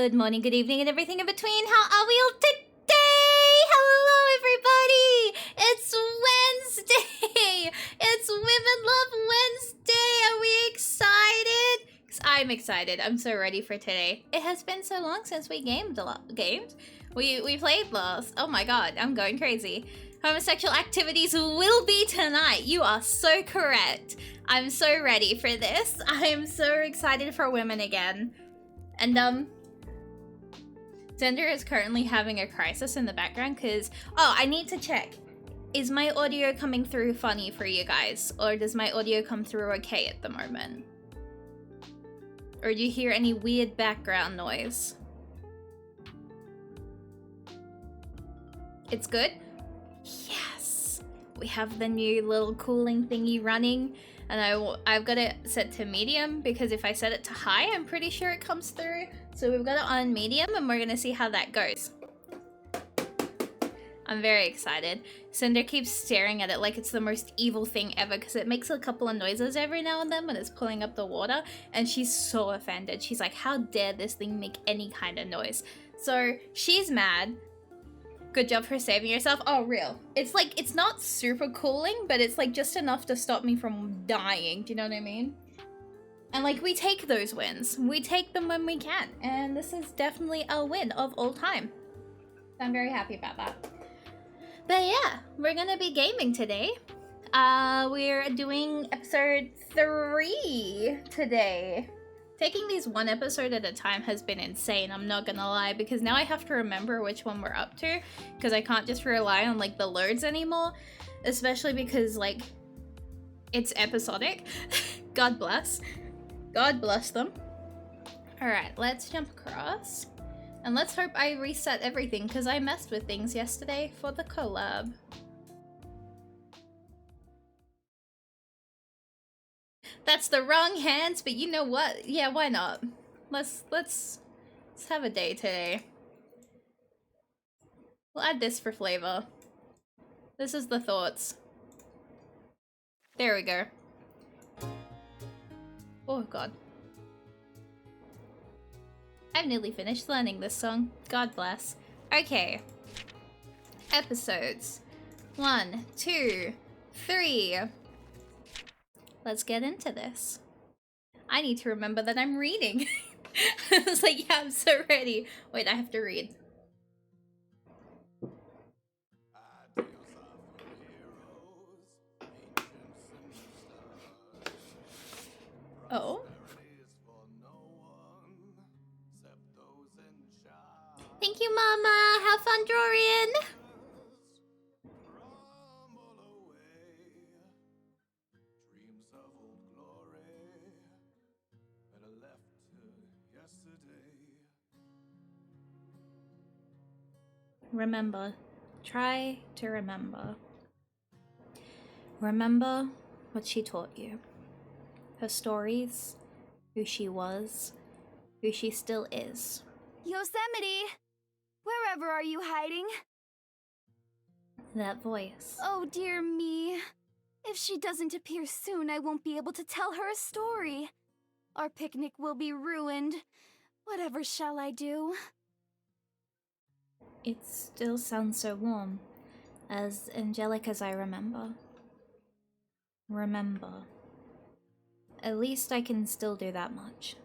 Good morning, good evening, and everything in between. How are we all today? Hello, everybody! It's Wednesday! It's Women Love Wednesday! Are we excited? 'Cause I'm excited. I'm so ready for today. It has been so long since we gamed a lot. Games? We played last. Oh my god, I'm going crazy. Homosexual activities will be tonight. You are so correct. I'm so ready for this. I am so excited for women again. And Zender is currently having a crisis in the background because, oh, I need to check. Is my audio coming through funny for you guys? Or does my audio come through okay at the moment? Or do you hear any weird background noise? It's good? Yes! We have the new little cooling thingy running. And I've got it set to medium because if I set it to high, I'm pretty sure it comes through. So we've got it on medium and we're gonna see how that goes. I'm very excited. Cinder keeps staring at it like it's the most evil thing ever because it makes a couple of noises every now and then when it's pulling up the water, and she's so offended. She's like, how dare this thing make any kind of noise? So she's mad. Good job for saving yourself. Oh, real. It's like, it's not super cooling, but it's like just enough to stop me from dying. Do you know what I mean? And like, we take those wins. We take them when we can. And this is definitely a win of all time. I'm very happy about that. But yeah, we're gonna be gaming today. We're doing episode 3 today. Taking these one episode at a time has been insane, I'm not gonna lie, because now I have to remember which one we're up to, because I can't just rely on like the loads anymore, especially because like it's episodic. God bless. God bless them. Alright, let's jump across. And let's hope I reset everything, because I messed with things yesterday for the collab. That's the wrong hands, but you know what? Yeah, why not? Let's have a day today. We'll add this for flavor. This is the thoughts. There we go. Oh god. I've nearly finished learning this song. God bless. Okay. Episodes. 1, 2, 3. Let's get into this. I need to remember that I'm reading. I was like, yeah, I'm so ready. Wait, I have to read. Oh. Thank you, Mama. Have fun, Dorian. Remember. Try to remember. Remember what she taught you. Her stories, who she was, who she still is. Yosemite! Wherever are you hiding? That voice. Oh dear me. If she doesn't appear soon, I won't be able to tell her a story. Our picnic will be ruined. Whatever shall I do? It still sounds so warm, as angelic as I remember. Remember. At least I can still do that much.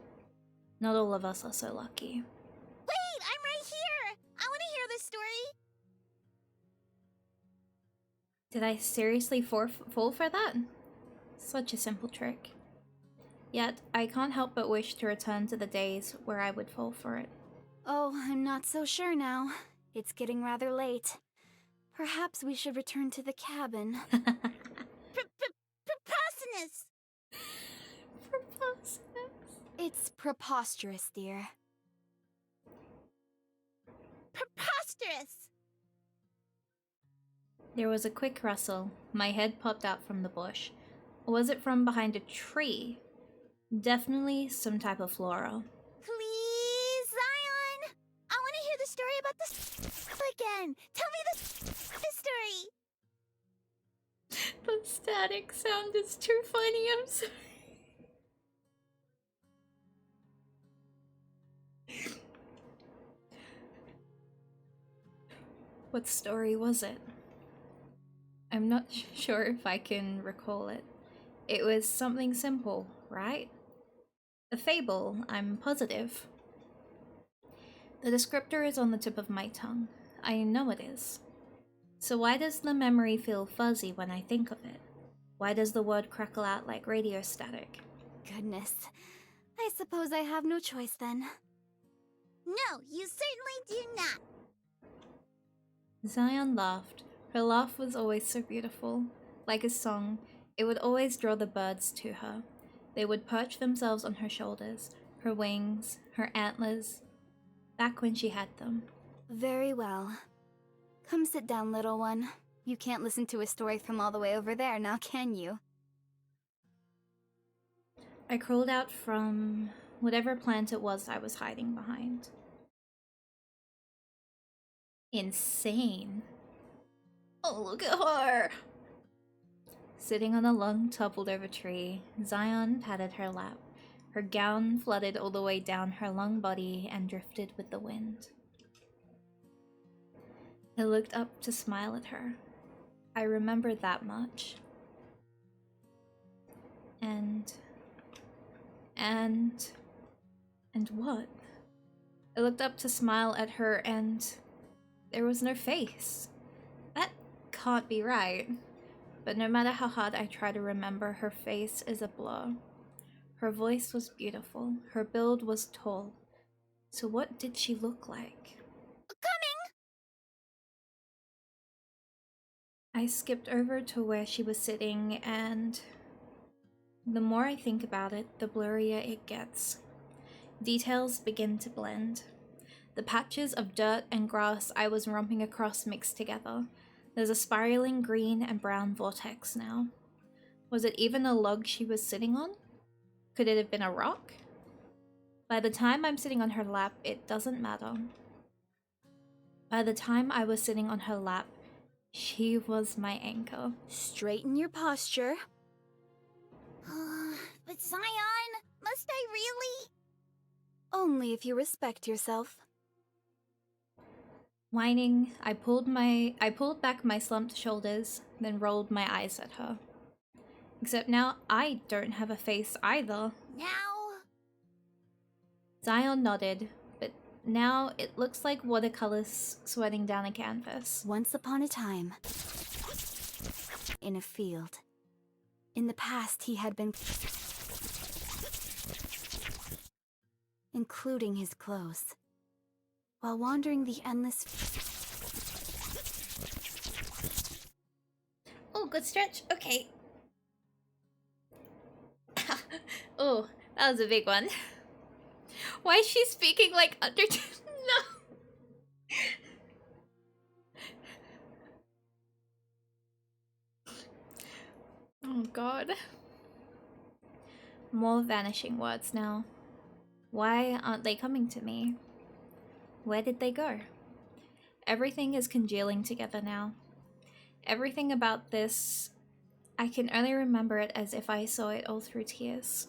Not all of us are so lucky. Wait, I'm right here! I want to hear this story! Did I seriously fall for that? Such a simple trick. Yet, I can't help but wish to return to the days where I would fall for it. Oh, I'm not so sure now. It's getting rather late. Perhaps we should return to the cabin. Preposterous! Preposterous. It's preposterous, dear. Preposterous! There was a quick rustle. My head popped out from the bush. Or was it from behind a tree? Definitely some type of flora. Please, Zion! I want to hear the story about the again! Tell me the story! The static sound is too funny, I'm sorry. What story was it? I'm not sure if I can recall it. It was something simple, right? A fable, I'm positive. The descriptor is on the tip of my tongue. I know it is. So why does the memory feel fuzzy when I think of it? Why does the word crackle out like radio static? Goodness. I suppose I have no choice then. No, you certainly do not. Zion laughed. Her laugh was always so beautiful. Like a song, it would always draw the birds to her. They would perch themselves on her shoulders, her wings, her antlers, back when she had them. Very well. Come sit down, little one. You can't listen to a story from all the way over there, now can you? I crawled out from whatever plant it was I was hiding behind. Insane. Oh, look at her! Sitting on a long, toppled-over tree, Zion patted her lap. Her gown flooded all the way down her long body and drifted with the wind. I looked up to smile at her. I remembered that much. And what? I looked up to smile at her and there was no face. That can't be right. But no matter how hard I try to remember, her face is a blur. Her voice was beautiful. Her build was tall. So what did she look like? Coming! I skipped over to where she was sitting, and the more I think about it, the blurrier it gets. Details begin to blend. The patches of dirt and grass I was romping across mixed together. There's a spiraling green and brown vortex now. Was it even a log she was sitting on? Could it have been a rock? By the time I'm sitting on her lap, it doesn't matter. By the time I was sitting on her lap, she was my anchor. Straighten your posture. But Zion, must I really? Only if you respect yourself. Whining, I pulled back my slumped shoulders, then rolled my eyes at her. Except now I don't have a face either. Now? Zion nodded, but now it looks like watercolors sweating down a canvas. Once upon a time, in a field. In the past, he had been... including his clothes. While wandering the endless... Oh, good stretch. Okay. Oh, that was a big one. Why is she speaking like under... No! Oh god. More vanishing words now. Why aren't they coming to me? Where did they go? Everything is congealing together now. Everything about this, I can only remember it as if I saw it all through tears.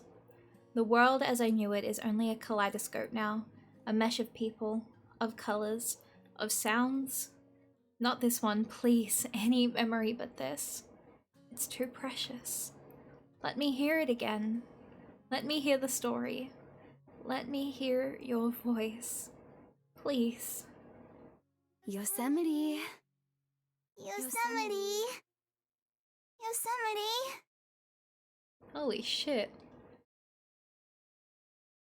The world as I knew it is only a kaleidoscope now, a mesh of people, of colors, of sounds. Not this one, please, any memory but this. It's too precious. Let me hear it again. Let me hear the story. Let me hear your voice. Please. Yosemite. Yosemite. Yosemite. Holy shit.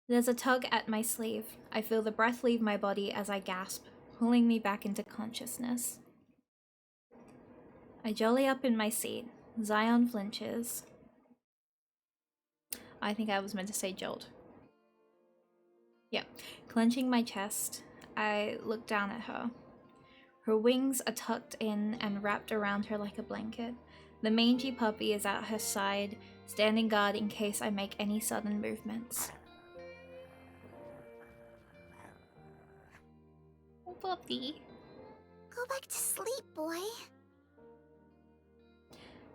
There's a tug at my sleeve. I feel the breath leave my body as I gasp, pulling me back into consciousness. I jolly up in my seat. Zion flinches. I think I was meant to say jolt. Yep. Clenching my chest, I look down at her. Her wings are tucked in and wrapped around her like a blanket. The mangy puppy is at her side, standing guard in case I make any sudden movements. Oh, puppy. Go back to sleep, boy.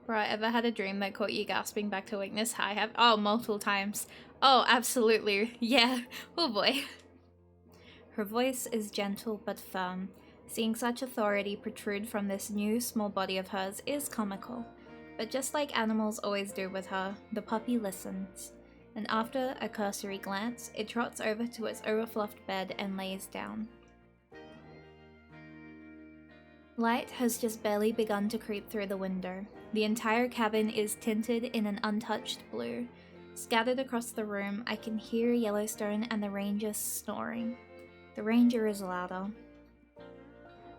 Bro, ever had a dream that caught you gasping back to weakness? I have. Oh, multiple times. Oh, absolutely. Yeah. Oh boy. Her voice is gentle but firm. Seeing such authority protrude from this new small body of hers is comical, but just like animals always do with her, the puppy listens, and after a cursory glance, it trots over to its overfluffed bed and lays down. Light has just barely begun to creep through the window. The entire cabin is tinted in an untouched blue. Scattered across the room, I can hear Yellowstone and the ranger snoring. The ranger is louder.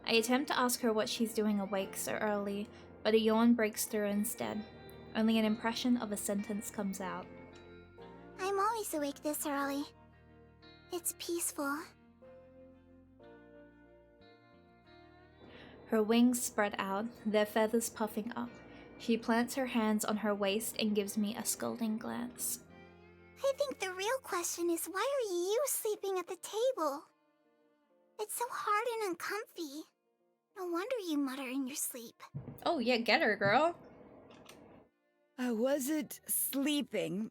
I attempt to ask her what she's doing awake so early, but a yawn breaks through instead. Only an impression of a sentence comes out. I'm always awake this early. It's peaceful. Her wings spread out, their feathers puffing up. She plants her hands on her waist and gives me a scolding glance. I think the real question is, why are you sleeping at the table? It's so hard and uncomfy. No wonder you mutter in your sleep. Oh yeah, get her, girl. I wasn't sleeping.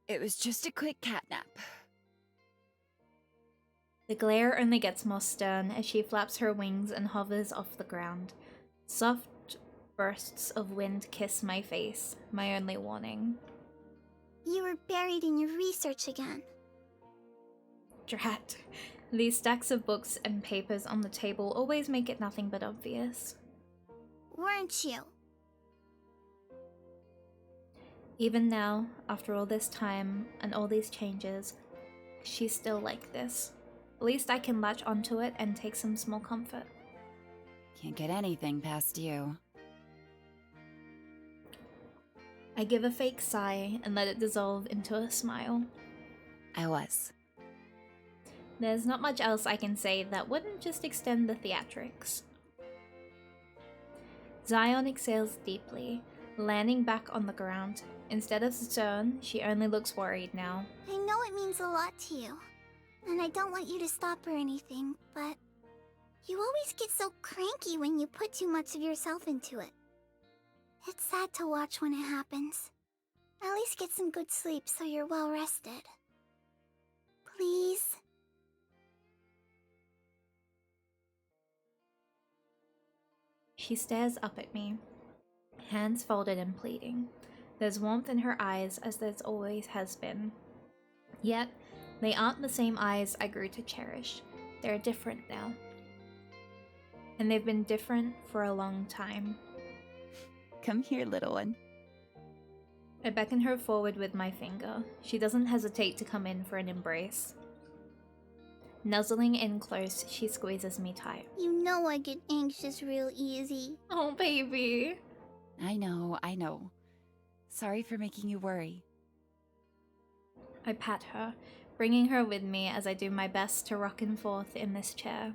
It was just a quick cat nap. The glare only gets more stern as she flaps her wings and hovers off the ground. Soft bursts of wind kiss my face, my only warning. You were buried in your research again. Drat. These stacks of books and papers on the table always make it nothing but obvious. Weren't you? Even now, after all this time and all these changes, she's still like this. At least I can latch onto it and take some small comfort. Can't get anything past you. I give a fake sigh and let it dissolve into a smile. I was. There's not much else I can say that wouldn't just extend the theatrics. Zion exhales deeply, landing back on the ground. Instead of stern, she only looks worried now. I know it means a lot to you. And I don't want you to stop or anything, but you always get so cranky when you put too much of yourself into it. It's sad to watch when it happens. At least get some good sleep so you're well rested. Please? She stares up at me, hands folded and pleading. There's warmth in her eyes as there always has been. Yet, they aren't the same eyes I grew to cherish. They're different now. And they've been different for a long time. Come here, little one. I beckon her forward with my finger. She doesn't hesitate to come in for an embrace. Nuzzling in close, she squeezes me tight. You know I get anxious real easy. Oh, baby. I know. Sorry for making you worry. I pat her, bringing her with me as I do my best to rock and forth in this chair.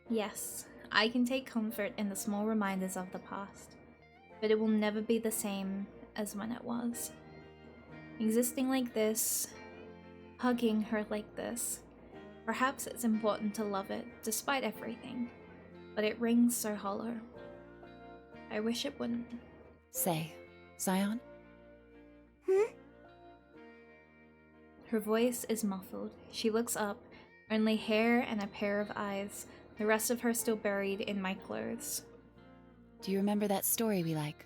Yes, I can take comfort in the small reminders of the past, but it will never be the same as when it was. Existing like this, hugging her like this, perhaps it's important to love it despite everything, but it rings so hollow. I wish it wouldn't. Say, Zion? Her voice is muffled. She looks up, only hair and a pair of eyes, the rest of her still buried in my clothes. Do you remember that story we like?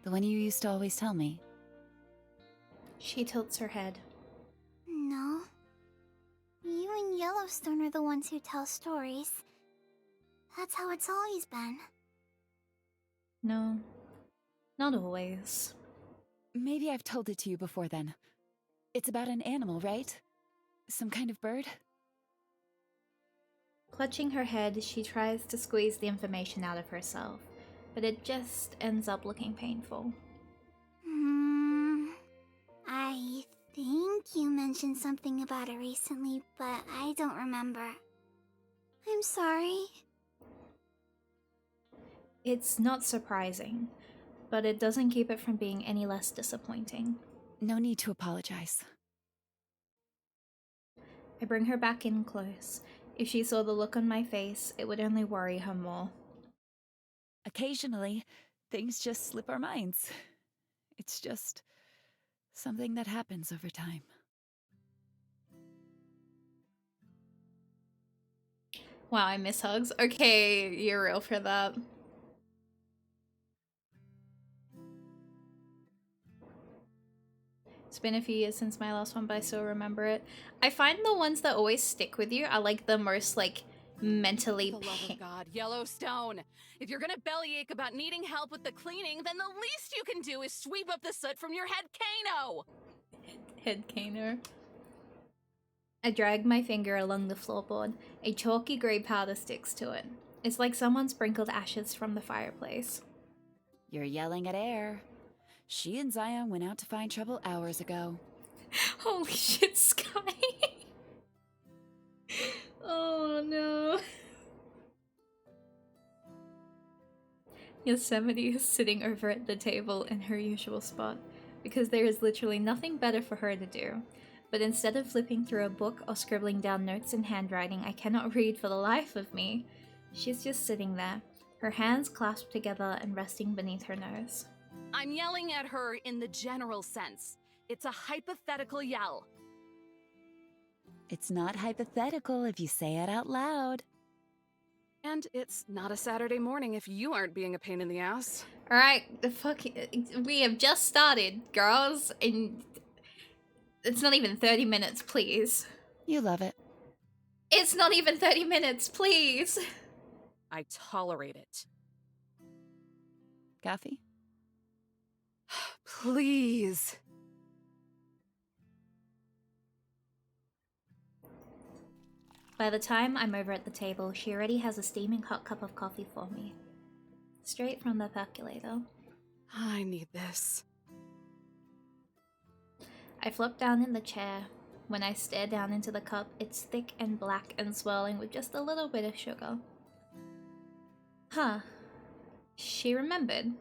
The one you used to always tell me? She tilts her head. No. You and Yellowstone are the ones who tell stories. That's how it's always been. No, not always. Maybe I've told it to you before then. It's about an animal, right? Some kind of bird? Clutching her head, she tries to squeeze the information out of herself, but it just ends up looking painful. I think you mentioned something about it recently, but I don't remember. I'm sorry. It's not surprising, but it doesn't keep it from being any less disappointing. No need to apologize. I bring her back in close. If she saw the look on my face, it would only worry her more. Occasionally, things just slip our minds. It's just something that happens over time. Wow, I miss hugs. Okay, you're real for that. It's been a few years since my last one, but I still remember it. I find the ones that always stick with you are like the most like mentally For the love of God, Yellowstone! If you're gonna bellyache about needing help with the cleaning, then the least you can do is sweep up the soot from your head cano! head caner. I drag my finger along the floorboard. A chalky grey powder sticks to it. It's like someone sprinkled ashes from the fireplace. You're yelling at air. She and Zion went out to find trouble hours ago. Holy shit, Sky! Oh no. Yosemite is sitting over at the table in her usual spot, because there is literally nothing better for her to do. But instead of flipping through a book or scribbling down notes in handwriting I cannot read for the life of me, she's just sitting there, her hands clasped together and resting beneath her nose. I'm yelling at her in the general sense. It's a hypothetical yell. It's not hypothetical if you say it out loud. And it's not a Saturday morning if you aren't being a pain in the ass. Alright, we have just started, girls, and it's not even 30 minutes, please. You love it. It's not even 30 minutes, please. I tolerate it. Coffee? Please. By the time I'm over at the table, she already has a steaming hot cup of coffee for me. Straight from the percolator. I need this. I flop down in the chair. When I stare down into the cup, it's thick and black and swirling with just a little bit of sugar. Huh. She remembered.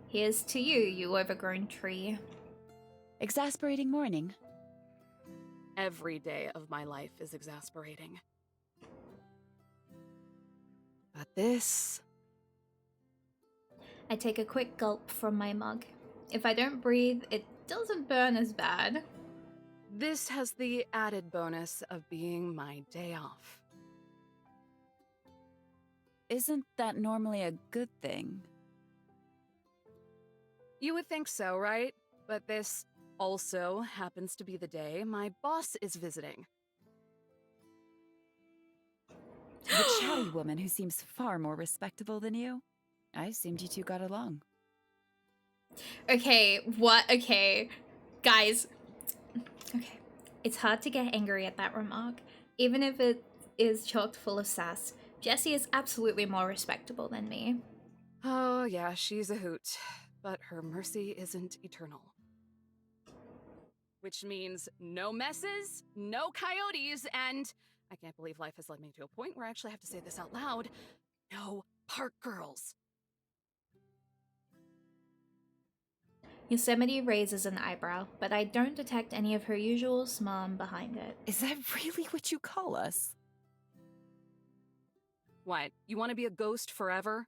Here's to you, you overgrown tree. Exasperating morning. Every day of my life is exasperating. But this... I take a quick gulp from my mug. If I don't breathe, it doesn't burn as bad. This has the added bonus of being my day off. Isn't that normally a good thing? You would think so, right? But this also happens to be the day my boss is visiting. The chatty woman who seems far more respectable than you? I assumed you two got along. Okay, what? Okay. Guys. Okay. It's hard to get angry at that remark. Even if it is chock full of sass, Jessie is absolutely more respectable than me. Oh yeah, she's a hoot. But her mercy isn't eternal. Which means no messes, no coyotes, and I can't believe life has led me to a point where I actually have to say this out loud. No park girls. Yosemite raises an eyebrow, but I don't detect any of her usual smarm behind it. Is that really what you call us? What, you want to be a ghost forever?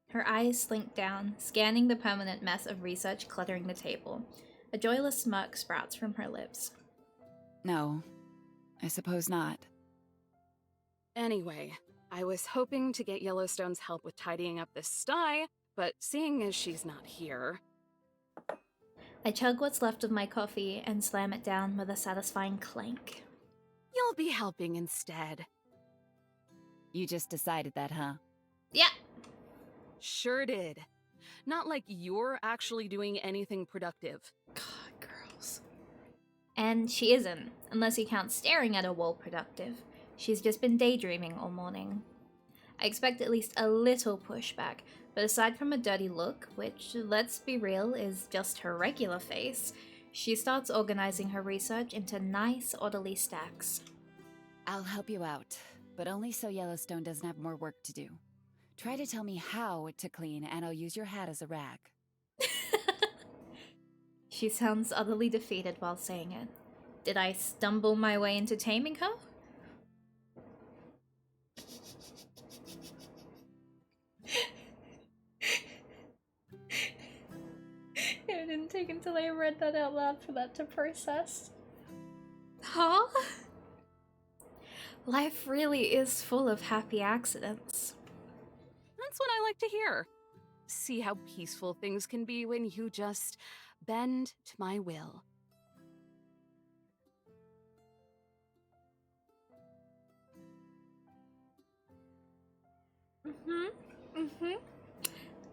Her eyes slink down, scanning the permanent mess of research cluttering the table. A joyless smirk sprouts from her lips. No, I suppose not. Anyway, I was hoping to get Yellowstone's help with tidying up this sty, but seeing as she's not here... I chug what's left of my coffee and slam it down with a satisfying clank. You'll be helping instead. You just decided that, huh? Yeah. Sure did. Not like you're actually doing anything productive. God, girls. And she isn't, unless you count staring at a wall productive. She's just been daydreaming all morning. I expect at least a little pushback, but aside from a dirty look, which, let's be real, is just her regular face, she starts organizing her research into nice, orderly stacks. I'll help you out, but only so Yellowstone doesn't have more work to do. Try to tell me how to clean, and I'll use your hat as a rag. She sounds utterly defeated while saying it. Did I stumble my way into taming her? It didn't take until I read that out loud for that to process. Huh? Life really is full of happy accidents. That's what I like to hear. See how peaceful things can be when you just bend to my will.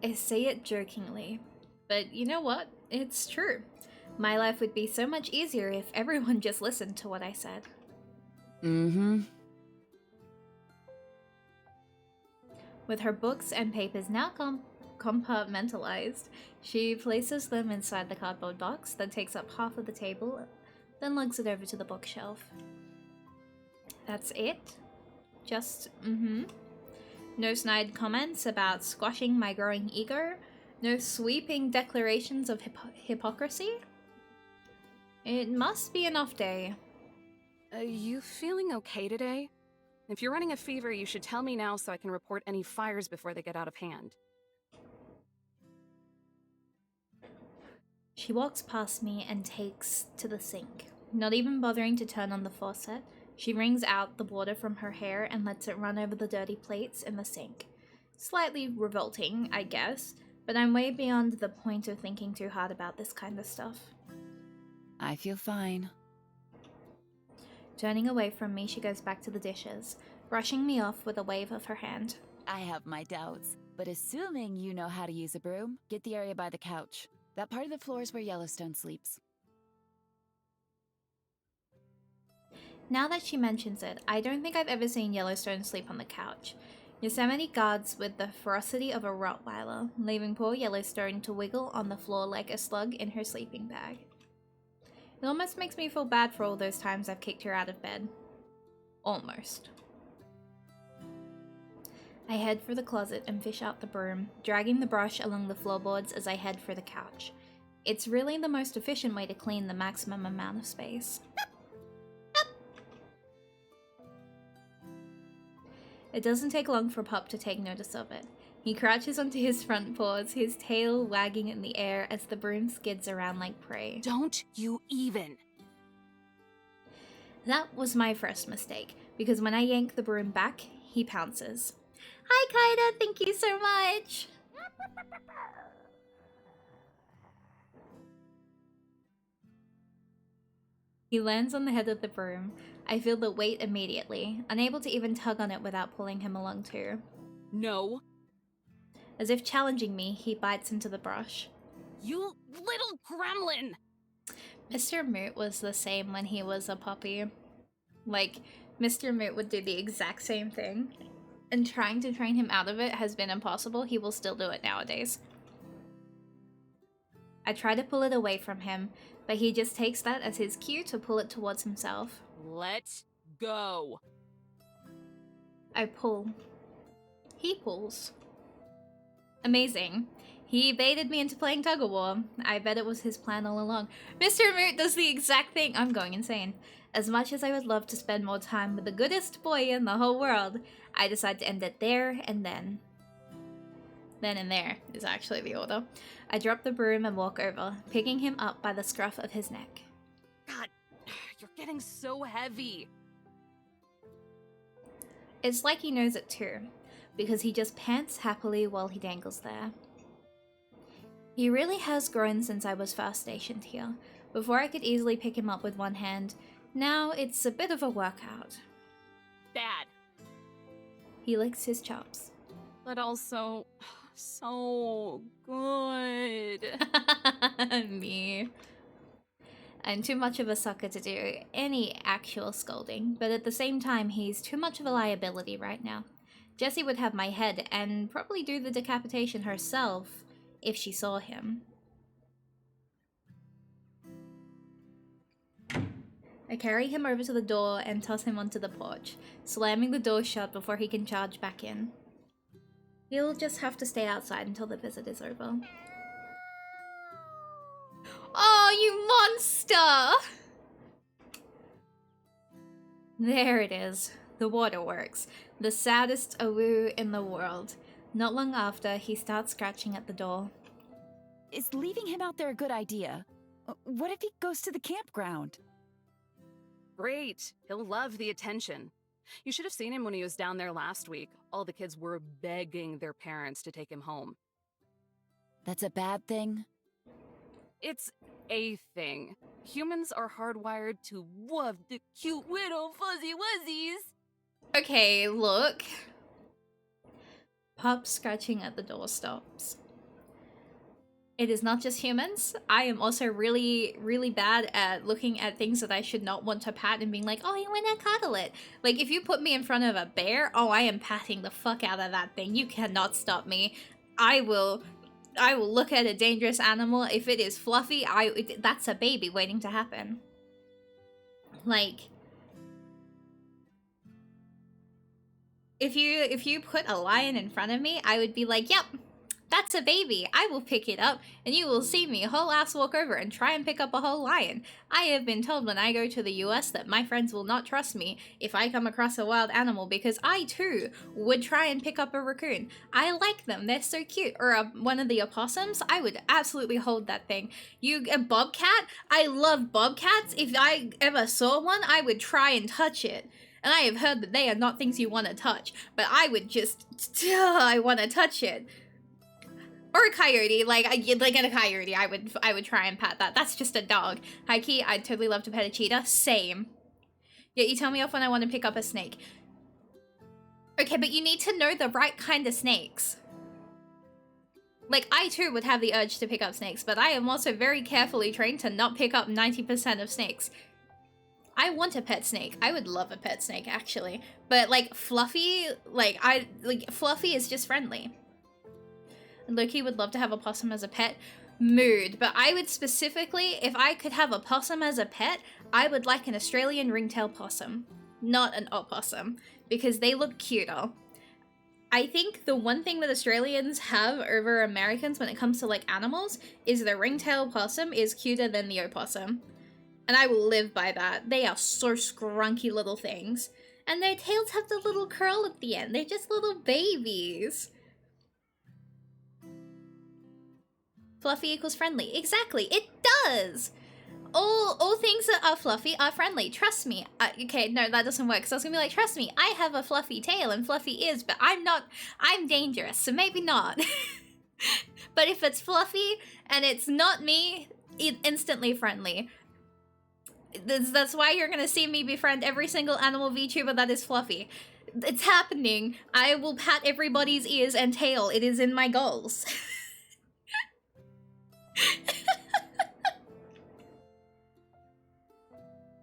I say it jokingly, but you know what? It's true. My life would be so much easier if everyone just listened to what I said. Mm-hmm. With her books and papers now compartmentalized, she places them inside the cardboard box that takes up half of the table, then lugs it over to the bookshelf. That's it? Just, No snide comments about squashing my growing ego? No sweeping declarations of hypocrisy? It must be an off day. You feeling okay today? If you're running a fever, you should tell me now so I can report any fires before they get out of hand. She walks past me and takes to the sink. Not even bothering to turn on the faucet, she wrings out the water from her hair and lets it run over the dirty plates in the sink. Slightly revolting, I guess, but I'm way beyond the point of thinking too hard about this kind of stuff. I feel fine. Turning away from me, she goes back to the dishes, brushing me off with a wave of her hand. I have my doubts, but assuming you know how to use a broom, get the area by the couch. That part of the floor is where Yellowstone sleeps. Now that she mentions it, I don't think I've ever seen Yellowstone sleep on the couch. Yosemite guards with the ferocity of a Rottweiler, leaving poor Yellowstone to wiggle on the floor like a slug in her sleeping bag. It almost makes me feel bad for all those times I've kicked her out of bed. Almost. I head for the closet and fish out the broom, dragging the brush along the floorboards as I head for the couch. It's really the most efficient way to clean the maximum amount of space. It doesn't take long for Pup to take notice of it. He crouches onto his front paws, his tail wagging in the air as the broom skids around like prey. Don't you even! That was my first mistake, because when I yank the broom back, he pounces. Hi, Kaida, thank you so much! He lands on the head of the broom. I feel the weight immediately, unable to even tug on it without pulling him along too. No. As if challenging me, he bites into the brush. You little gremlin! Mr. Moot was the same when he was a puppy. Like, Mr. Moot would do the exact same thing. And trying to train him out of it has been impossible. He will still do it nowadays. I try to pull it away from him, but he just takes that as his cue to pull it towards himself. Let's go. I pull. He pulls. Amazing. He baited me into playing tug-of-war. I bet it was his plan all along. Mr. Moot does the exact thing. I'm going insane. As much as I would love to spend more time with the goodest boy in the whole world, I decide to end it there and then. Then and there is actually the order. I drop the broom and walk over, picking him up by the scruff of his neck. God, you're getting so heavy. It's like he knows it too, because he just pants happily while he dangles there. He really has grown since I was first stationed here. Before I could easily pick him up with one hand, now it's a bit of a workout. Bad. He licks his chops. But also, so good. Me. I'm too much of a sucker to do any actual scolding, but at the same time, he's too much of a liability right now. Jessie would have my head and probably do the decapitation herself if she saw him. I carry him over to the door and toss him onto the porch, slamming the door shut before he can charge back in. He'll just have to stay outside until the visit is over. Oh, you monster! There it is. The waterworks. The saddest awoo in the world. Not long after, he starts scratching at the door. Is leaving him out there a good idea? What if he goes to the campground? Great. He'll love the attention. You should have seen him when he was down there last week. All the kids were begging their parents to take him home. That's a bad thing? It's a thing. Humans are hardwired to love the cute little fuzzy wuzzies. Okay, look. Pop scratching at the door stops. It is not just humans. I am also really, really bad at looking at things that I should not want to pat and being like, oh, you want to cuddle it. Like, if you put me in front of a bear, oh, I am patting the fuck out of that thing. You cannot stop me. I will look at a dangerous animal. If it is fluffy, that's a baby waiting to happen. Like, if you put a lion in front of me, I would be like, yep, that's a baby. I will pick it up, and you will see me whole ass walk over and try and pick up a whole lion. I have been told when I go to the US that my friends will not trust me if I come across a wild animal because I too would try and pick up a raccoon. I like them. They're so cute. Or one of the opossums. I would absolutely hold that thing. A bobcat? I love bobcats. If I ever saw one, I would try and touch it. And I have heard that they are not things you want to touch, but I would just, I want to touch it. Or a coyote, like a coyote, I would try and pat that. That's just a dog. High-key, I'd totally love to pet a cheetah. Same. Yet you tell me off when I want to pick up a snake. Okay, but you need to know the right kind of snakes. Like, I too would have the urge to pick up snakes, but I am also very carefully trained to not pick up 90% of snakes. I want a pet snake. I would love a pet snake, actually. But, like, Fluffy, Fluffy is just friendly. Loki would love to have a possum as a pet. Mood. But I would specifically, if I could have a possum as a pet, I would like an Australian ringtail possum. Not an opossum. Because they look cuter. I think the one thing that Australians have over Americans when it comes to, like, animals is the ringtail possum is cuter than the opossum. And I will live by that. They are so scrunky little things. And their tails have the little curl at the end. They're just little babies. Fluffy equals friendly. Exactly, it does! All things that are fluffy are friendly. Trust me. Okay, no, that doesn't work. So I was gonna be like, trust me, I have a fluffy tail and fluffy ears, but I'm dangerous, so maybe not. But if it's fluffy and it's not me, it's instantly friendly. That's why you're gonna see me befriend every single animal VTuber that is fluffy. It's happening. I will pat everybody's ears and tail. It is in my goals.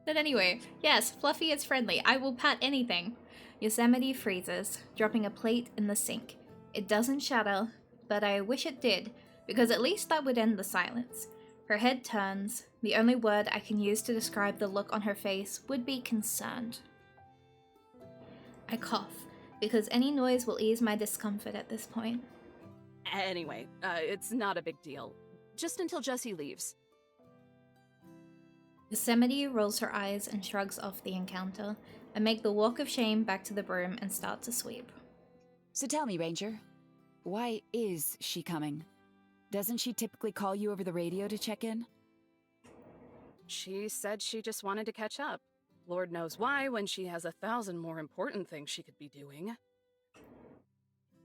But anyway, yes, Fluffy is friendly. I will pat anything. Yosemite freezes, dropping a plate in the sink. It doesn't shatter, but I wish it did, because at least that would end the silence. Her head turns. The only word I can use to describe the look on her face would be concerned. I cough, because any noise will ease my discomfort at this point. Anyway, it's not a big deal. Just until Jessie leaves. Yosemite rolls her eyes and shrugs off the encounter. I make the walk of shame back to the broom and start to sweep. So tell me, Ranger, why is she coming? Doesn't she typically call you over the radio to check in? She said she just wanted to catch up. Lord knows why when she has 1,000 more important things she could be doing.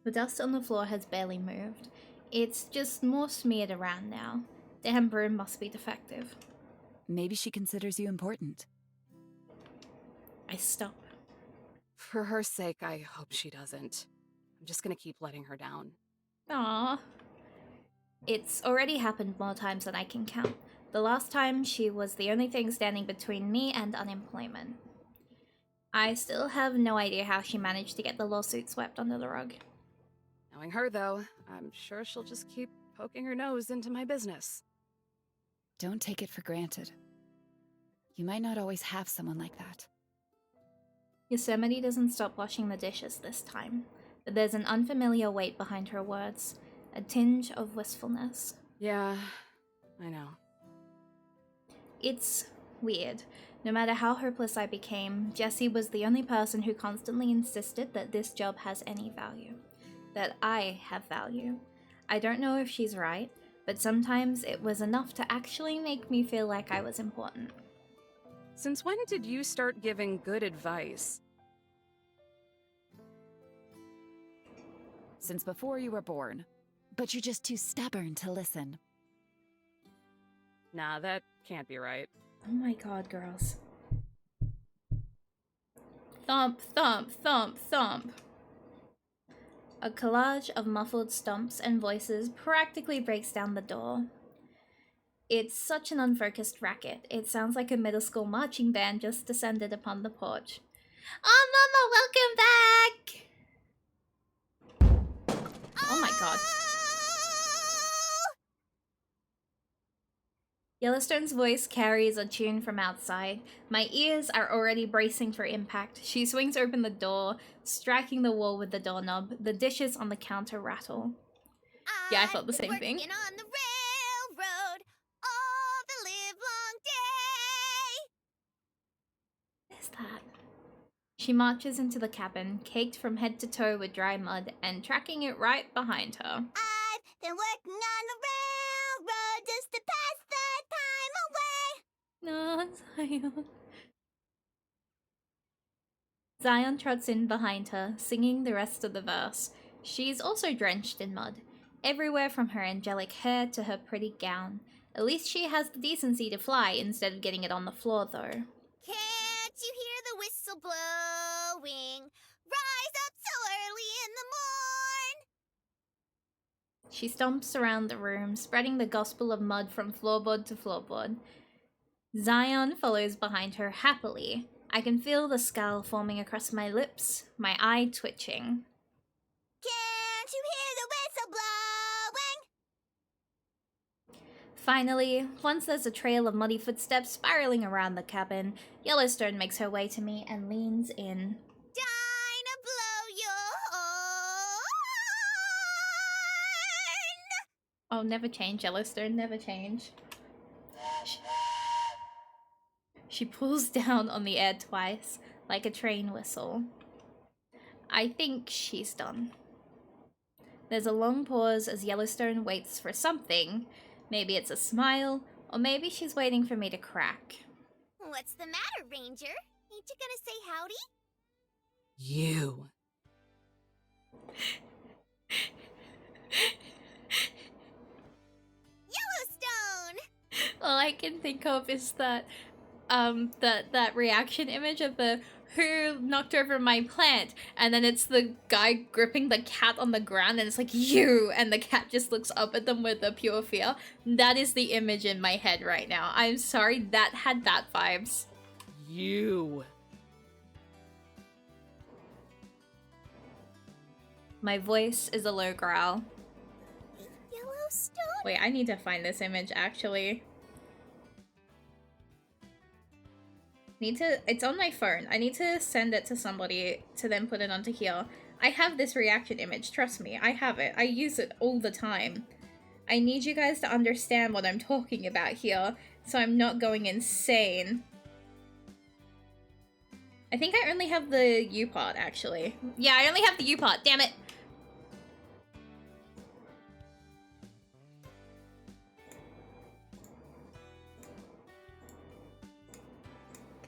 The dust on the floor has barely moved. It's just more smeared around now. Damn broom must be defective. Maybe she considers you important. I stop. For her sake, I hope she doesn't. I'm just gonna keep letting her down. Aww. It's already happened more times than I can count. The last time, she was the only thing standing between me and unemployment. I still have no idea how she managed to get the lawsuit swept under the rug. Knowing her, though, I'm sure she'll just keep poking her nose into my business. Don't take it for granted. You might not always have someone like that. Yosemite doesn't stop washing the dishes this time, but there's an unfamiliar weight behind her words, a tinge of wistfulness. Yeah, I know. It's weird. No matter how hopeless I became, Jessie was the only person who constantly insisted that this job has any value. That I have value. I don't know if she's right, but sometimes it was enough to actually make me feel like I was important. Since when did you start giving good advice? since before you were born. But you're just too stubborn to listen. Nah, that can't be right. Oh my god, girls. Thump, thump, thump, thump. A collage of muffled stomps and voices practically breaks down the door. It's such an unfocused racket. It sounds like a middle school marching band just descended upon the porch. Oh, Mama, welcome back! Oh my god. Yellowstone's voice carries a tune from outside. My ears are already bracing for impact. She swings open the door, striking the wall with the doorknob. The dishes on the counter rattle. Yeah, I thought the same thing. On the railroad all the livelong day. What is that? She marches into the cabin, caked from head to toe with dry mud, and tracking it right behind her. I've been working on the railroad just to pass the time away. No, Zion. Zion trots in behind her, singing the rest of the verse. She's also drenched in mud, everywhere from her angelic hair to her pretty gown. At least she has the decency to fly instead of getting it on the floor, though. Can't you hear the whistle blowing? Rise up so early in the morn. She stomps around the room, spreading the gospel of mud from floorboard to floorboard. Zion follows behind her happily. I can feel the scowl forming across my lips, my eye twitching. Can't you hear the whistle blowing? Finally, once there's a trail of muddy footsteps spiraling around the cabin, Yellowstone makes her way to me and leans in. Dinah blow your horn. Oh, never change, Yellowstone, never change. She pulls down on the air twice, like a train whistle. I think she's done. There's a long pause as Yellowstone waits for something. Maybe it's a smile, or maybe she's waiting for me to crack. What's the matter, Ranger? Ain't you gonna say howdy? You. Yellowstone! All I can think of is that that reaction image of the who knocked over my plant, and then it's the guy gripping the cat on the ground, and it's like, you, and the cat just looks up at them with the pure fear. That is the image in my head right now. I'm sorry, that had that vibes. You. My voice is a low growl. Yellowstone? Wait, I need to find this image, actually. It's on my phone. I need to send it to somebody to then put it onto here. I have this reaction image, trust me, I have it. I use it all the time. I need you guys to understand what I'm talking about here, so I'm not going insane. I think I only have the U part, actually. Yeah, I only have the U part, damn it!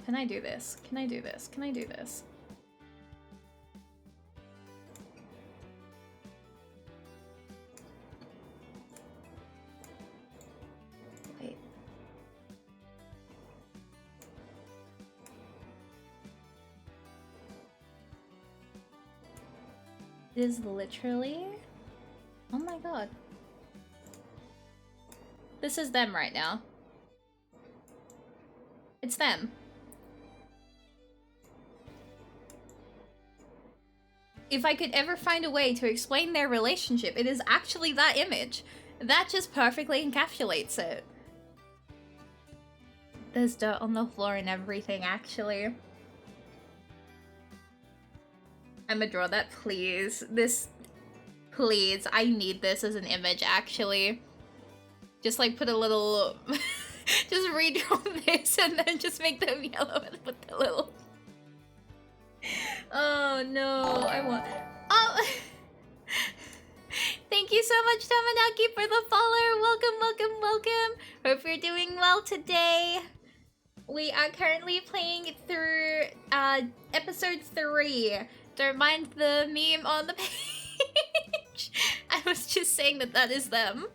Can I do this? Can I do this? Can I do this? Wait. It is literally... Oh my god. This is them right now. It's them. If I could ever find a way to explain their relationship, it is actually that image. That just perfectly encapsulates it. There's dirt on the floor and everything, actually. I'ma draw that, please. Please, I need this as an image, actually. Just like put a little... just redraw this and then just make them yellow and put the little... Oh no, I want... Oh! Thank you so much, Tamanaki, for the follower. Welcome, welcome, welcome. Hope you're doing well today. We are currently playing through episode 3. Don't mind the meme on the page. was just saying that that is them.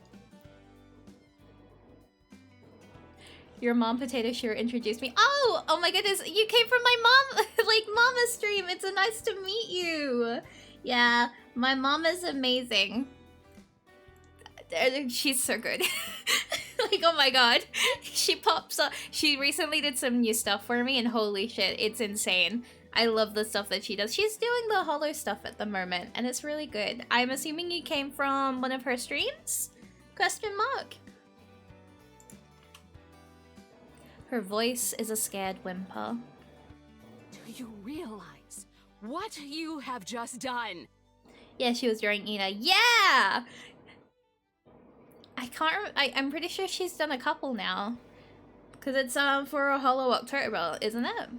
Your mom potato sure introduced me. Oh my goodness, you came from my mom, like mama stream. It's so nice to meet you. Yeah, my mom is amazing. She's so good. Like, oh my god. She pops up. She recently did some new stuff for me and holy shit, it's insane. I love the stuff that she does. She's doing the hollow stuff at the moment and it's really good. I'm assuming you came from one of her streams? Question mark. Her voice is a scared whimper. Do you realize what you have just done? Yeah, she was during Ina. Yeah! I can't I'm pretty sure she's done a couple now. Because it's for a Hollow October, isn't it?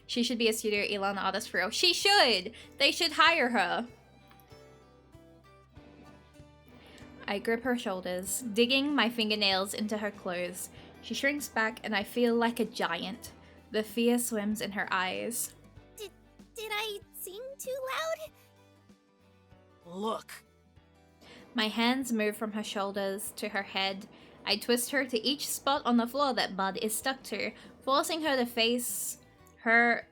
She should be a studio Elon artist for real. She should! They should hire her. I grip her shoulders, digging my fingernails into her clothes. She shrinks back and I feel like a giant. The fear swims in her eyes. Did I sing too loud? Look. My hands move from her shoulders to her head. I twist her to each spot on the floor that Bud is stuck to, forcing her to face the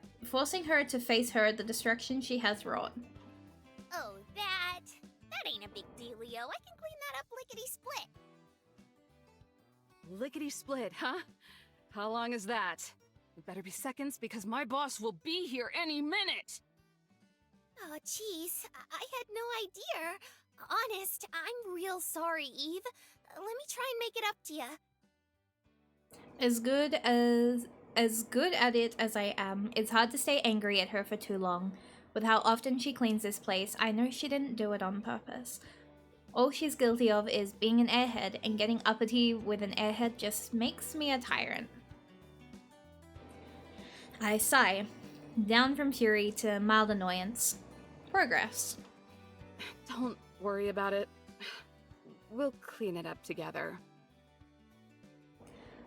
destruction she has wrought. Oh, that ain't a big dealio. I can clean that up lickety-split. Lickety-split, huh? How long is that? It better be seconds because my boss will be here any minute! Oh, jeez. I had no idea. Honest, I'm real sorry, Eve. Let me try and make it up to you. As good at it as I am, it's hard to stay angry at her for too long. With how often she cleans this place, I know she didn't do it on purpose. All she's guilty of is being an airhead, and getting uppity with an airhead just makes me a tyrant. I sigh, down from fury to mild annoyance. Progress. Don't worry about it. We'll clean it up together.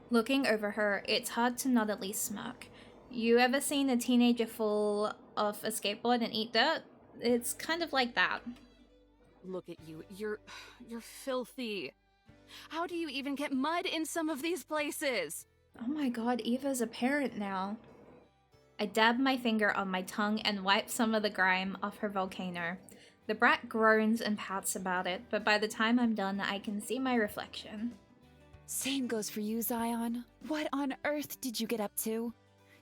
Looking over her, it's hard to not at least smirk. You ever seen a teenager fall off a skateboard and eat dirt? It's kind of like that. Look at you. You're filthy. How do you even get mud in some of these places? Oh my god, Eva's a parent now. I dab my finger on my tongue and wipe some of the grime off her volcano. The brat groans and pouts about it, but by the time I'm done, I can see my reflection. Same goes for you, Zion. What on earth did you get up to?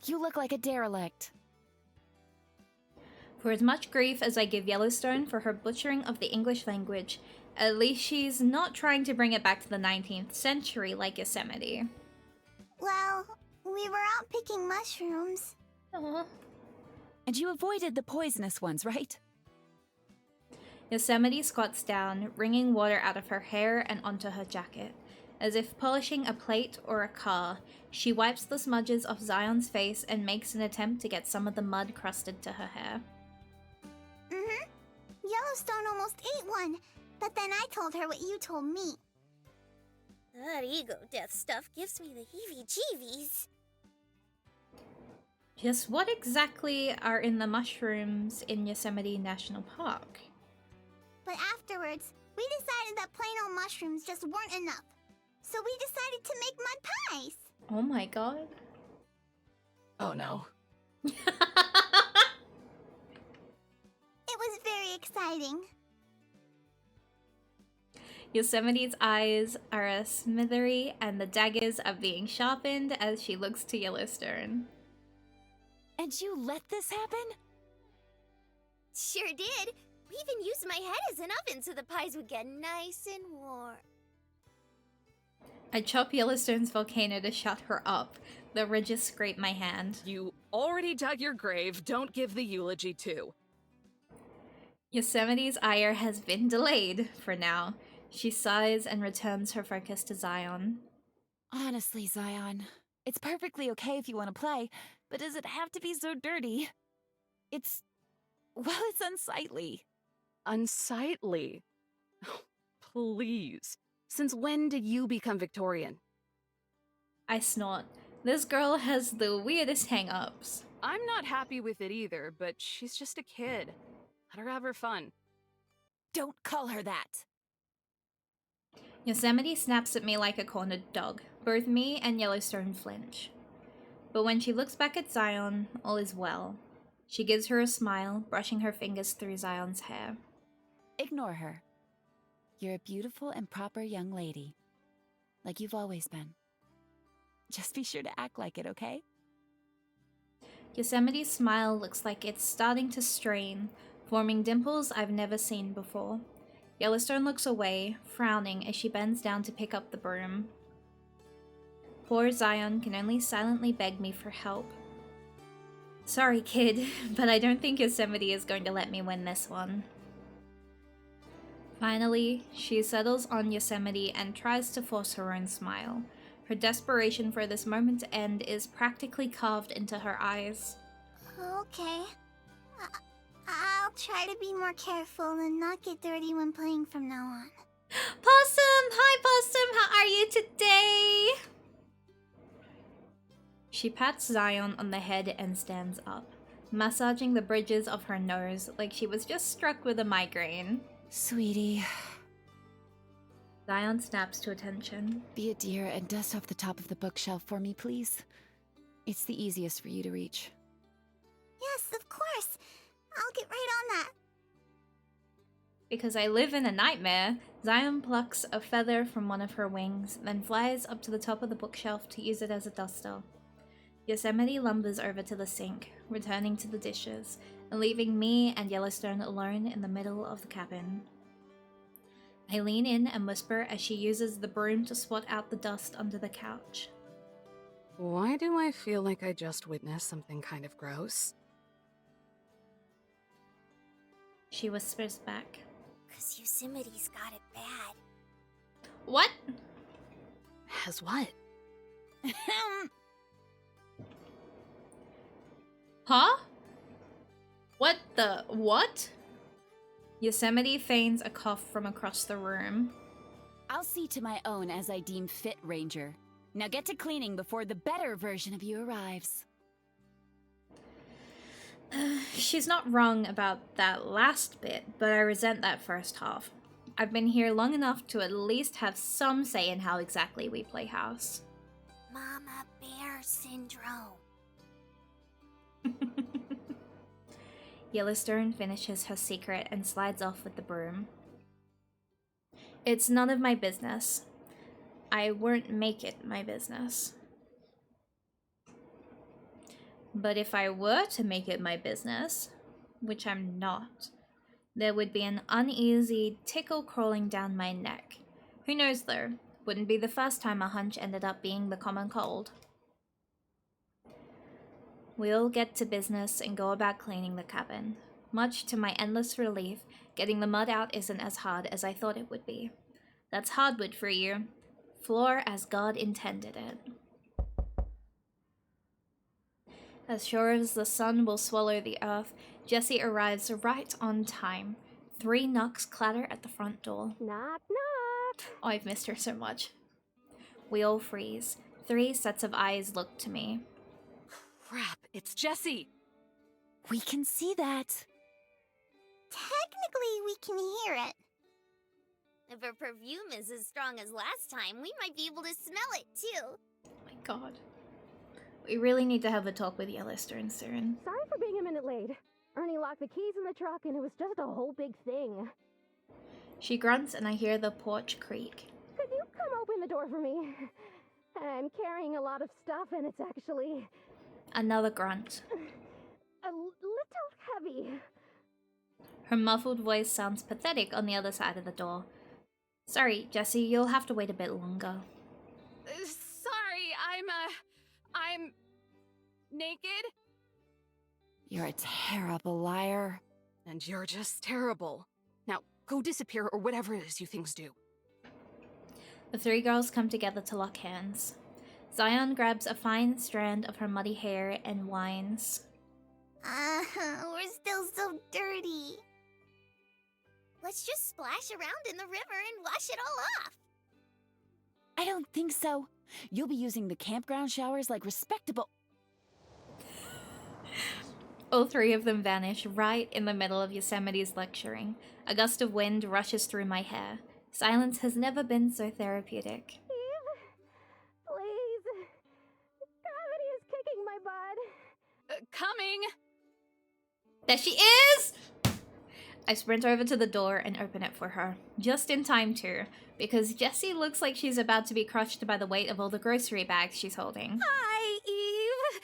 You look like a derelict. For as much grief as I give Yellowstone for her butchering of the English language, at least she's not trying to bring it back to the 19th century like Yosemite. Well, we were out picking mushrooms. Aww. And you avoided the poisonous ones, right? Yosemite squats down, wringing water out of her hair and onto her jacket. As if polishing a plate or a car, she wipes the smudges off Zion's face and makes an attempt to get some of the mud crusted to her hair. Yellowstone almost ate one, but then I told her what you told me. That ego death stuff gives me the heebie-jeebies. Just what exactly are in the mushrooms in Yosemite National Park? But afterwards, we decided that plain old mushrooms just weren't enough. So we decided to make mud pies. Oh my god. Oh no. It was very exciting. Yosemite's eyes are a smithery and the daggers are being sharpened as she looks to Yellowstone. And you let this happen? Sure did. We even used my head as an oven so the pies would get nice and warm. I chop Yellowstone's volcano to shut her up. The ridges scrape my hand. You already dug your grave. Don't give the eulogy too. Yosemite's ire has been delayed for now. She sighs and returns her focus to Zion. Honestly, Zion, it's perfectly okay if you want to play, but does it have to be so dirty? It's unsightly. Unsightly? Oh, please. Since when did you become Victorian? I snort. This girl has the weirdest hang-ups. I'm not happy with it either, but she's just a kid. Let her have her fun. Don't call her that. Yosemite snaps at me like a cornered dog. Both me and Yellowstone flinch. But when she looks back at Zion, all is well. She gives her a smile, brushing her fingers through Zion's hair. Ignore her. You're a beautiful and proper young lady. Like you've always been. Just be sure to act like it, okay? Yosemite's smile looks like it's starting to strain, forming dimples I've never seen before. Yellowstone looks away, frowning as she bends down to pick up the broom. Poor Zion can only silently beg me for help. Sorry, kid, but I don't think Yosemite is going to let me win this one. Finally, she settles on Yosemite and tries to force her own smile. Her desperation for this moment to end is practically carved into her eyes. Okay. I'll try to be more careful and not get dirty when playing from now on. Possum! Hi, Possum! How are you today? She pats Zion on the head and stands up, massaging the bridges of her nose like she was just struck with a migraine. Sweetie, Zion snaps to attention. be a dear and dust off the top of the bookshelf for me, please. It's the easiest for you to reach. Yes, of course. I'll get right on that. Because I live in a nightmare, Zion plucks a feather from one of her wings, then flies up to the top of the bookshelf to use it as a duster. Yosemite lumbers over to the sink, returning to the dishes, and leaving me and Yellowstone alone in the middle of the cabin. I lean in and whisper as she uses the broom to swat out the dust under the couch. Why do I feel like I just witnessed something kind of gross? She whispers back. 'Cause Yosemite's got it bad. What? Has what? Huh? What the what? Yosemite feigns a cough from across the room. I'll see to my own as I deem fit, Ranger. Now get to cleaning before the better version of you arrives. She's not wrong about that last bit, but I resent that first half. I've been here long enough to at least have some say in how exactly we play house. Mama Bear Syndrome. Yellowstone finishes her secret and slides off with the broom. It's none of my business. I won't make it my business. But if I were to make it my business, which I'm not, there would be an uneasy tickle crawling down my neck. Who knows though, wouldn't be the first time a hunch ended up being the common cold. We'll get to business and go about cleaning the cabin. Much to my endless relief, getting the mud out isn't as hard as I thought it would be. That's hardwood for you. Floor as God intended it. As sure as the sun will swallow the earth, Jessie arrives right on time. 3 knocks clatter at the front door. Knock, knock. Oh, I've missed her so much. We all freeze. 3 sets of eyes look to me. Crap, it's Jessie! We can see that. Technically, we can hear it. If her perfume is as strong as last time, we might be able to smell it, too. Oh my god. We really need to have a talk with Yellowstone soon. Sorry for being a minute late. Ernie locked the keys in the truck and it was just a whole big thing. She grunts and I hear the porch creak. Could you come open the door for me? I'm carrying a lot of stuff and it's actually Another grunt. a little heavy. Her muffled voice sounds pathetic on the other side of the door. Sorry, Jessie, you'll have to wait a bit longer. Sorry, I'm naked? You're a terrible liar. And you're just terrible. Now, go disappear or whatever it is you things do. The 3 girls come together to lock hands. Zion grabs a fine strand of her muddy hair and whines. We're still so dirty. Let's just splash around in the river and wash it all off. I don't think so. You'll be using the campground showers like respectable... All three of them vanish right in the middle of Yosemite's lecturing. A gust of wind rushes through my hair. Silence has never been so therapeutic. Eve, please. Gravity is kicking my butt. Coming! There she is! I sprint over to the door and open it for her. Just in time too, because Jessie looks like she's about to be crushed by the weight of all the grocery bags she's holding. Hi, Eve!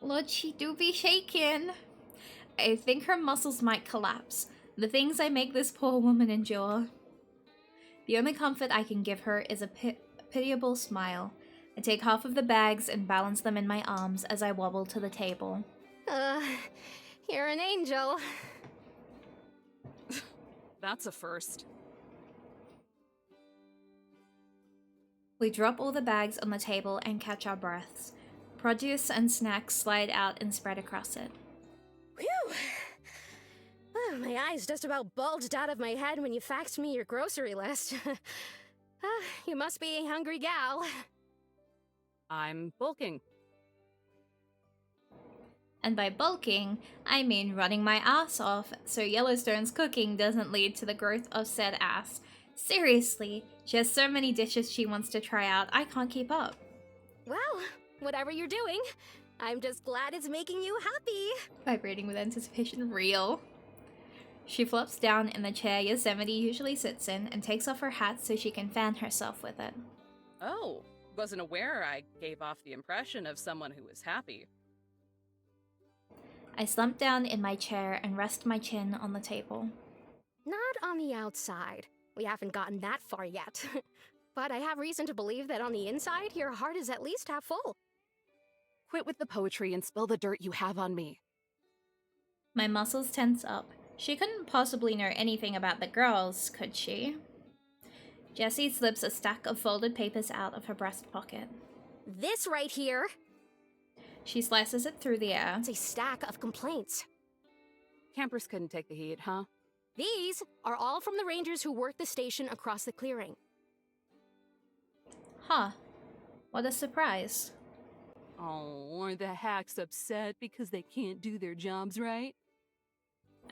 Lord, she do be shaking. I think her muscles might collapse. The things I make this poor woman endure. The only comfort I can give her is a pitiable smile. I take half of the bags and balance them in my arms as I wobble to the table. You're an angel. That's a first. We drop all the bags on the table and catch our breaths. Produce and snacks slide out and spread across it. Whew. Oh, my eyes just about bulged out of my head when you faxed me your grocery list. You must be a hungry gal. I'm bulking. And by bulking, I mean running my ass off so Yellowstone's cooking doesn't lead to the growth of said ass. Seriously, she has so many dishes she wants to try out, I can't keep up. Well, whatever you're doing, I'm just glad it's making you happy. Vibrating with anticipation, real. She flops down in the chair Yosemite usually sits in and takes off her hat so she can fan herself with it. Oh, wasn't aware I gave off the impression of someone who was happy. I slump down in my chair and rest my chin on the table. Not on the outside. We haven't gotten that far yet. But I have reason to believe that on the inside, your heart is at least half full. Quit with the poetry and spill the dirt you have on me. My muscles tense up. She couldn't possibly know anything about the girls, could she? Jessie slips a stack of folded papers out of her breast pocket. This right here, She slices it through the air. it's a stack of complaints. Campers couldn't take the heat, huh? These are all from the rangers who work the station across the clearing. Huh. What a surprise. Oh, are the hacks upset because they can't do their jobs right?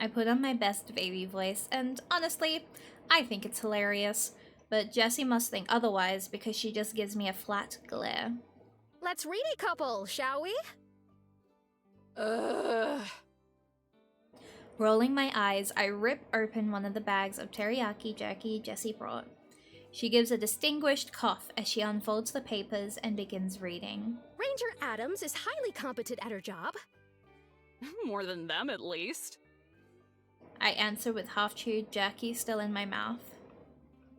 I put on my best baby voice, and honestly, I think it's hilarious. But Jessie must think otherwise because she just gives me a flat glare. Let's read a couple, shall we? Ugh. Rolling my eyes, I rip open one of the bags of teriyaki jerky Jessie brought. She gives a distinguished cough as she unfolds the papers and begins reading. Ranger Adams is highly competent at her job. More than them, at least. I answer with half-chewed jerky still in my mouth.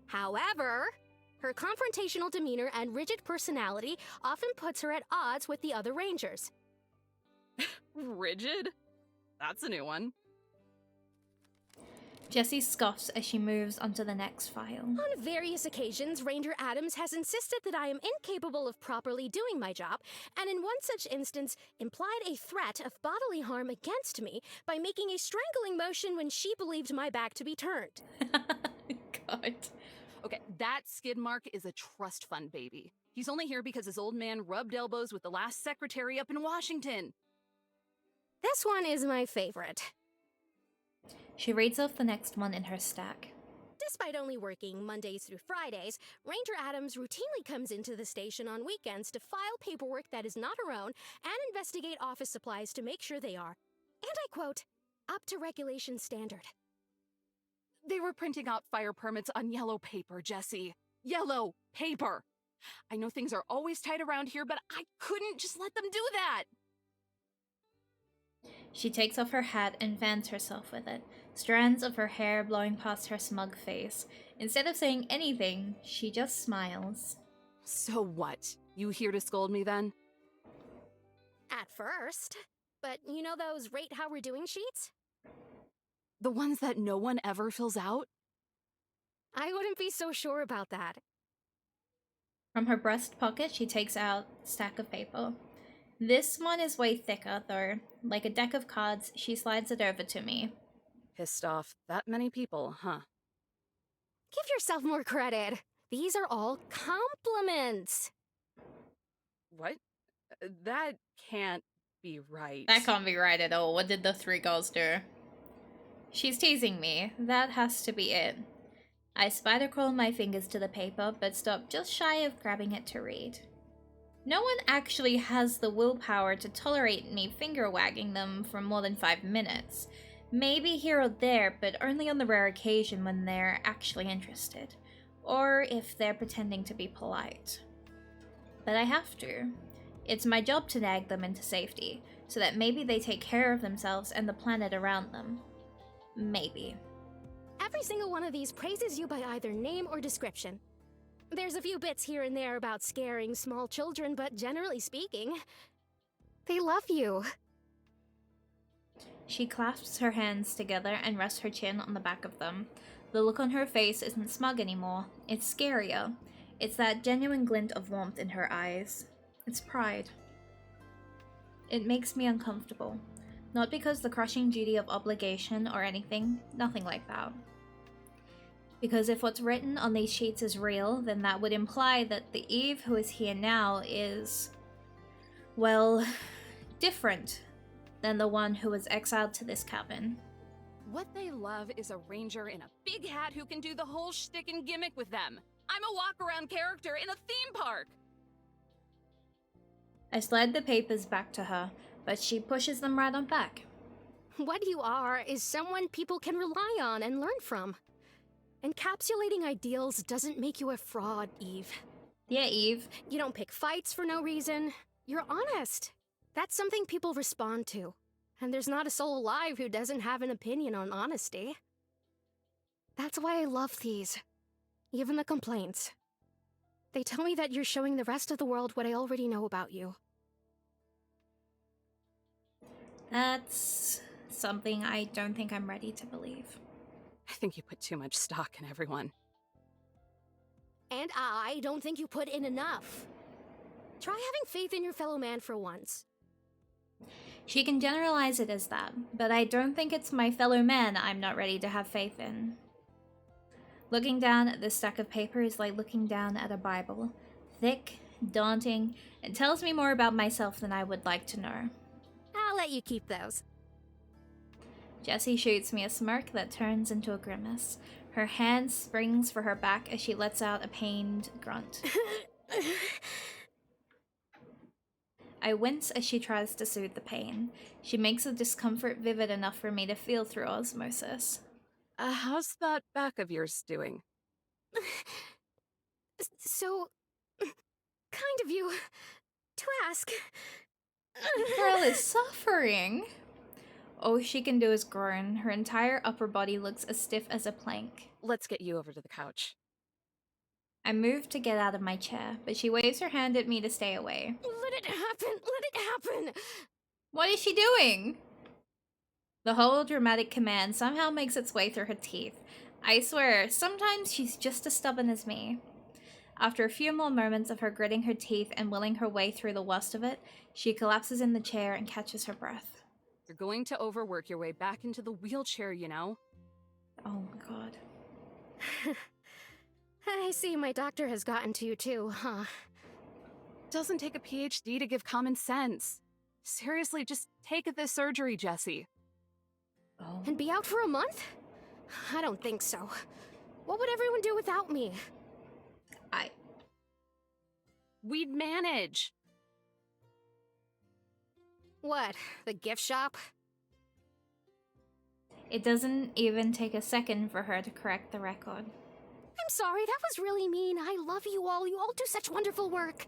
However, her confrontational demeanor and rigid personality often puts her at odds with the other rangers. Rigid? That's a new one. Jessie scoffs as she moves onto the next file. On various occasions, Ranger Adams has insisted that I am incapable of properly doing my job, and in one such instance, implied a threat of bodily harm against me by making a strangling motion when she believed my back to be turned. God. Okay, that skid mark is a trust fund baby. He's only here because his old man rubbed elbows with the last secretary up in Washington. This one is my favorite. She reads off the next one in her stack. Despite only working Mondays through Fridays, Ranger Adams routinely comes into the station on weekends to file paperwork that is not her own and investigate office supplies to make sure they are, and I quote, up to regulation standard. They were printing out fire permits on yellow paper, Jessie. Yellow paper! I know things are always tight around here, but I couldn't just let them do that! She takes off her hat and fans herself with it, strands of her hair blowing past her smug face. Instead of saying anything, she just smiles. So what? You here to scold me then? At first. But you know those rate how we're doing sheets? The ones that no one ever fills out? I wouldn't be so sure about that. From her breast pocket, she takes out a stack of paper. This one is way thicker, though. Like a deck of cards, she slides it over to me. Pissed off that many people, huh? Give yourself more credit. These are all compliments. What? That can't be right. That can't be right at all. What did the three girls do? She's teasing me. That has to be it. I spider crawl my fingers to the paper, but stop just shy of grabbing it to read. No one actually has the willpower to tolerate me finger wagging them for more than 5 minutes. Maybe here or there, but only on the rare occasion when they're actually interested. Or if they're pretending to be polite. But I have to. It's my job to nag them into safety, so that maybe they take care of themselves and the planet around them. Maybe. Every single one of these praises you by either name or description. There's a few bits here and there about scaring small children, but generally speaking, they love you. She clasps her hands together and rests her chin on the back of them. The look on her face isn't smug anymore. It's scarier. It's that genuine glint of warmth in her eyes. It's pride. It makes me uncomfortable. Not because the crushing duty of obligation or anything, nothing like that. Because if what's written on these sheets is real, then that would imply that the Eve who is here now is, well, different than the one who was exiled to this cabin. What they love is a ranger in a big hat who can do the whole shtick and gimmick with them. I'm a walk-around character in a theme park! I slide the papers back to her, but she pushes them right on back. What you are is someone people can rely on and learn from. Encapsulating ideals doesn't make you a fraud, Eve. Yeah, Eve. You don't pick fights for no reason. You're honest. That's something people respond to. And there's not a soul alive who doesn't have an opinion on honesty. That's why I love these. Even the complaints. They tell me that you're showing the rest of the world what I already know about you. That's something I don't think I'm ready to believe. I think you put too much stock in everyone. And I don't think you put in enough. Try having faith in your fellow man for once. She can generalize it as that, but I don't think it's my fellow man I'm not ready to have faith in. Looking down at this stack of paper is like looking down at a Bible. Thick, daunting, and tells me more about myself than I would like to know. I'll let you keep those. Jessie shoots me a smirk that turns into a grimace. Her hand springs for her back as she lets out a pained grunt. I wince as she tries to soothe the pain. She makes the discomfort vivid enough for me to feel through osmosis. How's that back of yours doing? So, kind of you to ask. Girl is suffering. All she can do is groan. Her entire upper body looks as stiff as a plank. Let's get you over to the couch. I move to get out of my chair, but she waves her hand at me to stay away. Let it happen! Let it happen! What is she doing? The whole dramatic command somehow makes its way through her teeth. I swear, sometimes she's just as stubborn as me. After a few more moments of her gritting her teeth and willing her way through the worst of it, she collapses in the chair and catches her breath. You're going to overwork your way back into the wheelchair, you know? Oh my god. I see my doctor has gotten to you too, huh? Doesn't take a PhD to give common sense. Seriously, just take this surgery, Jessie. Oh. And be out for a month? I don't think so. What would everyone do without me? We'd manage. What, the gift shop? It doesn't even take a second for her to correct the record. I'm sorry, that was really mean. I love you all. You all do such wonderful work.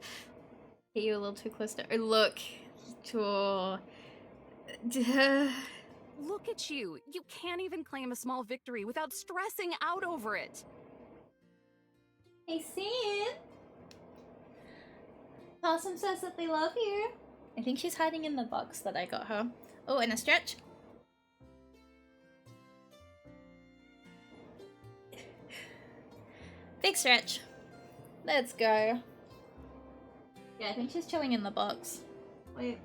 Get you a little too close to... Look. Look at you. You can't even claim a small victory without stressing out over it. Hey, Sam. Possum says that they love you. I think she's hiding in the box that I got her. Oh, and a stretch. Big stretch. Let's go. Yeah, I think she's chilling in the box. Wait.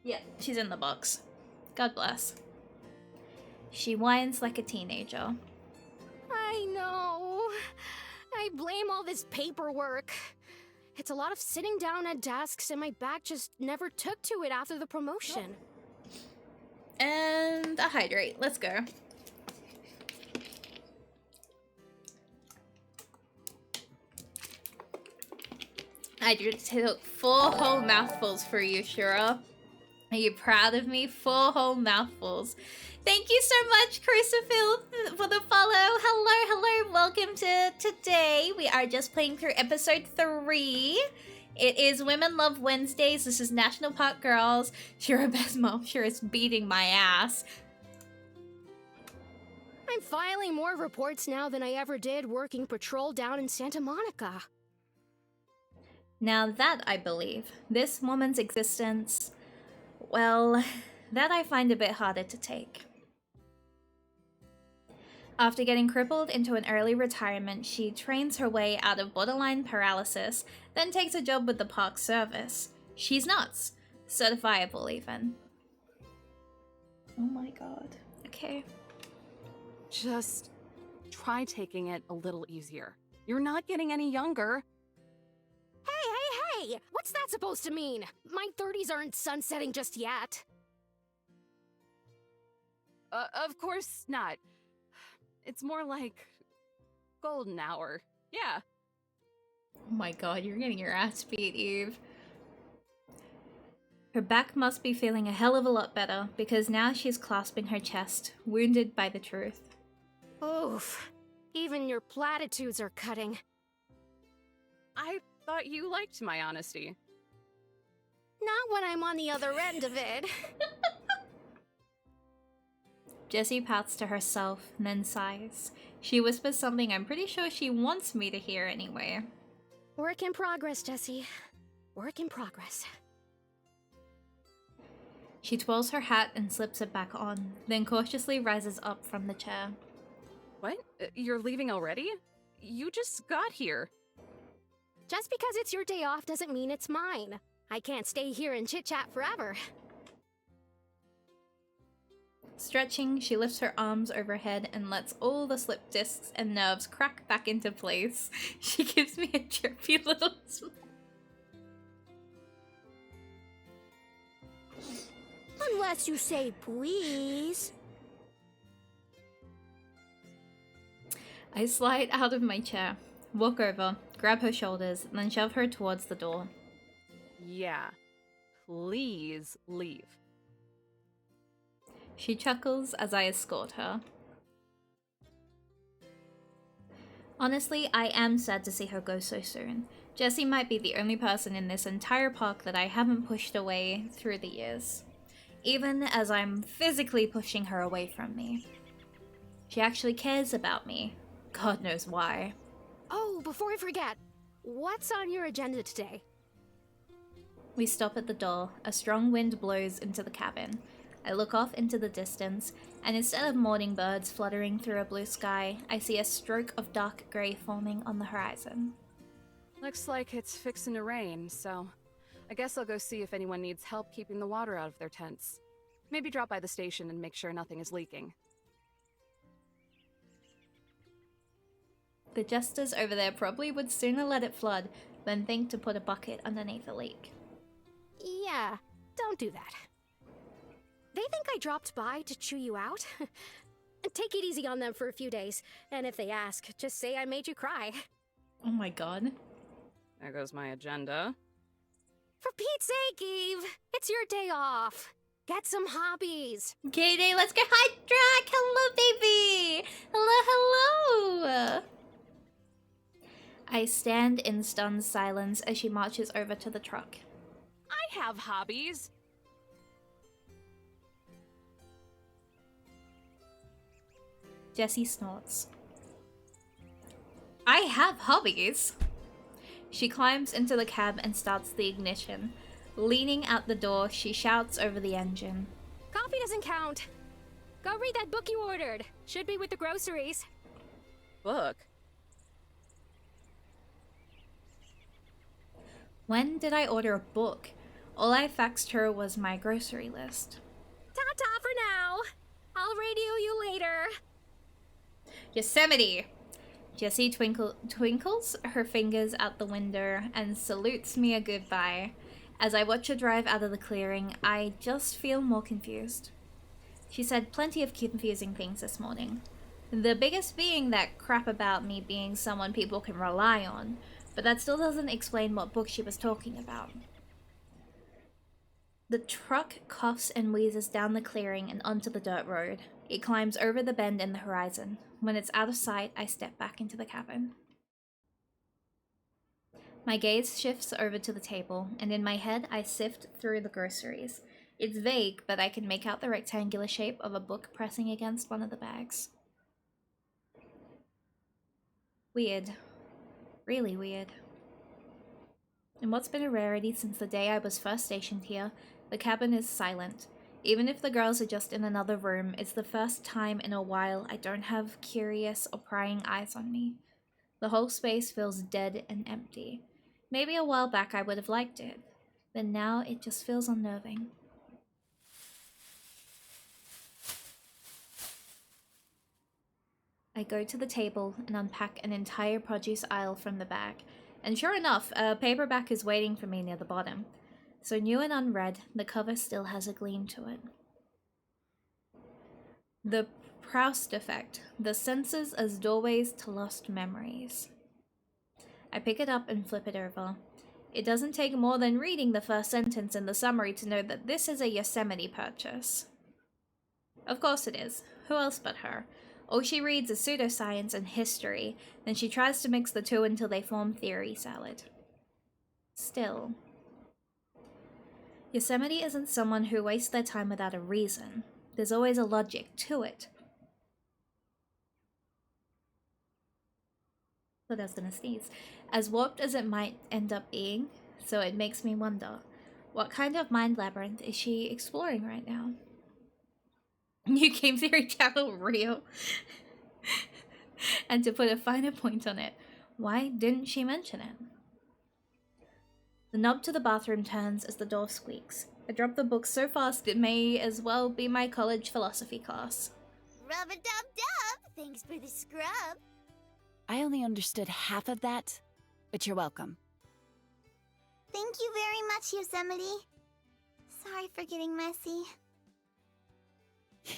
Yeah, she's in the box. God bless. She whines like a teenager. I know. I blame all this paperwork. It's a lot of sitting down at desks, and my back just never took to it after the promotion. And a hydrate. Let's go. I just took 4 whole mouthfuls for you, Shura. Are you proud of me? 4 whole mouthfuls. Thank you so much, Crucifil, for the follow. Hello. Welcome to today. We are just playing through episode 3. It is Women Love Wednesdays. This is National Park Girls. Shura best mom. Shura's beating my ass. I'm filing more reports now than I ever did working patrol down in Santa Monica. Now that I believe, this woman's existence, well, that I find a bit harder to take. After getting crippled into an early retirement, she trains her way out of borderline paralysis, then takes a job with the park service. She's nuts. Certifiable, even. Oh my god. Okay. Just try taking it a little easier. You're not getting any younger. Hey! What's that supposed to mean? My 30s aren't sunsetting just yet. Of course not. It's more like golden hour. Yeah. Oh my god, you're getting your ass beat, Eve. Her back must be feeling a hell of a lot better, because now she's clasping her chest, wounded by the truth. Oof. Even your platitudes are cutting. I thought you liked my honesty. Not when I'm on the other end of it. Jessie pouts to herself, and then sighs. She whispers something I'm pretty sure she wants me to hear anyway. Work in progress, Jessie. Work in progress. She twirls her hat and slips it back on, then cautiously rises up from the chair. What? You're leaving already? You just got here. Just because it's your day off doesn't mean it's mine. I can't stay here and chit-chat forever. Stretching, she lifts her arms overhead and lets all the slip discs and nerves crack back into place. She gives me a chirpy little smile. Unless you say please. I slide out of my chair, walk over, grab her shoulders, and then shove her towards the door. Yeah. Please leave. She chuckles as I escort her. Honestly, I am sad to see her go so soon. Jessie might be the only person in this entire park that I haven't pushed away through the years, even as I'm physically pushing her away from me. She actually cares about me. God knows why. Oh, before I forget, what's on your agenda today? We stop at the door. A strong wind blows into the cabin. I look off into the distance, and instead of morning birds fluttering through a blue sky, I see a stroke of dark grey forming on the horizon. Looks like it's fixin' to rain, so I guess I'll go see if anyone needs help keeping the water out of their tents. Maybe drop by the station and make sure nothing is leaking. The jesters over there probably would sooner let it flood than think to put a bucket underneath a leak. Yeah, don't do that. They think I dropped by to chew you out. Take it easy on them for a few days, and if they ask, just say I made you cry. Oh my god. There goes my agenda. For Pete's sake, Eve! It's your day off. Get some hobbies. Okay, day, let's go. Hi, Drac! Hello, baby! Hello! I stand in stunned silence as she marches over to the truck. I have hobbies. Jessie snorts. I have hobbies! She climbs into the cab and starts the ignition. Leaning out the door, she shouts over the engine. Coffee doesn't count. Go read that book you ordered. Should be with the groceries. Book? When did I order a book? All I faxed her was my grocery list. Ta-ta for now. I'll radio you later. Yosemite! Jessie twinkles her fingers out the window and salutes me a goodbye. As I watch her drive out of the clearing, I just feel more confused. She said plenty of confusing things this morning. The biggest being that crap about me being someone people can rely on, but that still doesn't explain what book she was talking about. The truck coughs and wheezes down the clearing and onto the dirt road. It climbs over the bend in the horizon. When it's out of sight, I step back into the cabin. My gaze shifts over to the table, and in my head, I sift through the groceries. It's vague, but I can make out the rectangular shape of a book pressing against one of the bags. Weird. Really weird. And what's been a rarity since the day I was first stationed here, the cabin is silent. Even if the girls are just in another room, it's the first time in a while I don't have curious or prying eyes on me. The whole space feels dead and empty. Maybe a while back I would have liked it, but now it just feels unnerving. I go to the table and unpack an entire produce aisle from the bag, and sure enough, a paperback is waiting for me near the bottom. So new and unread, the cover still has a gleam to it. The Proust Effect, the senses as doorways to lost memories. I pick it up and flip it over. It doesn't take more than reading the first sentence in the summary to know that this is a Yosemite purchase. Of course it is. Who else but her? All she reads is pseudoscience and history, then she tries to mix the two until they form theory salad. Still, Yosemite isn't someone who wastes their time without a reason. There's always a logic to it. Thought I was gonna sneeze. As warped as it might end up being, so it makes me wonder, what kind of mind labyrinth is she exploring right now? New game theory channel real. And to put a finer point on it, why didn't she mention it? The knob to the bathroom turns as the door squeaks. I drop the book so fast it may as well be my college philosophy class. Rub-a-dub-dub! Thanks for the scrub. I only understood half of that, but you're welcome. Thank you very much, Yosemite. Sorry for getting messy.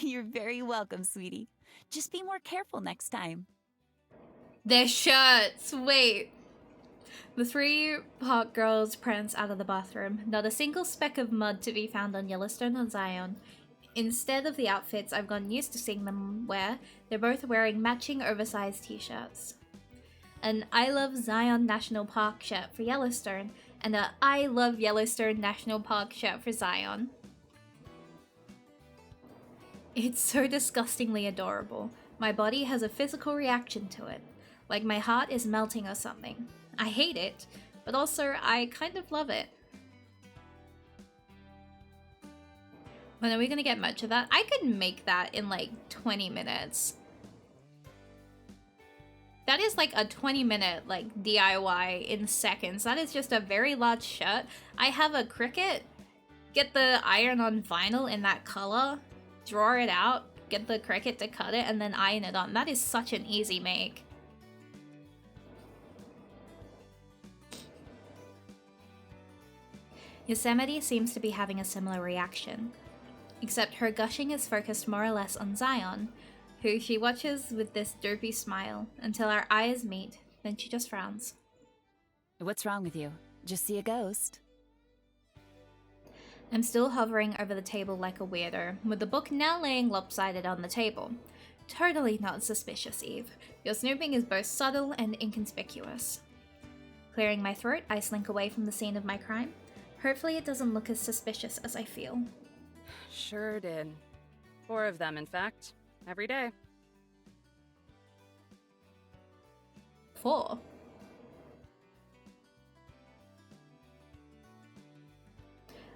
You're very welcome, sweetie. Just be more careful next time. Their shirts! Wait. The three park girls prance out of the bathroom. Not a single speck of mud to be found on Yellowstone or Zion. Instead of the outfits I've gotten used to seeing them wear, they're both wearing matching oversized t-shirts. An I Love Zion National Park shirt for Yellowstone, and a I Love Yellowstone National Park shirt for Zion. It's so disgustingly adorable. My body has a physical reaction to it, like my heart is melting or something. I hate it, but also I kind of love it. When are we gonna get much of that? I could make that in like 20 minutes. That is like a 20-minute like DIY in seconds. That is just a very large shirt. I have a Cricut. Get the iron on vinyl in that color. Draw it out. Get the Cricut to cut it and then iron it on. That is such an easy make. Yosemite seems to be having a similar reaction. Except her gushing is focused more or less on Zion, who she watches with this dopey smile until our eyes meet, then she just frowns. What's wrong with you? Just see a ghost? I'm still hovering over the table like a weirdo, with the book now laying lopsided on the table. Totally not suspicious, Eve. Your snooping is both subtle and inconspicuous. Clearing my throat, I slink away from the scene of my crime. Hopefully it doesn't look as suspicious as I feel. Sure did. 4 of them, in fact. Every day. 4?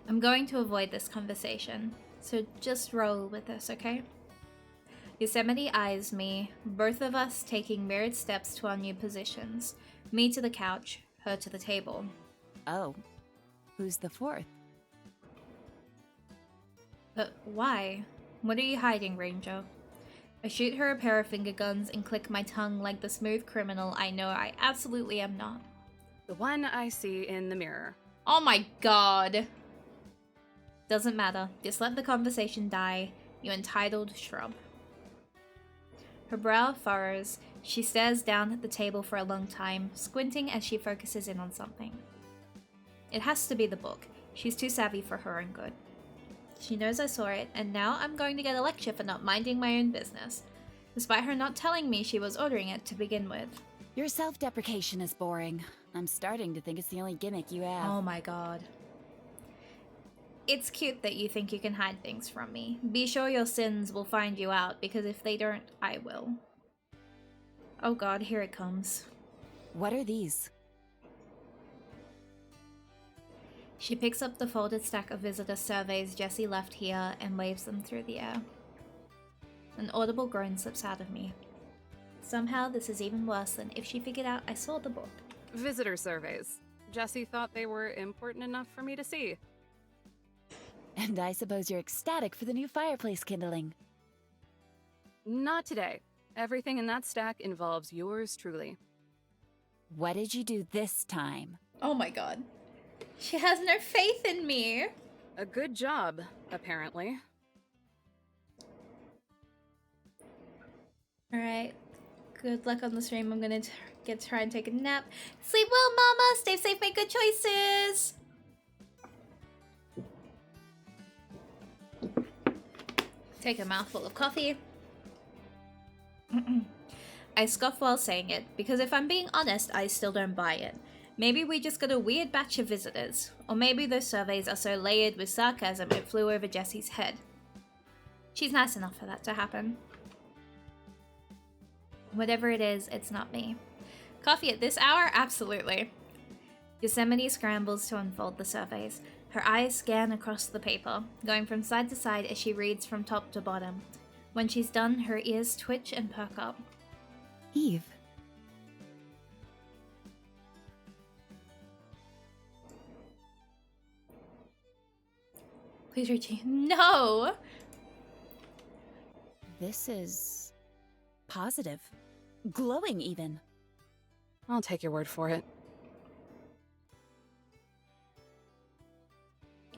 I'm going to avoid this conversation, so just roll with this, okay? Yosemite eyes me, both of us taking mirrored steps to our new positions. Me to the couch, her to the table. Oh, who's the 4th? But why? What are you hiding, Ranger? I shoot her a pair of finger guns and click my tongue like the smooth criminal I know I absolutely am not. The one I see in the mirror. Oh my god. Doesn't matter. Just let the conversation die, you entitled shrub. Her brow furrows. She stares down at the table for a long time, squinting as she focuses in on something. It has to be the book. She's too savvy for her own good. She knows I saw it, and now I'm going to get a lecture for not minding my own business, despite her not telling me she was ordering it to begin with. Your self-deprecation is boring. I'm starting to think it's the only gimmick you have. Oh my god. It's cute that you think you can hide things from me. Be sure your sins will find you out, because if they don't, I will. Oh god, here it comes. What are these? She picks up the folded stack of visitor surveys Jessie left here and waves them through the air. An audible groan slips out of me. Somehow this is even worse than if she figured out I saw the book. Visitor surveys. Jessie thought they were important enough for me to see. And I suppose you're ecstatic for the new fireplace kindling. Not today. Everything in that stack involves yours truly. What did you do this time? Oh my god. She has no faith in me. A good job, apparently. Alright. Good luck on the stream. I'm gonna try and take a nap. Sleep well, mama! Stay safe, make good choices! Take a mouthful of coffee. I scoff while saying it, because if I'm being honest, I still don't buy it. Maybe we just got a weird batch of visitors, or maybe those surveys are so layered with sarcasm it flew over Jessie's head. She's nice enough for that to happen. Whatever it is, it's not me. Coffee at this hour? Absolutely. Yosemite scrambles to unfold the surveys. Her eyes scan across the paper, going from side to side as she reads from top to bottom. When she's done, her ears twitch and perk up. Eve. Please reach me. No! This is... positive. Glowing, even. I'll take your word for it.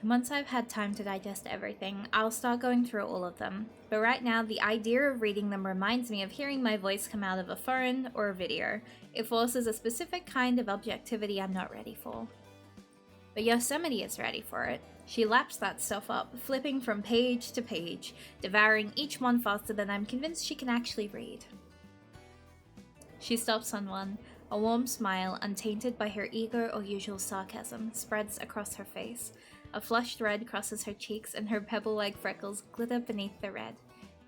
Once I've had time to digest everything, I'll start going through all of them. But right now, the idea of reading them reminds me of hearing my voice come out of a phone or a video. It forces a specific kind of objectivity I'm not ready for. But Yosemite is ready for it. She laps that stuff up, flipping from page to page, devouring each one faster than I'm convinced she can actually read. She stops on one. A warm smile, untainted by her ego or usual sarcasm, spreads across her face. A flushed red crosses her cheeks and her pebble-like freckles glitter beneath the red.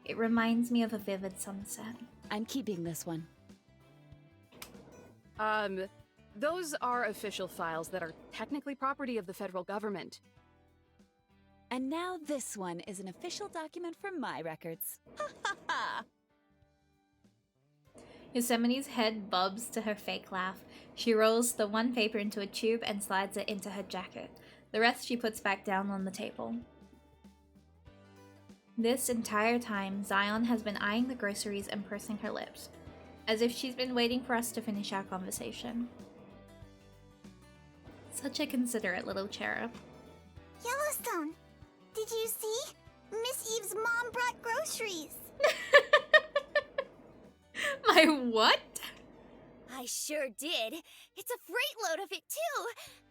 It reminds me of a vivid sunset. I'm keeping this one. Those are official files that are technically property of the federal government. And now this one is an official document for my records. Ha ha ha! Yosemite's head bobs to her fake laugh. She rolls the one paper into a tube and slides it into her jacket. The rest she puts back down on the table. This entire time, Zion has been eyeing the groceries and pursing her lips, as if she's been waiting for us to finish our conversation. Such a considerate little cherub. Yellowstone, did you see? Miss Eve's mom brought groceries. My what? I sure did. It's a freight load of it, too.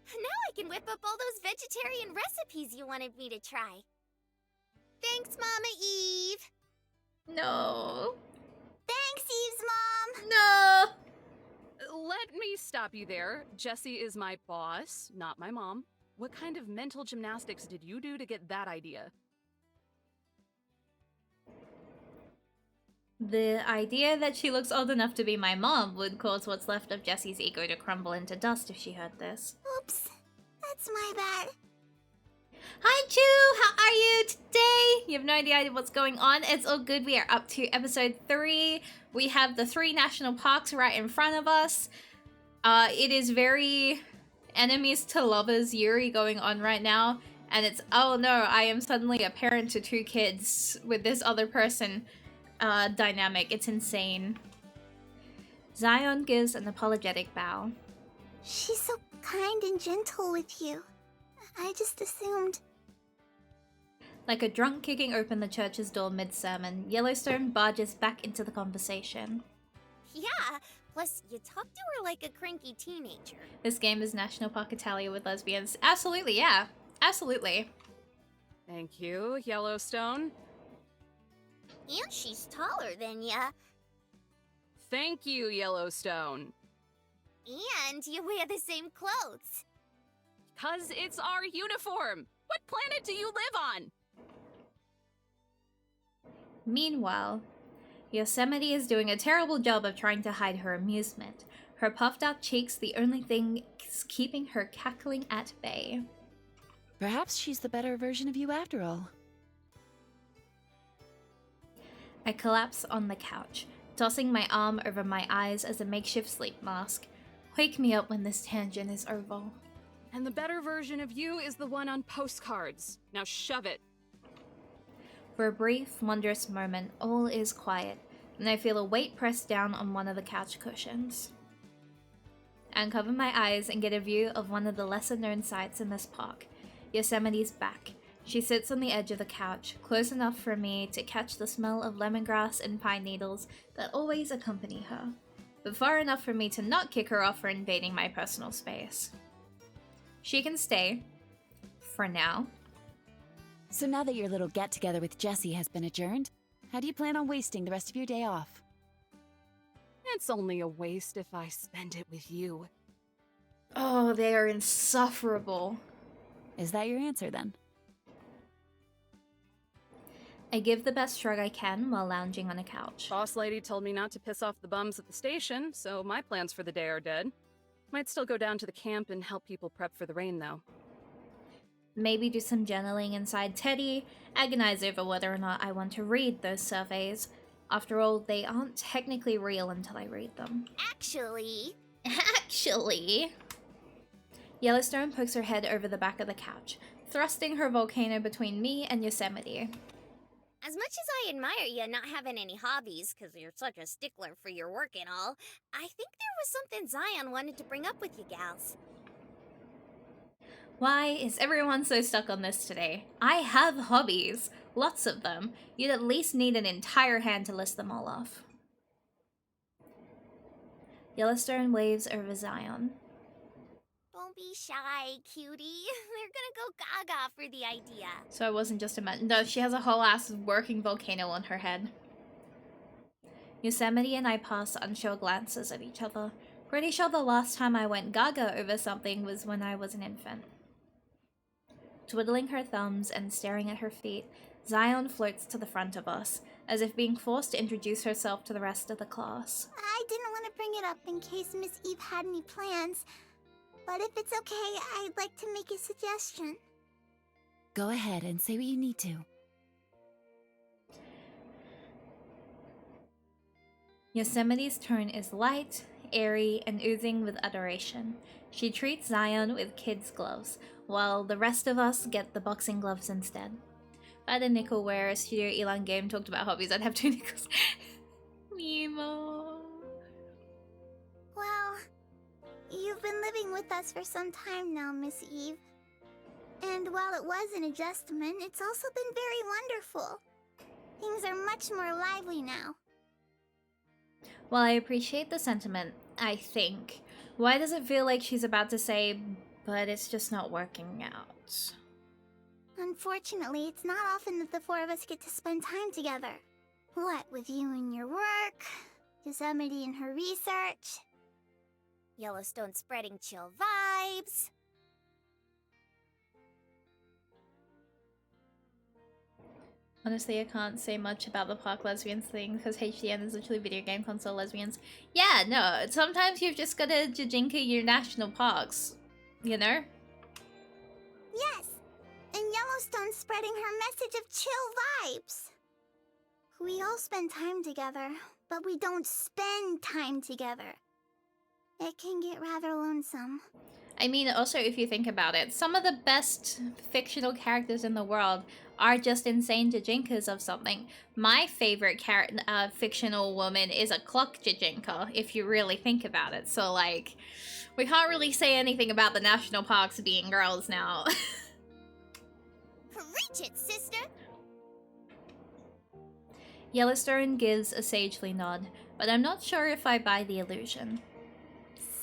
Now I can whip up all those vegetarian recipes you wanted me to try. Thanks, Mama Eve. No. Thanks, Eve's mom. No. Let me stop you there. Jessie is my boss, not my mom. What kind of mental gymnastics did you do to get that idea? The idea that she looks old enough to be my mom would cause what's left of Jessie's ego to crumble into dust if she heard this. Oops, that's my bad. Hi, Chu! How are you today? You have no idea what's going on. It's all good. We are up to episode 3. We have the 3 national parks right in front of us. It is very enemies to lovers Yuri going on right now. And it's, oh no, I am suddenly a parent to 2 kids with this other person. dynamic. It's insane. Zion gives an apologetic bow. She's so kind and gentle with you. I just assumed. Like a drunk kicking open the church's door mid-sermon, Yellowstone barges back into the conversation. Yeah, plus you talk to her like a cranky teenager. This game is National Park Italia with lesbians. Absolutely, yeah. Absolutely. Thank you, Yellowstone. And she's taller than ya. Thank you, Yellowstone. And you wear the same clothes. 'Cause it's our uniform. What planet do you live on? Meanwhile, Yosemite is doing a terrible job of trying to hide her amusement. Her puffed out cheeks the only thing keeping her cackling at bay. Perhaps she's the better version of you after all. I collapse on the couch, tossing my arm over my eyes as a makeshift sleep mask. Wake me up when this tangent is over. And the better version of you is the one on postcards. Now shove it. For a brief, wondrous moment, all is quiet, and I feel a weight pressed down on one of the couch cushions. I uncover my eyes and get a view of one of the lesser-known sights in this park, Yosemite's back. She sits on the edge of the couch, close enough for me to catch the smell of lemongrass and pine needles that always accompany her, but far enough for me to not kick her off for invading my personal space. She can stay, for now. So now that your little get-together with Jessie has been adjourned, how do you plan on wasting the rest of your day off? It's only a waste if I spend it with you. Oh, they are insufferable. Is that your answer then? I give the best shrug I can while lounging on a couch. Boss lady told me not to piss off the bums at the station, so my plans for the day are dead. Might still go down to the camp and help people prep for the rain, though. Maybe do some journaling inside Teddy, agonize over whether or not I want to read those surveys. After all, they aren't technically real until I read them. Actually, Yellowstone pokes her head over the back of the couch, thrusting her volcano between me and Yosemite. as much as I admire you not having any hobbies, because you're such a stickler for your work and all, I think there was something Zion wanted to bring up with you gals. Why is everyone so stuck on this today? I have hobbies. Lots of them. You'd at least need an entire hand to list them all off. Yellowstone waves over Zion. Don't be shy, cutie. They're gonna go gaga for the idea. So I wasn't just imagining. No, she has a whole ass working volcano on her head. Yosemite and I pass unsure glances at each other. Pretty sure the last time I went gaga over something was when I was an infant. Twiddling her thumbs and staring at her feet, Zion floats to the front of us, as if being forced to introduce herself to the rest of the class. I didn't want to bring it up in case Miss Eve had any plans, but if it's okay, I'd like to make a suggestion. Go ahead and say what you need to. Yosemite's tone is light, airy, and oozing with adoration. She treats Zion with kids' gloves, while the rest of us get the boxing gloves instead. If I had a nickel where a Studio Elan game talked about hobbies, I'd have 2 nickels. Mimo. Well, you've been living with us for some time now, Miss Eve. And while it was an adjustment, it's also been very wonderful. Things are much more lively now. While I appreciate the sentiment, I think, why does it feel like she's about to say, but it's just not working out? Unfortunately, it's not often that the 4 of us get to spend time together. What with you and your work, Yosemite and her research, Yellowstone spreading chill vibes. Honestly, I can't say much about the park lesbians thing because HDN is literally video game console lesbians. Yeah, no, sometimes you've just gotta jajinka your national parks, you know? yes, and Yellowstone spreading her message of chill vibes. We all spend time together, but we don't spend time together. It can get rather lonesome. I mean, also, if you think about it, some of the best fictional characters in the world are just insane Jijinkas of something. My favorite fictional woman is a clock Jijinka, if you really think about it. So, like, we can't really say anything about the national parks being girls now. Preach it, sister! Yellowstone gives a sagely nod, but I'm not sure if I buy the illusion.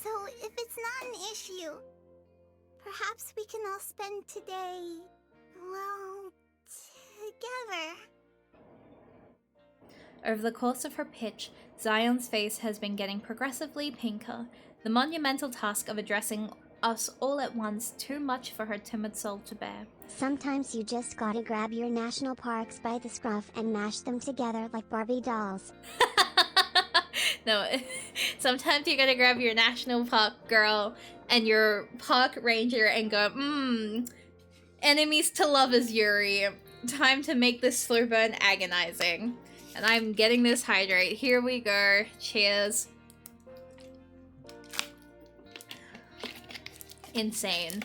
So, if it's not an issue, perhaps we can all spend today, well, together. Over the course of her pitch, Zion's face has been getting progressively pinker, the monumental task of addressing us all at once too much for her timid soul to bear. Sometimes you just gotta grab your national parks by the scruff and mash them together like Barbie dolls. No, sometimes you gotta grab your national park girl and your park ranger and go, enemies to lovers, Yuri. Time to make this slow burn agonizing. And I'm getting this hydrate. Here we go. Cheers. Insane.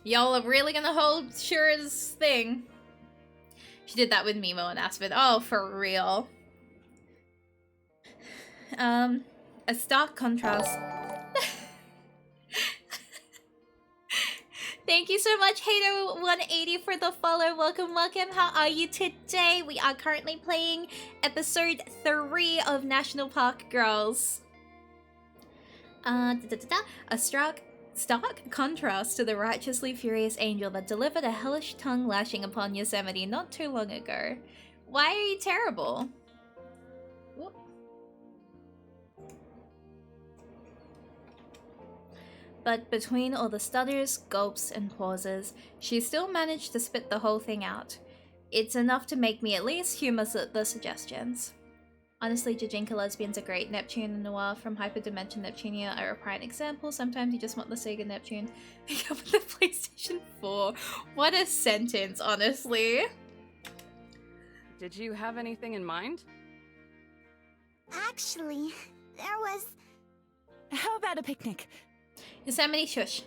Y'all are really gonna hold Shura's thing. She did that with Mimo and Aspen. Oh, for real. A stark contrast. Thank you so much, Hater180, for the follow. Welcome, welcome. How are you today? We are currently playing episode 3 of National Park Girls. A stark contrast to the righteously furious angel that delivered a hellish tongue lashing upon Yosemite not too long ago. Why are you terrible? Whoop. But between all the stutters, gulps, and pauses, she still managed to spit the whole thing out. It's enough to make me at least humor the suggestions. Honestly, Jijinka lesbians are great. Neptune and Noir from Hyperdimension Neptunia are a prime example. Sometimes you just want the Sega Neptune. Pick up the PlayStation 4. What a sentence, honestly. Did you have anything in mind? Actually, there was... How about a picnic? Yosemite shush.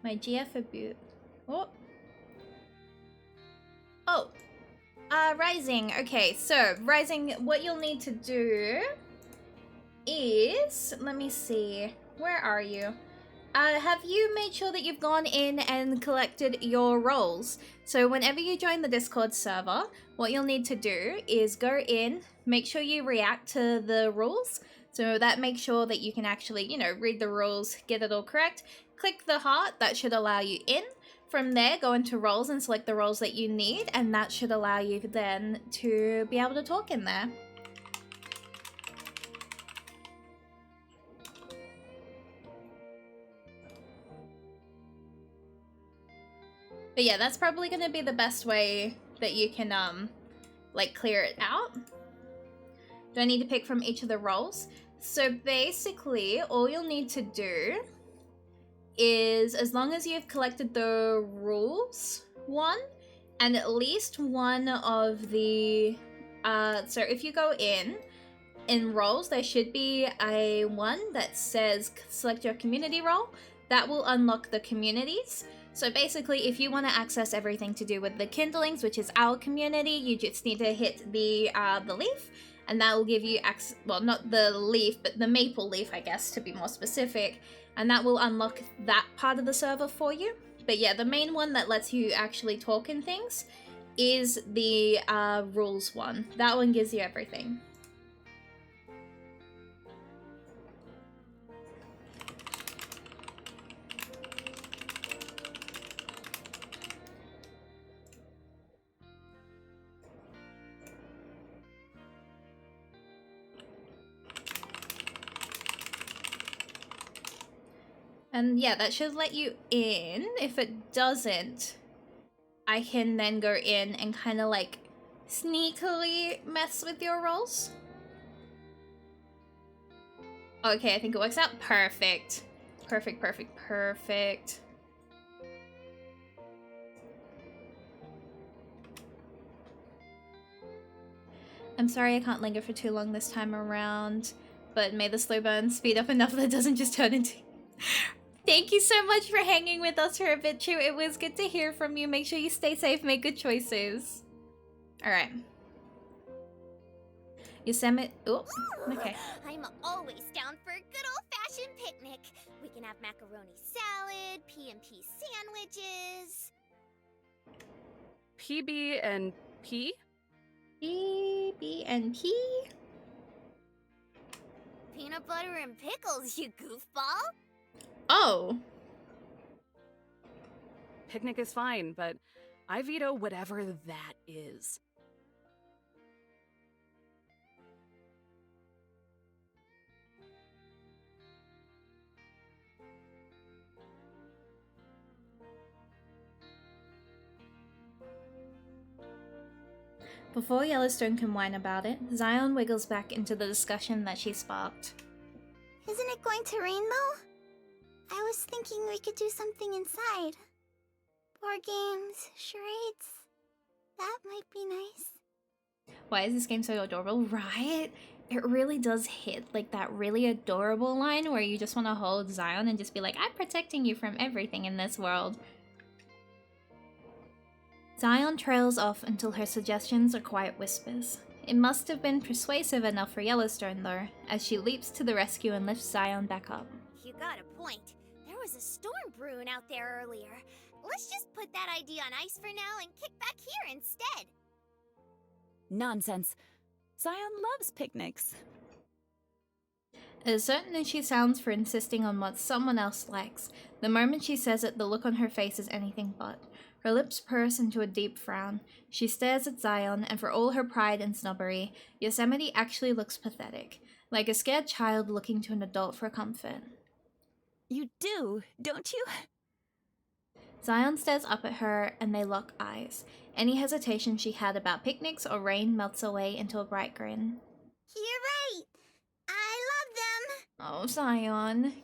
My GF boot. Oh. Oh. Rising. Okay, so Rising, what you'll need to do is, let me see. Where are you? Have you made sure that you've gone in and collected your roles? So whenever you join the Discord server, what you'll need to do is go in, make sure you react to the rules. So that makes sure that you can actually, you know, read the rules, get it all correct. Click the heart, that should allow you in. From there, go into roles and select the roles that you need, and that should allow you then to be able to talk in there. But yeah, that's probably going to be the best way that you can, like, clear it out. Do I need to pick from each of the roles? So basically, all you'll need to do is, as long as you've collected the rules one, and at least one of the, so if you go in roles, there should be a one that says select your community role. That will unlock the communities. So basically, if you want to access everything to do with the kindlings, which is our community, you just need to hit the leaf, and that will give you access, well, not the leaf, but the maple leaf, I guess, to be more specific, and that will unlock that part of the server for you. But yeah, the main one that lets you actually talk in things is the rules one. That one gives you everything. And yeah, that should let you in. If it doesn't, I can then go in and kind of like sneakily mess with your rolls. Okay, I think it works out. Perfect. Perfect, perfect, perfect. I'm sorry I can't linger for too long this time around, but may the slow burn speed up enough that it doesn't just turn into... Thank you so much for hanging with us for a bit, Chu. It was good to hear from you. Make sure you stay safe, make good choices. Alright. Yosemite. Oh, okay. I'm always down for a good old-fashioned picnic. We can have macaroni salad, P&P sandwiches. PB and P? B and P. Peanut butter and pickles, you goofball. Oh. Picnic is fine, but I veto whatever that is. Before Yellowstone can whine about it, Zion wiggles back into the discussion that she sparked. Isn't it going to rain though? I was thinking we could do something inside. Board games, charades. That might be nice. Why is this game so adorable? Right? It really does hit like that really adorable line where you just want to hold Zion and just be like, I'm protecting you from everything in this world. Zion trails off until her suggestions are quiet whispers. It must have been persuasive enough for Yellowstone though, as she leaps to the rescue and lifts Zion back up. You got a point. There was a storm brewing out there earlier. Let's just put that idea on ice for now and kick back here instead. Nonsense. Zion loves picnics. As certain as she sounds for insisting on what someone else likes, the moment she says it, the look on her face is anything but. Her lips purse into a deep frown. She stares at Zion, and for all her pride and snobbery, Yosemite actually looks pathetic, like a scared child looking to an adult for comfort. You do, don't you? Zion stares up at her, and they lock eyes. Any hesitation she had about picnics or rain melts away into a bright grin. You're right. I love them. Oh, Zion.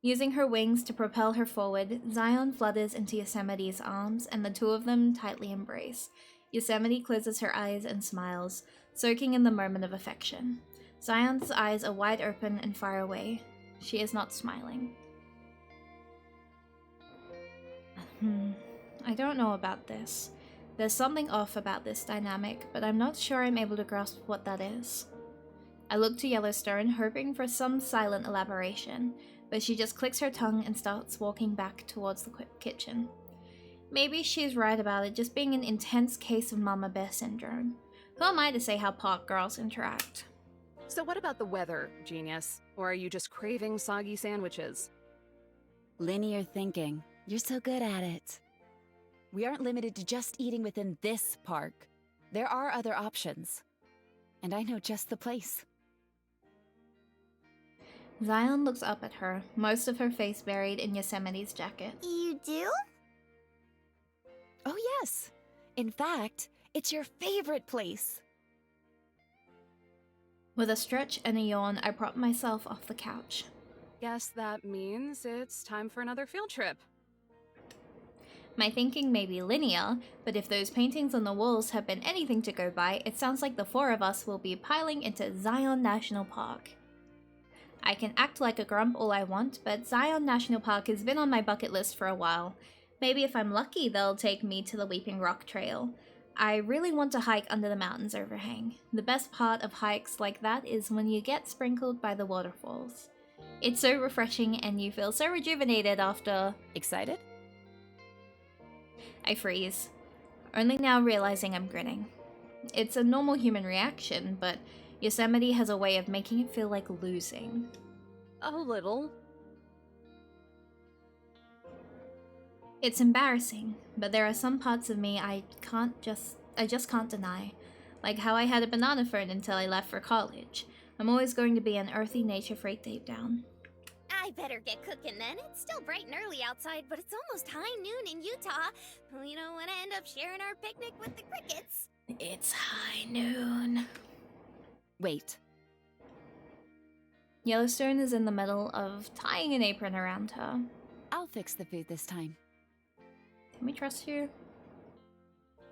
Using her wings to propel her forward, Zion flutters into Yosemite's arms, and the two of them tightly embrace. Yosemite closes her eyes and smiles, soaking in the moment of affection. Zion's eyes are wide open and far away. She is not smiling. I don't know about this. There's something off about this dynamic, but I'm not sure I'm able to grasp what that is. I look to Yellowstone, hoping for some silent elaboration, but she just clicks her tongue and starts walking back towards the kitchen. Maybe she's right about it just being an intense case of Mama Bear syndrome. Who am I to say how park girls interact? So what about the weather, genius? Or are you just craving soggy sandwiches? Linear thinking. You're so good at it. We aren't limited to just eating within this park. There are other options. And I know just the place. Zion looks up at her, most of her face buried in Yosemite's jacket. You do? Oh yes. In fact, it's your favorite place. With a stretch and a yawn, I prop myself off the couch. Guess that means it's time for another field trip. My thinking may be linear, but if those paintings on the walls have been anything to go by, it sounds like the four of us will be piling into Zion National Park. I can act like a grump all I want, but Zion National Park has been on my bucket list for a while. Maybe if I'm lucky, they'll take me to the Weeping Rock Trail. I really want to hike under the mountain's overhang. The best part of hikes like that is when you get sprinkled by the waterfalls. It's so refreshing and you feel so rejuvenated after... Excited? I freeze, only now realizing I'm grinning. It's a normal human reaction, but Yosemite has a way of making it feel like losing. A little. It's embarrassing, but there are some parts of me I just can't deny. Like how I had a banana phone until I left for college. I'm always going to be an earthy nature freak deep down. I better get cooking then. It's still bright and early outside, but it's almost high noon in Utah. We don't want to end up sharing our picnic with the crickets. It's high noon. Wait. Yellowstone is in the middle of tying an apron around her. I'll fix the food this time. Can we trust you?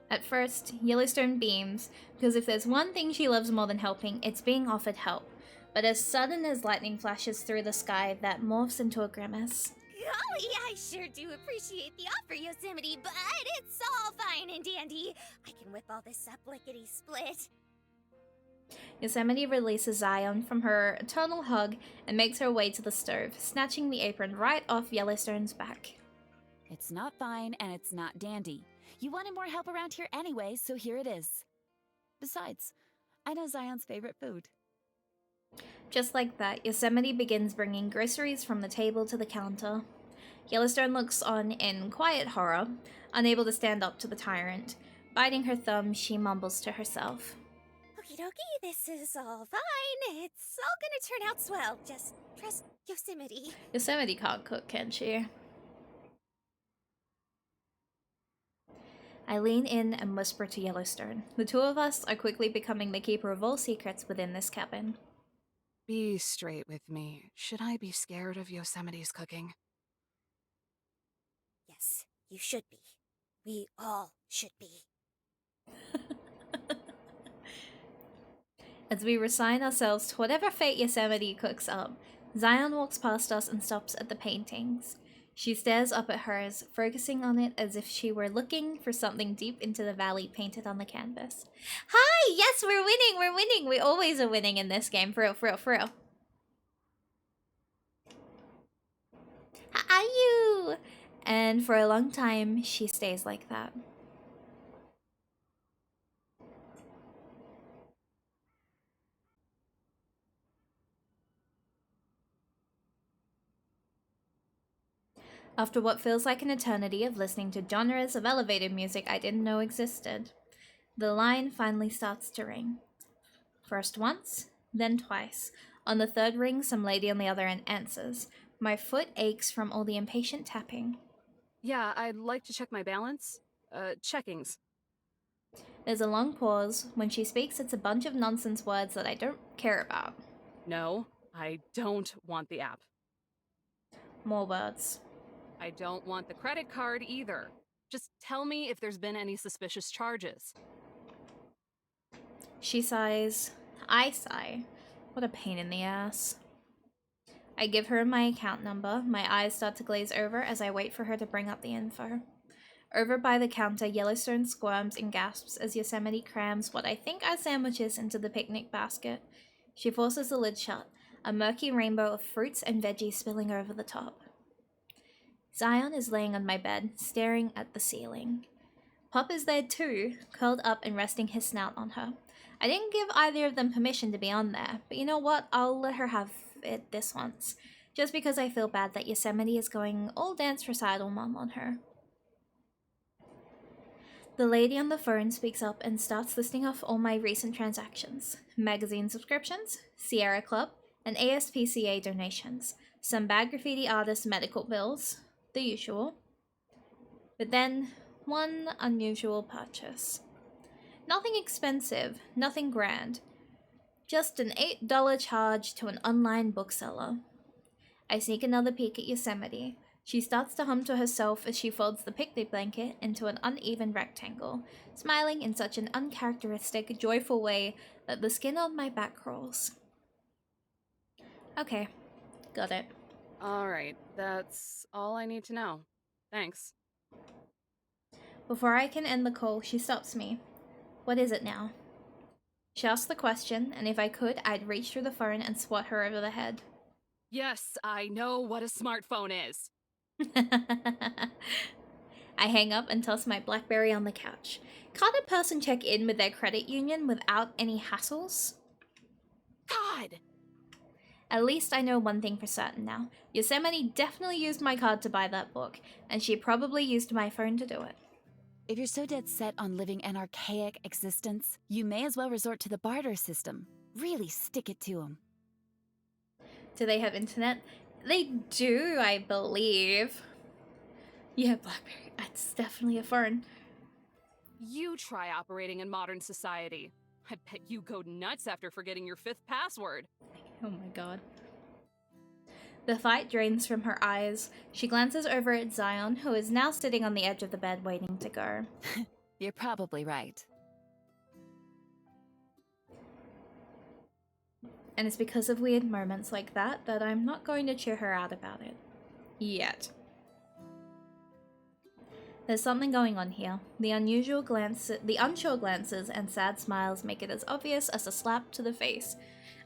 At first, Yellowstone beams, because if there's one thing she loves more than helping, it's being offered help. but as sudden as lightning flashes through the sky, that morphs into a grimace. Golly, I sure do appreciate the offer, Yosemite, but it's all fine and dandy. I can whip all this up lickety-split. Yosemite releases Zion from her eternal hug and makes her way to the stove, snatching the apron right off Yellowstone's back. It's not fine and it's not dandy. You wanted more help around here anyway, so here it is. Besides, I know Zion's favorite food. Just like that, Yosemite begins bringing groceries from the table to the counter. Yellowstone looks on in quiet horror, unable to stand up to the tyrant. Biting her thumb, she mumbles to herself. Okie dokie, this is all fine. It's all gonna turn out swell. Just trust Yosemite. Yosemite can't cook, can she? I lean in and whisper to Yellowstone. The two of us are quickly becoming the keeper of all secrets within this cabin. Be straight with me. Should I be scared of Yosemite's cooking? Yes, you should be. We all should be. As we resign ourselves to whatever fate Yosemite cooks up, Zion walks past us and stops at the paintings. She stares up at hers, focusing on it as if she were looking for something deep into the valley painted on the canvas. Hi! Yes, we're winning! We always are winning in this game, for real. Hi, you! And for a long time, she stays like that. After what feels like an eternity of listening to genres of elevated music I didn't know existed, the line finally starts to ring. First once, then twice. On the third ring, some lady on the other end answers. My foot aches from all the impatient tapping. Yeah, I'd like to check my balance. Checkings. There's a long pause. When she speaks, it's a bunch of nonsense words that I don't care about. No, I don't want the app. More words. I don't want the credit card either. Just tell me if there's been any suspicious charges. She sighs. I sigh. What a pain in the ass. I give her my account number. My eyes start to glaze over as I wait for her to bring up the info. Over by the counter, Yellowstone squirms and gasps as Yosemite crams what I think are sandwiches into the picnic basket. She forces the lid shut, a murky rainbow of fruits and veggies spilling over the top. Zion is laying on my bed, staring at the ceiling. Pup is there too, curled up and resting his snout on her. I didn't give either of them permission to be on there, but you know what? I'll let her have it this once, just because I feel bad that Yosemite is going all dance recital mom on her. The lady on the phone speaks up and starts listing off all my recent transactions. Magazine subscriptions, Sierra Club, and ASPCA donations, some Bad Graffiti artist medical bills, the usual. But then, one unusual purchase. Nothing expensive, nothing grand. Just an $8 charge to an online bookseller. I sneak another peek at Yosemite. She starts to hum to herself as she folds the picnic blanket into an uneven rectangle, smiling in such an uncharacteristic, joyful way that the skin on my back crawls. Okay, got it. Alright, that's all I need to know. Thanks. Before I can end the call, she stops me. What is it now? She asks the question, and if I could, I'd reach through the phone and swat her over the head. Yes, I know what a smartphone is. I hang up and toss my BlackBerry on the couch. Can't a person check in with their credit union without any hassles? God! At least I know one thing for certain now. Yosemite definitely used my card to buy that book, and she probably used my phone to do it. If you're so dead set on living an archaic existence, you may as well resort to the barter system. Really stick it to 'em. Do they have internet? They do, I believe. Yeah, BlackBerry. It's definitely a phone. You try operating in modern society. I bet you go nuts after forgetting your 5th password. Oh my god. The fight drains from her eyes. She glances over at Zion, who is now sitting on the edge of the bed waiting to go. You're probably right. And it's because of weird moments like that that I'm not going to cheer her out about it. Yet. There's something going on here. The unsure glances and sad smiles make it as obvious as a slap to the face.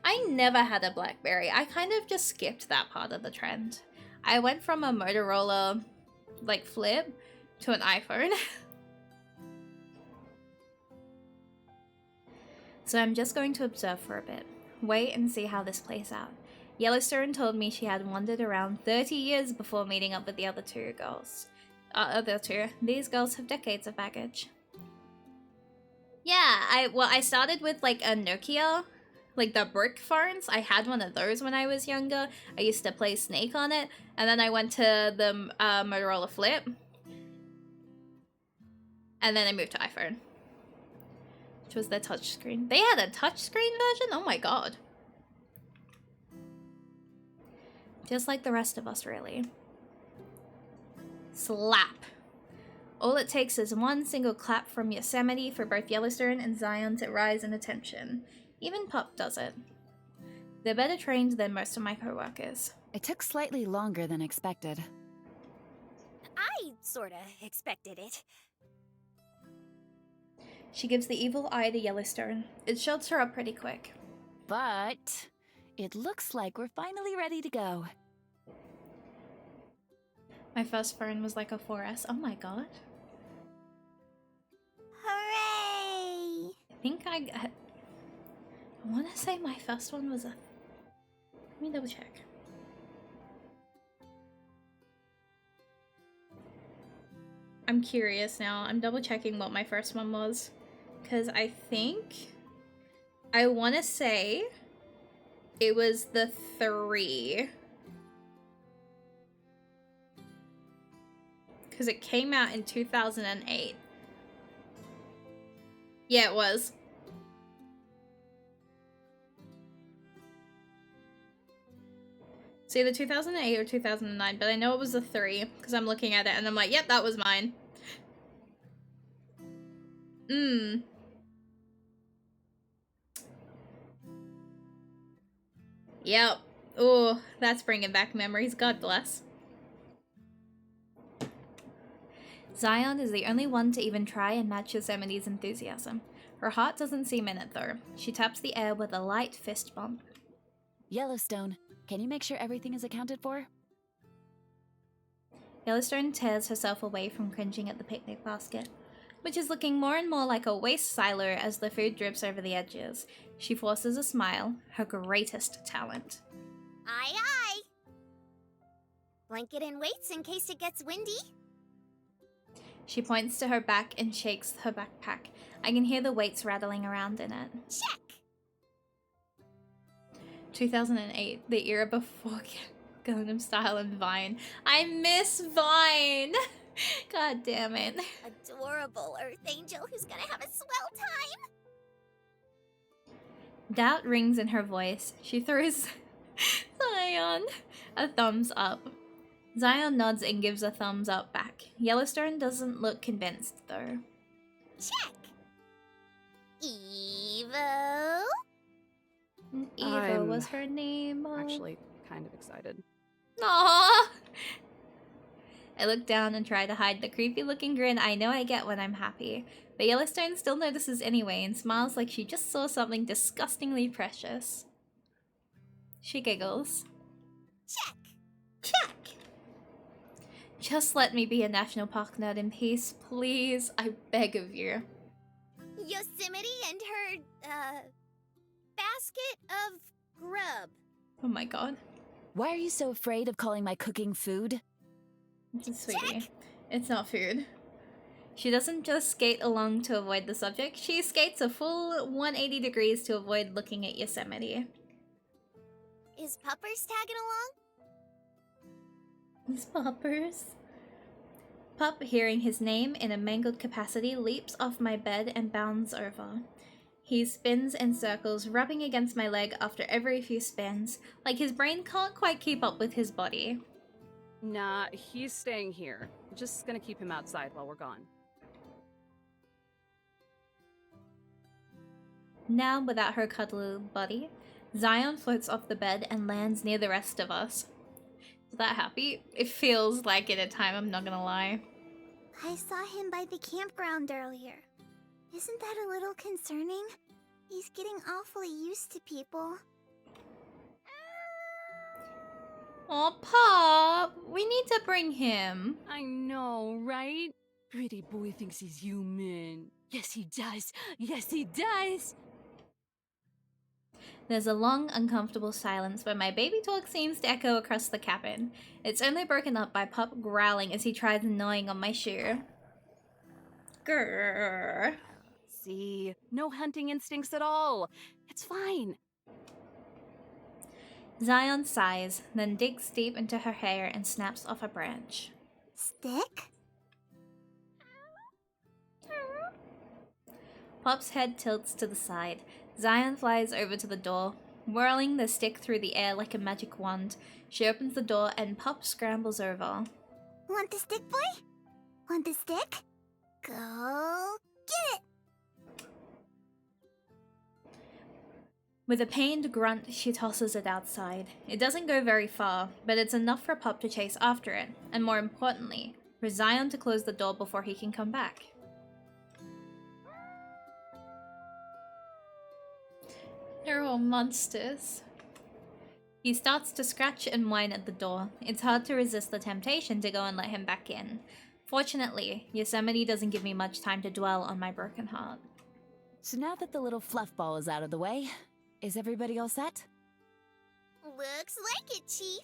I never had a BlackBerry. I kind of just skipped that part of the trend. I went from a Motorola, like, flip to an iPhone. So I'm just going to observe for a bit. Wait and see how this plays out. Yellowstone told me she had wandered around 30 years before meeting up with the other two girls. These girls have decades of baggage. Yeah, I started with like a Nokia, like the brick phones. I had one of those when I was younger. I used to play Snake on it, and then I went to the Motorola Flip, and then I moved to iPhone, which was the touchscreen. They had a touchscreen version? Oh my god. Just like the rest of us, really. Slap. All it takes is one single clap from Yosemite for both Yellowstone and Zion to rise in attention. Even Pup does it. They're better trained than most of my co-workers. It took slightly longer than expected. I sorta expected it. She gives the evil eye to Yellowstone. It shuts her up pretty quick. But it looks like we're finally ready to go. My first phone was like a 4S. Oh my god. Hooray! I think I want to say my first one was a... Let me double check. I'm curious now. I'm double checking what my first one was. Because I think... I want to say it was the 3. Because it came out in 2008. Yeah, it was. It's either 2008 or 2009, but I know it was the 3 because I'm looking at it and I'm like, yep, that was mine. Yep. Oh, that's bringing back memories. God bless. Zion is the only one to even try and match Yosemite's enthusiasm. Her heart doesn't seem in it, though. She taps the air with a light fist bump. Yellowstone, can you make sure everything is accounted for? Yellowstone tears herself away from cringing at the picnic basket, which is looking more and more like a waste silo as the food drips over the edges. She forces a smile, her greatest talent. Aye, aye. Blanket and weights in case it gets windy. She points to her back and shakes her backpack. I can hear the weights rattling around in it. Check. 2008, the era before Gangnam Style and Vine. I miss Vine! God damn it. Adorable Earth Angel who's gonna have a swell time. Doubt rings in her voice. She throws Zion a thumbs up. Zion nods and gives a thumbs up back. Yellowstone doesn't look convinced, though. Check. Evo? Eva was her name. Actually, kind of excited. Aww! I look down and try to hide the creepy-looking grin I know I get when I'm happy. But Yellowstone still notices anyway and smiles like she just saw something disgustingly precious. She giggles. Check. Check! Just let me be a national park nerd in peace, please. I beg of you. Yosemite and her, basket of grub. Oh my god. Why are you so afraid of calling my cooking food? Sweetie, it's not food. She doesn't just skate along to avoid the subject, she skates a full 180 degrees to avoid looking at Yosemite. Is Puppers tagging along? These Poppers. Pup, hearing his name in a mangled capacity, leaps off my bed and bounds over. He spins in circles, rubbing against my leg after every few spins, like his brain can't quite keep up with his body. Nah, he's staying here. Just gonna keep him outside while we're gone. Now, without her cuddly body, Zion floats off the bed and lands near the rest of us. Is that happy? It feels like it at time, I'm not gonna lie. I saw him by the campground earlier. Isn't that a little concerning? He's getting awfully used to people. Oh, Pop! We need to bring him. I know, right? Pretty boy thinks he's human. Yes, he does. Yes, he does. There's a long, uncomfortable silence where my baby talk seems to echo across the cabin. It's only broken up by Pop growling as he tries gnawing on my shoe. Grrr. See, no hunting instincts at all. It's fine. Zion sighs, then digs deep into her hair and snaps off a branch. Stick? Pop's head tilts to the side. Zion flies over to the door, whirling the stick through the air like a magic wand. She opens the door and Pop scrambles over. Want the stick, boy? Want the stick? Go get it! With a pained grunt, she tosses it outside. It doesn't go very far, but it's enough for Pop to chase after it, and more importantly, for Zion to close the door before he can come back. They're all monsters. He starts to scratch and whine at the door. It's hard to resist the temptation to go and let him back in. Fortunately, Yosemite doesn't give me much time to dwell on my broken heart. So now that the little fluff ball is out of the way, is everybody all set? Looks like it, Chief.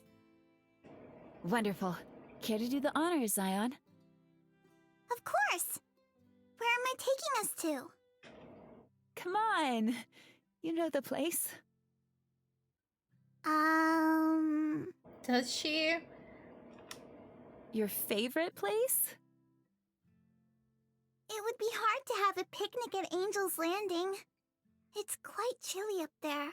Wonderful. Care to do the honors, Zion? Of course! Where am I taking us to? Come on! You know the place. Does she? Your favorite place? It would be hard to have a picnic at Angel's Landing. It's quite chilly up there.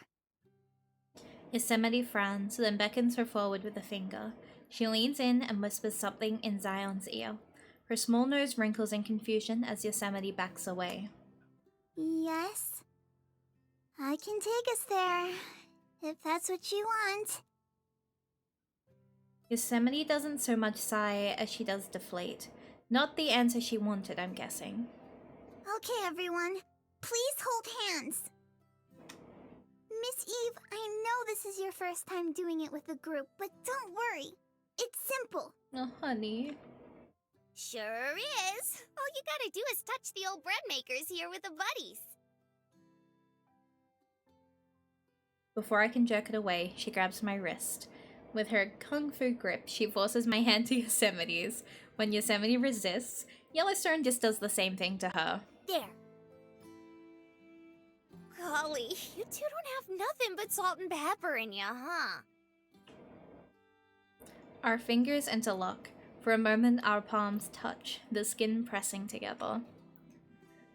Yosemite frowns, then beckons her forward with a finger. She leans in and whispers something in Zion's ear. Her small nose wrinkles in confusion as Yosemite backs away. Yes? I can take us there, if that's what you want. Yosemite doesn't so much sigh as she does deflate. Not the answer she wanted, I'm guessing. Okay, everyone. Please hold hands. Miss Eve, I know this is your first time doing it with a group, but don't worry. It's simple. Oh, honey. Sure is. All you gotta do is touch the old bread makers here with the buddies. Before I can jerk it away, she grabs my wrist. With her kung fu grip, she forces my hand to Yosemite's. When Yosemite resists, Yellowstone just does the same thing to her. There. Golly, you two don't have nothing but salt and pepper in ya, huh? Our fingers interlock. For a moment, our palms touch, the skin pressing together.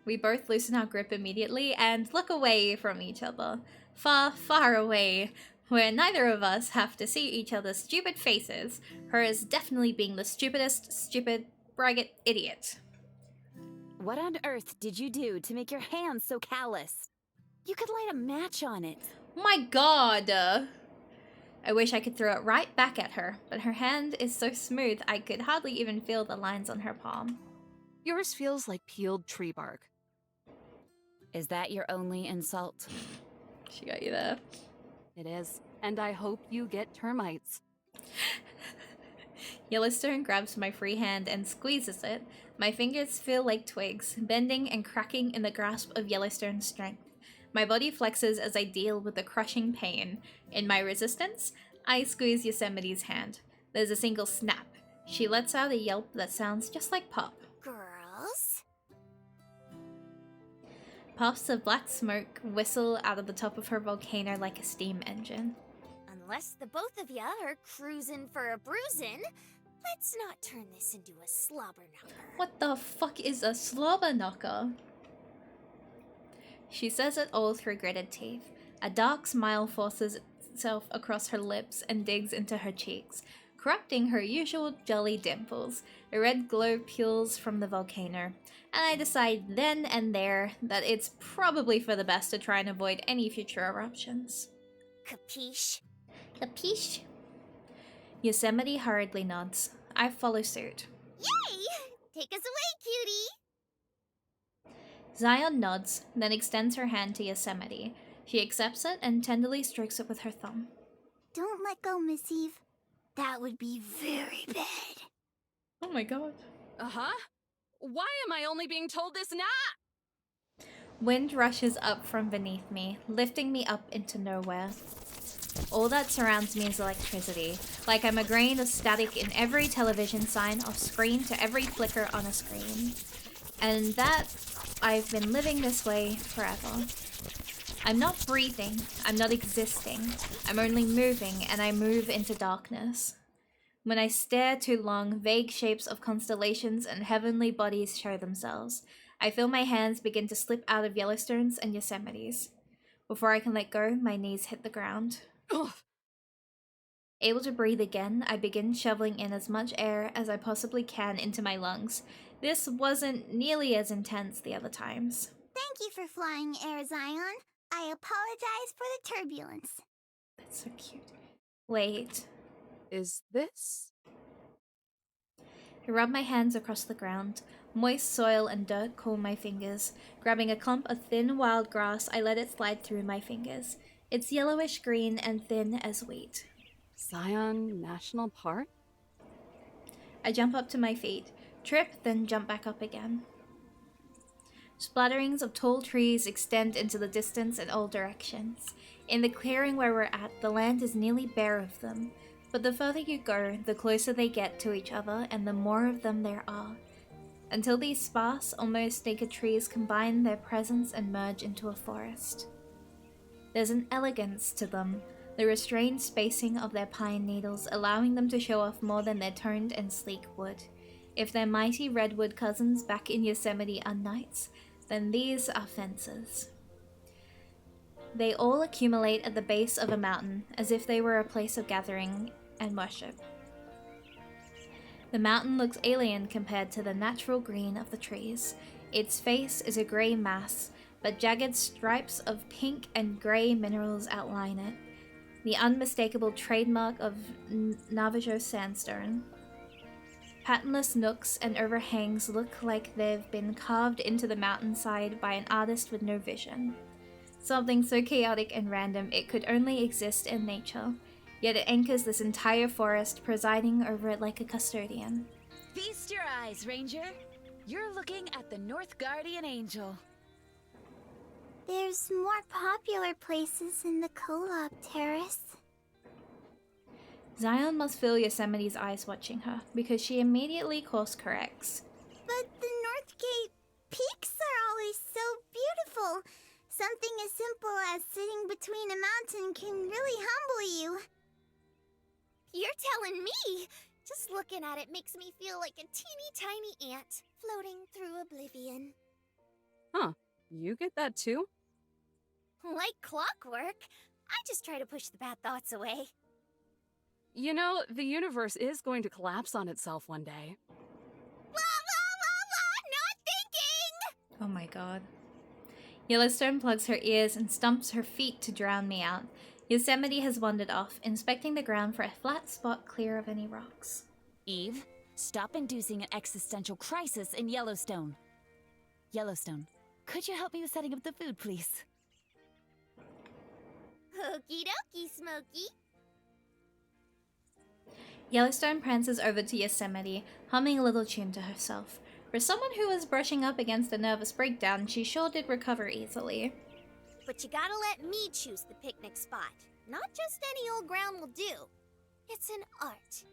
We both loosen our grip immediately and look away from each other. Far, far away, where neither of us have to see each other's stupid faces, hers definitely being the stupid, braggart idiot. What on earth did you do to make your hands so callous? You could light a match on it. My god! I wish I could throw it right back at her, but her hand is so smooth I could hardly even feel the lines on her palm. Yours feels like peeled tree bark. Is that your only insult? She got you there. It is, and I hope you get termites. Yellowstone grabs my free hand and squeezes it. My fingers feel like twigs, bending and cracking in the grasp of Yellowstone's strength. My body flexes as I deal with the crushing pain. In my resistance, I squeeze Yosemite's hand. There's a single snap. She lets out a yelp that sounds just like Pop. Girls? Puffs of black smoke whistle out of the top of her volcano like a steam engine. Unless the both of ya are cruising for a bruisin', let's not turn this into a slobber knocker. What the fuck is a slobber knocker? She says it all through gritted teeth. A dark smile forces itself across her lips and digs into her cheeks, corrupting her usual jolly dimples. A red glow peels from the volcano, and I decide then and there that it's probably for the best to try and avoid any future eruptions. Capiche? Capiche? Yosemite hurriedly nods. I follow suit. Yay! Take us away, cutie! Zion nods, then extends her hand to Yosemite. She accepts it and tenderly strokes it with her thumb. Don't let go, Miss Eve. That would be very bad. Oh my god. Uh-huh. Why am I only being told this now? Wind rushes up from beneath me, lifting me up into nowhere. All that surrounds me is electricity, like I'm a grain of static in every television sign off screen to every flicker on a screen. And that I've been living this way forever. I'm not breathing, I'm not existing, I'm only moving, and I move into darkness. When I stare too long, vague shapes of constellations and heavenly bodies show themselves. I feel my hands begin to slip out of Yellowstone's and Yosemite's. Before I can let go, my knees hit the ground. Ugh. Able to breathe again, I begin shoveling in as much air as I possibly can into my lungs. This wasn't nearly as intense the other times. Thank you for flying, Air Zion. I apologize for the turbulence. That's so cute. Wait. Is this? I rub my hands across the ground. Moist soil and dirt cool my fingers. Grabbing a clump of thin wild grass, I let it slide through my fingers. It's yellowish green and thin as wheat. Zion National Park? I jump up to my feet, trip, then jump back up again. Splatterings of tall trees extend into the distance in all directions. In the clearing where we're at, the land is nearly bare of them. But the further you go, the closer they get to each other and the more of them there are. Until these sparse, almost naked trees combine their presence and merge into a forest. There's an elegance to them, the restrained spacing of their pine needles allowing them to show off more than their toned and sleek wood. If their mighty redwood cousins back in Yosemite are knights, then these are fences. They all accumulate at the base of a mountain, as if they were a place of gathering and worship. The mountain looks alien compared to the natural green of the trees. Its face is a grey mass, but jagged stripes of pink and grey minerals outline it, the unmistakable trademark of Navajo sandstone. Patternless nooks and overhangs look like they've been carved into the mountainside by an artist with no vision. Something so chaotic and random it could only exist in nature, yet it anchors this entire forest, presiding over it like a custodian. Feast your eyes, Ranger. You're looking at the North Guardian Angel. There's more popular places in the Co-op Terrace. Zion must feel Yosemite's eyes watching her, because she immediately course corrects. But the Northgate peaks are always so beautiful. Something as simple as sitting between a mountain can really humble you. You're telling me! Just looking at it makes me feel like a teeny tiny ant floating through oblivion. Huh. You get that too? Like clockwork. I just try to push the bad thoughts away. You know, the universe is going to collapse on itself one day. La la la la! Not thinking! Oh my god. Yellowstone plugs her ears and stumps her feet to drown me out. Yosemite has wandered off, inspecting the ground for a flat spot clear of any rocks. Eve, stop inducing an existential crisis in Yellowstone. Yellowstone, could you help me with setting up the food, please? Okie dokie, Smokey. Yellowstone prances over to Yosemite, humming a little tune to herself. For someone who was brushing up against a nervous breakdown, she sure did recover easily. But you gotta let me choose the picnic spot. Not just any old ground will do. It's an art.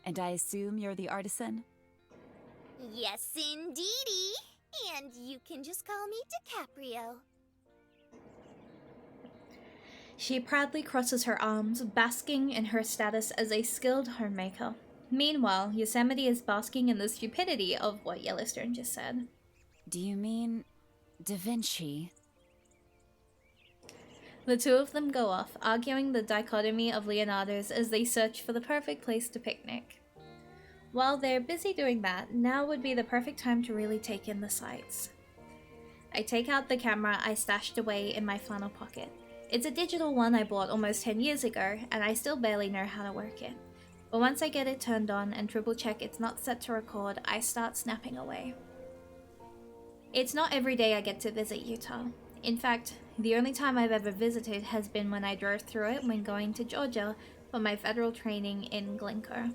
And I assume you're the artisan? Yes, indeedy. And you can just call me DiCaprio. She proudly crosses her arms, basking in her status as a skilled homemaker. Meanwhile, Yosemite is basking in the stupidity of what Yellowstone just said. Do you mean Da Vinci? The two of them go off, arguing the dichotomy of Leonardo's as they search for the perfect place to picnic. While they're busy doing that, now would be the perfect time to really take in the sights. I take out the camera I stashed away in my flannel pocket. It's a digital one I bought almost 10 years ago, and I still barely know how to work it. But once I get it turned on and triple check it's not set to record, I start snapping away. It's not every day I get to visit Utah. In fact, the only time I've ever visited has been when I drove through it when going to Georgia for my federal training in Glencoe.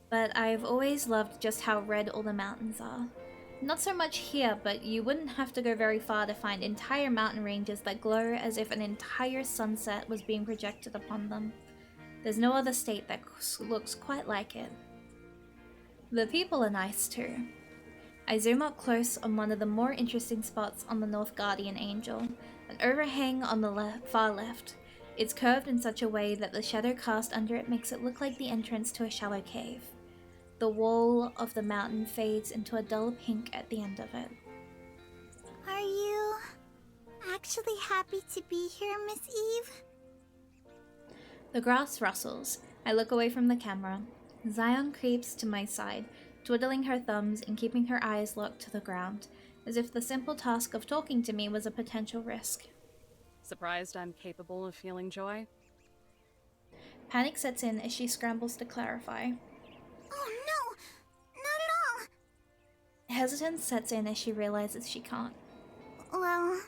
But I've always loved just how red all the mountains are. Not so much here, but you wouldn't have to go very far to find entire mountain ranges that glow as if an entire sunset was being projected upon them. There's no other state that looks quite like it. The people are nice too. I zoom up close on one of the more interesting spots on the North Guardian Angel, an overhang on the far left. It's curved in such a way that the shadow cast under it makes it look like the entrance to a shallow cave. The wall of the mountain fades into a dull pink at the end of it. Are you actually happy to be here, Miss Eve? The grass rustles. I look away from the camera. Zion creeps to my side, twiddling her thumbs and keeping her eyes locked to the ground, as if the simple task of talking to me was a potential risk. Surprised I'm capable of feeling joy? Panic sets in as she scrambles to clarify. Oh no, not at all. Hesitance sets in as she realizes she can't. Well,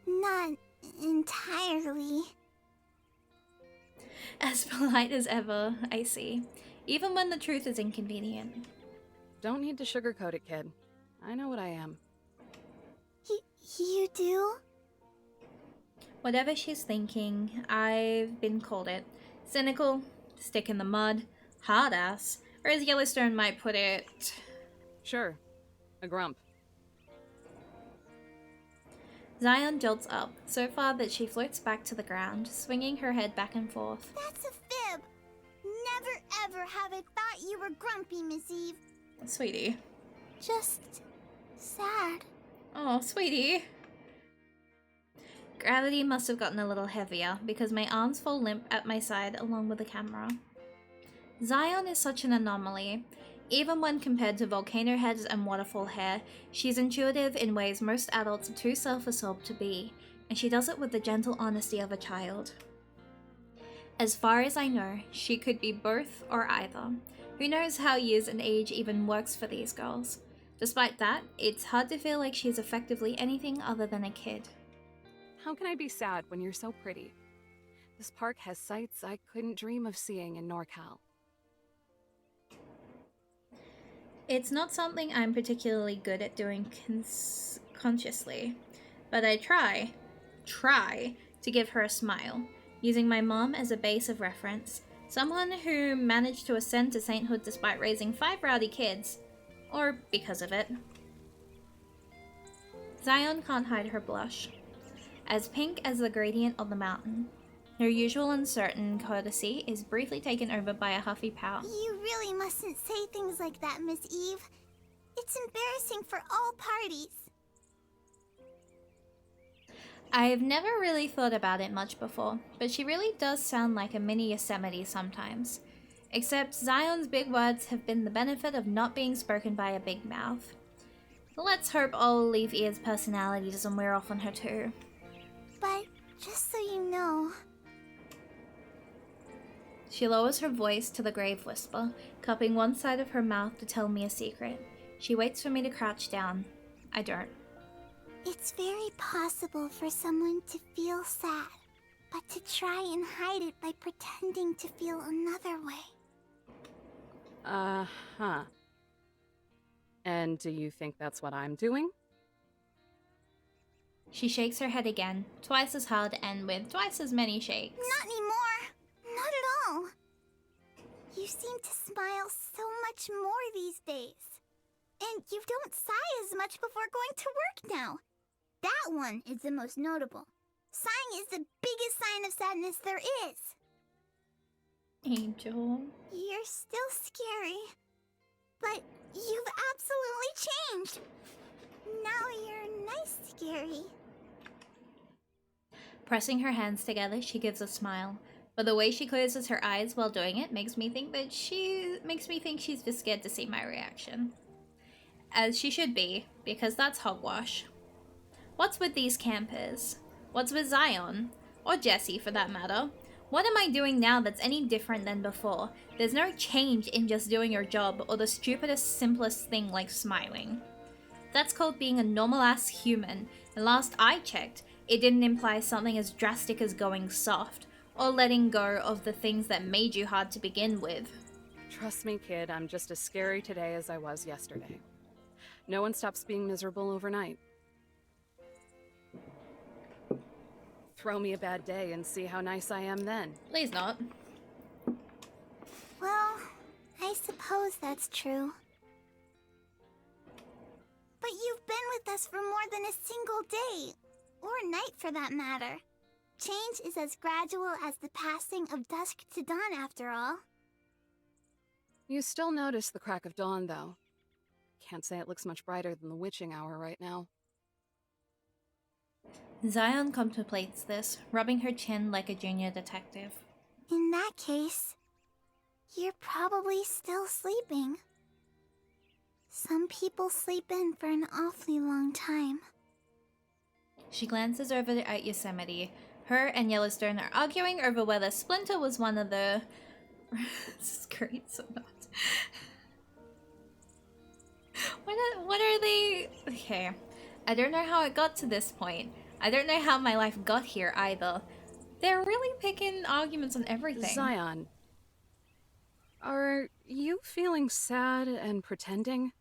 not entirely. As polite as ever, I see, even when the truth is inconvenient. Don't need to sugarcoat it, kid. I know what I am. You do? Whatever she's thinking, I've been called it. Cynical, stick in the mud, hard ass, or as Yellowstone might put it... Sure. A grump. Zion jolts up, so far that she floats back to the ground, swinging her head back and forth. That's a fib. Never ever have I thought you were grumpy, Miss Eve. Sweetie. Just sad. Oh, sweetie. Gravity must have gotten a little heavier, because my arms fall limp at my side along with the camera. Zion is such an anomaly. Even when compared to volcano heads and waterfall hair, she's intuitive in ways most adults are too self-absorbed to be, and she does it with the gentle honesty of a child. As far as I know, she could be both or either. Who knows how years and age even works for these girls? Despite that, it's hard to feel like she's effectively anything other than a kid. How can I be sad when you're so pretty? This park has sights I couldn't dream of seeing in NorCal. It's not something I'm particularly good at doing consciously, but I try to give her a smile, using my mom as a base of reference, someone who managed to ascend to sainthood despite raising 5 rowdy kids, or because of it. Zion can't hide her blush, as pink as the gradient of the mountain. Her usual uncertain courtesy is briefly taken over by a huffy pout. You really mustn't say things like that, Miss Eve. It's embarrassing for all parties. I've never really thought about it much before, but she really does sound like a mini Yosemite sometimes. Except Zion's big words have been the benefit of not being spoken by a big mouth. Let's hope Olive Ear's personality doesn't wear off on her too. But just so you know... She lowers her voice to the grave whisper, cupping one side of her mouth to tell me a secret. She waits for me to crouch down. I don't. It's very possible for someone to feel sad, but to try and hide it by pretending to feel another way. Uh-huh. And do you think that's what I'm doing? She shakes her head again, twice as hard and with twice as many shakes. Not anymore! Not at all! You seem to smile so much more these days. And you don't sigh as much before going to work now. That one is the most notable. Sighing is the biggest sign of sadness there is. Angel. You're still scary. But you've absolutely changed. Now you're nice scary. Pressing her hands together, she gives a smile. But the way she closes her eyes while doing it makes me think she's just scared to see my reaction. As she should be, because that's hogwash. What's with these campers? What's with Zion? Or Jessie, for that matter? What am I doing now that's any different than before? There's no change in just doing your job or the stupidest, simplest thing like smiling. That's called being a normal-ass human, and last I checked, it didn't imply something as drastic as going soft, or letting go of the things that made you hard to begin with. Trust me, kid, I'm just as scary today as I was yesterday. No one stops being miserable overnight. Throw me a bad day and see how nice I am then. Please not. Well, I suppose that's true. But you've been with us for more than a single day, or night for that matter. Change is as gradual as the passing of dusk to dawn, after all. You still notice the crack of dawn, though. Can't say it looks much brighter than the witching hour right now. Zion contemplates this, rubbing her chin like a junior detective. In that case, you're probably still sleeping. Some people sleep in for an awfully long time. She glances over at Yosemite. Her and Yellowstone are arguing over whether Splinter was one of the... This is great, so not. What are they... Okay. I don't know how it got to this point. I don't know how my life got here either. They're really picking arguments on everything. Zion, are you feeling sad and pretending?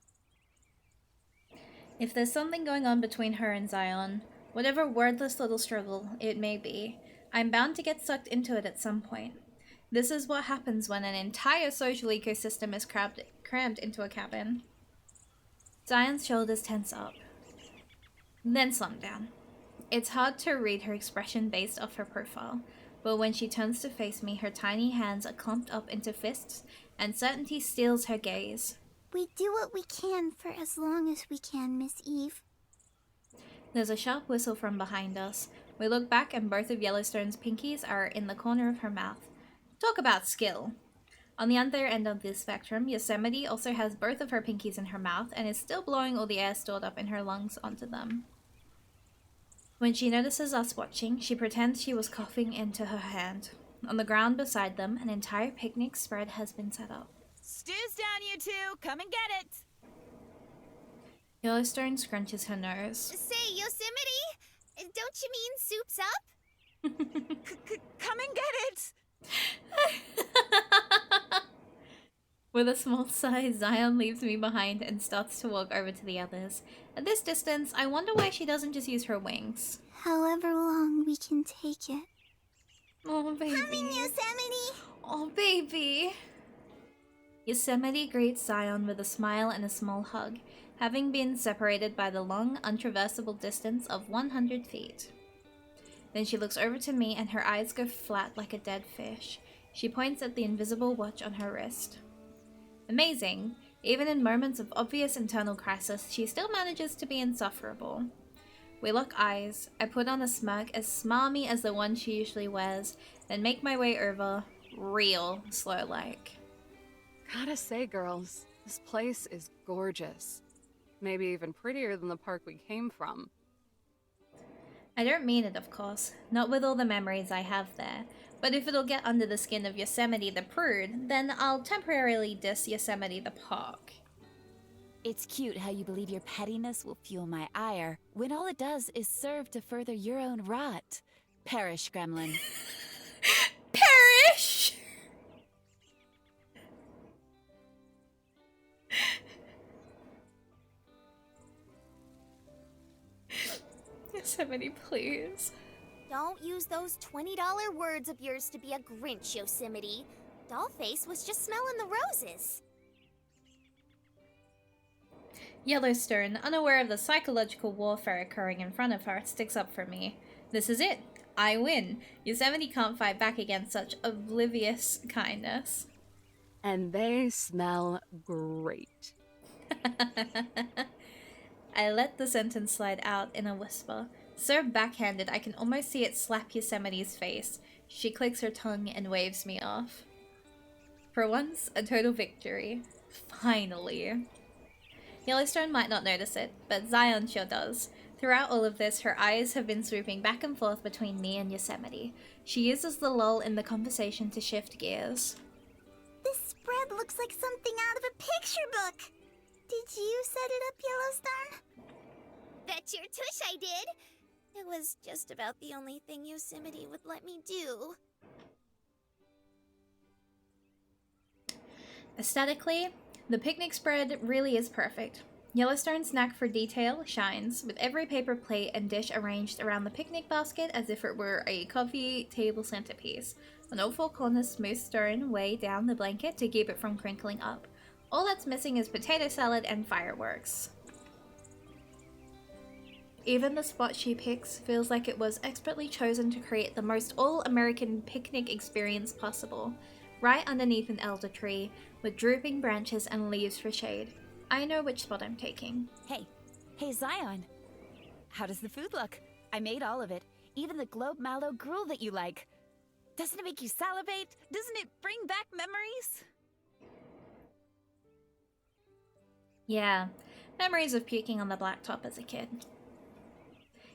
If there's something going on between her and Zion, whatever wordless little struggle it may be, I'm bound to get sucked into it at some point. This is what happens when an entire social ecosystem is crammed into a cabin. Zion's shoulders tense up, then slump down. It's hard to read her expression based off her profile, but when she turns to face me, her tiny hands are clumped up into fists, and certainty steals her gaze. We do what we can for as long as we can, Miss Eve. There's a sharp whistle from behind us. We look back and both of Yellowstone's pinkies are in the corner of her mouth. Talk about skill. On the other end of the spectrum, Yosemite also has both of her pinkies in her mouth and is still blowing all the air stored up in her lungs onto them. When she notices us watching, she pretends she was coughing into her hand. On the ground beside them, an entire picnic spread has been set up. Stew's down, you two! Come and get it! Yellowstone scrunches her nose. Say, Yosemite? Don't you mean soup's up? Come and get it! With a small sigh, Zion leaves me behind and starts to walk over to the others. At this distance, I wonder why she doesn't just use her wings. However long we can take it. Oh, baby. Coming, Yosemite! Oh, baby. Yosemite greets Zion with a smile and a small hug, having been separated by the long, untraversable distance of 100 feet. Then she looks over to me and her eyes go flat like a dead fish. She points at the invisible watch on her wrist. Amazing. Even in moments of obvious internal crisis, she still manages to be insufferable. We lock eyes. I put on a smirk as smarmy as the one she usually wears, then make my way over, real slow-like. Gotta say, girls, this place is gorgeous. Maybe even prettier than the park we came from. I don't mean it, of course. Not with all the memories I have there. But if it'll get under the skin of Yosemite the prude, then I'll temporarily diss Yosemite the park. It's cute how you believe your pettiness will fuel my ire, when all it does is serve to further your own rot. Perish, gremlin. Perish! Yosemite, please. Don't use those $20 words of yours to be a Grinch, Yosemite. Dollface was just smelling the roses. Yellowstone, unaware of the psychological warfare occurring in front of her, sticks up for me. This is it. I win. Yosemite can't fight back against such oblivious kindness. And they smell great. I let the sentence slide out in a whisper. So backhanded I can almost see it slap Yosemite's face. She clicks her tongue and waves me off. For once, a total victory. Finally. Yellowstone might not notice it, but Zion sure does. Throughout all of this, her eyes have been swooping back and forth between me and Yosemite. She uses the lull in the conversation to shift gears. This spread looks like something out of a picture book. Did you set it up, Yellowstone? Bet your tush I did. It was just about the only thing Yosemite would let me do. Aesthetically, the picnic spread really is perfect. Yellowstone's knack for detail shines, with every paper plate and dish arranged around the picnic basket as if it were a coffee table centerpiece. On all four corners, smooth stone way down the blanket to keep it from crinkling up. All that's missing is potato salad and fireworks. Even the spot she picks feels like it was expertly chosen to create the most all-American picnic experience possible, right underneath an elder tree, with drooping branches and leaves for shade. I know which spot I'm taking. Hey Zion. How does the food look? I made all of it, even the globe mallow gruel that you like. Doesn't it make you salivate? Doesn't it bring back memories? Yeah, memories of puking on the blacktop as a kid.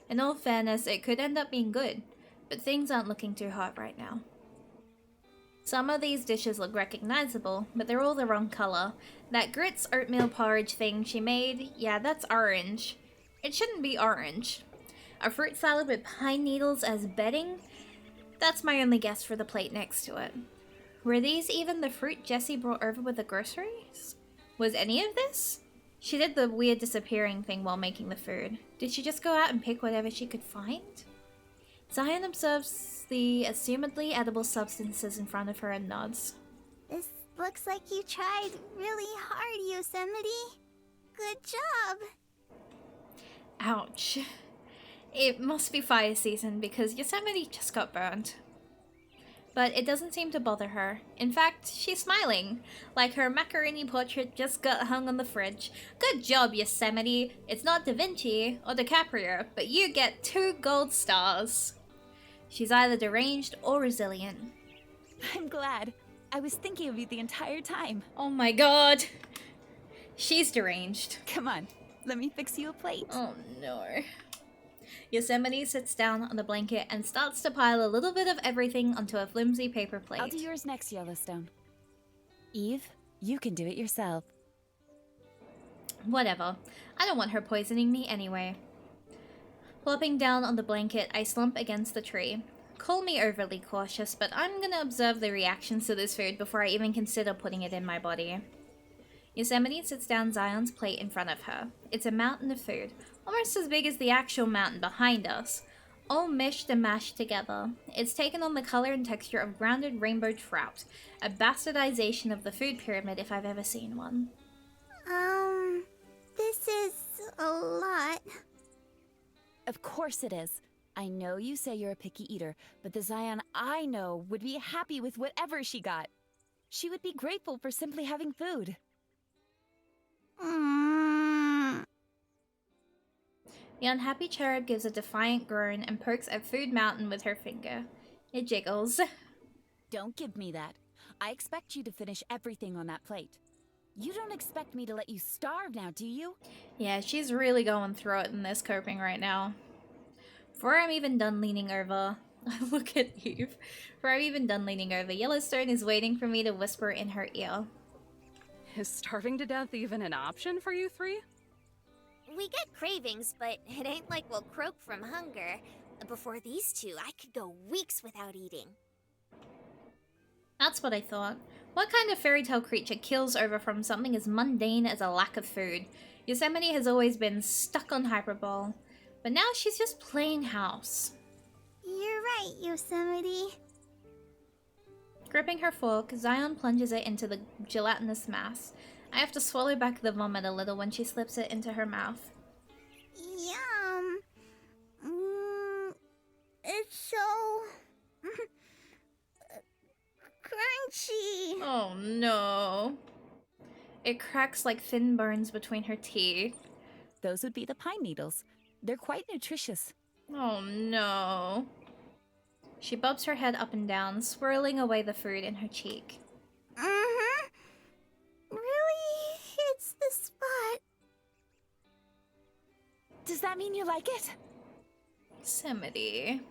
In all fairness, it could end up being good, but things aren't looking too hot right now. Some of these dishes look recognizable, but they're all the wrong color. That grits oatmeal porridge thing she made, yeah, that's orange. It shouldn't be orange. A fruit salad with pine needles as bedding? That's my only guess for the plate next to it. Were these even the fruit Jessie brought over with the groceries? Was any of this? She did the weird disappearing thing while making the food. Did she just go out and pick whatever she could find? Zion observes the assumedly edible substances in front of her and nods. This looks like you tried really hard, Yosemite. Good job. Ouch. It must be fire season because Yosemite just got burned. But it doesn't seem to bother her. In fact, she's smiling, like her macaroni portrait just got hung on the fridge. Good job, Yosemite. It's not Da Vinci or DiCaprio, but you get 2 gold stars. She's either deranged or resilient. I'm glad. I was thinking of you the entire time. Oh my god. She's deranged. Come on, let me fix you a plate. Oh no. Yosemite sits down on the blanket and starts to pile a little bit of everything onto a flimsy paper plate. I'll do yours next, Yellowstone. Eve, you can do it yourself. Whatever. I don't want her poisoning me anyway. Plopping down on the blanket, I slump against the tree. Call me overly cautious, but I'm gonna observe the reactions to this food before I even consider putting it in my body. Yosemite sits down Zion's plate in front of her. It's a mountain of food, almost as big as the actual mountain behind us, all meshed and mashed together. It's taken on the color and texture of grounded rainbow trout, a bastardization of the food pyramid if I've ever seen one. This is a lot. Of course it is. I know you say you're a picky eater, but the Zion I know would be happy with whatever she got. She would be grateful for simply having food. The unhappy cherub gives a defiant groan and pokes at Food Mountain with her finger. It jiggles. Don't give me that. I expect you to finish everything on that plate. You don't expect me to let you starve now, do you? Yeah, she's really going through it in this coping right now. Before I'm even done leaning over... Look at Eve. Before I'm even done leaning over, Yellowstone is waiting for me to whisper in her ear. Is starving to death even an option for you 3? We get cravings, but it ain't like we'll croak from hunger. Before these 2, I could go weeks without eating. That's what I thought. What kind of fairy tale creature kills over from something as mundane as a lack of food? Yosemite has always been stuck on Hyperbole, but now she's just playing house. You're right, Yosemite. Gripping her fork, Zion plunges it into the gelatinous mass. I have to swallow back the vomit a little when she slips it into her mouth. Yum. It's so... crunchy. Oh no. It cracks like thin bones between her teeth. Those would be the pine needles. They're quite nutritious. Oh no. She bobs her head up and down, swirling away the food in her cheek. Really hits the spot. Does that mean you like it? Yosemite.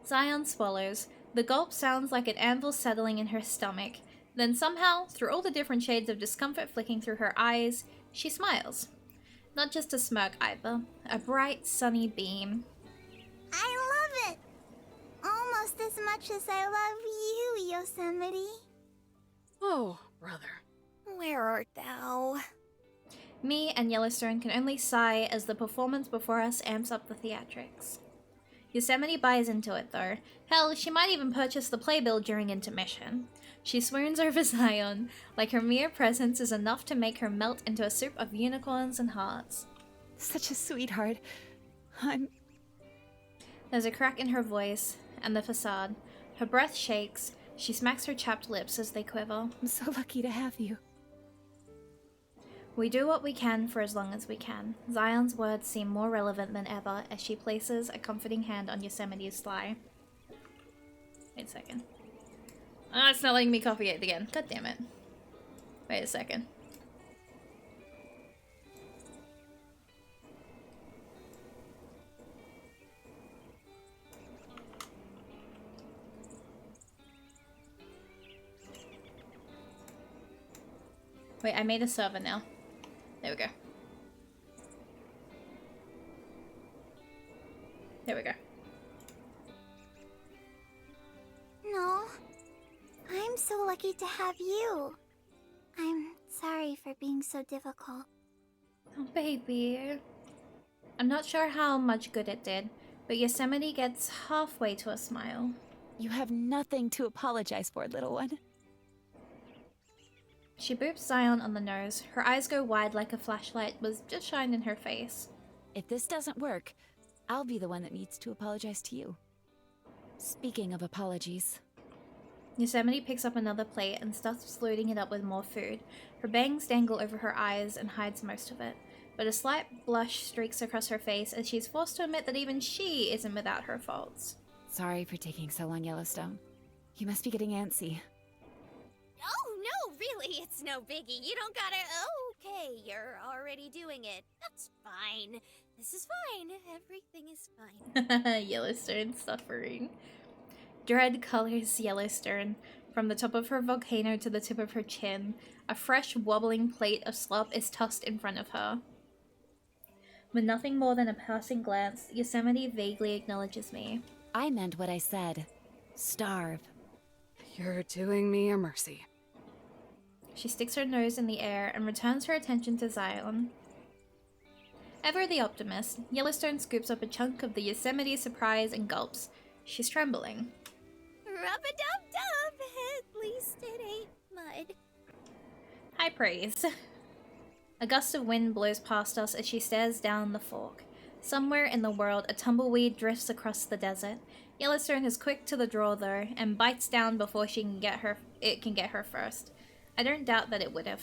Zion swallows. The gulp sounds like an anvil settling in her stomach. Then somehow, through all the different shades of discomfort flicking through her eyes, she smiles. Not just a smirk either. A bright, sunny beam. I love it! Almost as much as I love you, Yosemite. Oh, brother. Where art thou? Me and Yellowstone can only sigh as the performance before us amps up the theatrics. Yosemite buys into it though. Hell, she might even purchase the playbill during intermission. She swoons over Zion, like her mere presence is enough to make her melt into a soup of unicorns and hearts. Such a sweetheart. There's a crack in her voice, and the facade. Her breath shakes. She smacks her chapped lips as they quiver. I'm so lucky to have you. We do what we can for as long as we can. Zion's words seem more relevant than ever as she places a comforting hand on Yosemite's thigh. Wait a second. Ah, it's not letting me copy it again. God damn it. Wait a second. Wait, I made a server now. There we go. There we go. No. I'm so lucky to have you. I'm sorry for being so difficult. Oh, baby. I'm not sure how much good it did, but Yosemite gets halfway to a smile. You have nothing to apologize for, little one. She boops Zion on the nose. Her eyes go wide like a flashlight was just shined in her face. If this doesn't work, I'll be the one that needs to apologize to you. Speaking of apologies. Yosemite picks up another plate and starts loading it up with more food. Her bangs dangle over her eyes and hides most of it, but a slight blush streaks across her face as she's forced to admit that even she isn't without her faults. Sorry for taking so long, Yellowstone. You must be getting antsy. Oh, no, really, it's no biggie. You don't gotta... Okay, you're already doing it. That's fine. This is fine. Everything is fine. Yellowstone suffering. Dread colors Yellowstone. From the top of her volcano to the tip of her chin, a fresh wobbling plate of slop is tossed in front of her. With nothing more than a passing glance, Yosemite vaguely acknowledges me. I meant what I said. Starve. You're doing me a mercy. She sticks her nose in the air and returns her attention to Zion. Ever the optimist, Yellowstone scoops up a chunk of the Yosemite surprise and gulps. She's trembling. Rub-a-dub-dub! At least it ain't mud. High praise. A gust of wind blows past us as she stares down the fork. Somewhere in the world, a tumbleweed drifts across the desert. Yellowstone is quick to the draw though, and bites down before it can get her first. I don't doubt that it would have.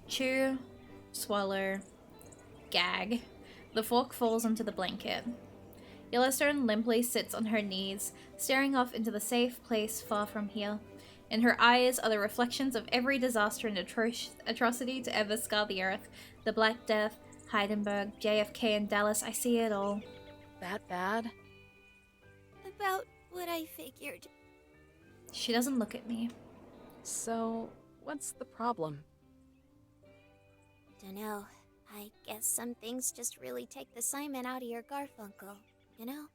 Chew, swallow, gag. The fork falls onto the blanket. Yellowstone limply sits on her knees, staring off into the safe place far from here. In her eyes are the reflections of every disaster and atrocity to ever scar the earth. The Black Death, Heidenberg, JFK, and Dallas. I see it all. That bad? About what I figured. She doesn't look at me. So, what's the problem? Dunno. I guess some things just really take the Simon out of your Garfunkel, you know?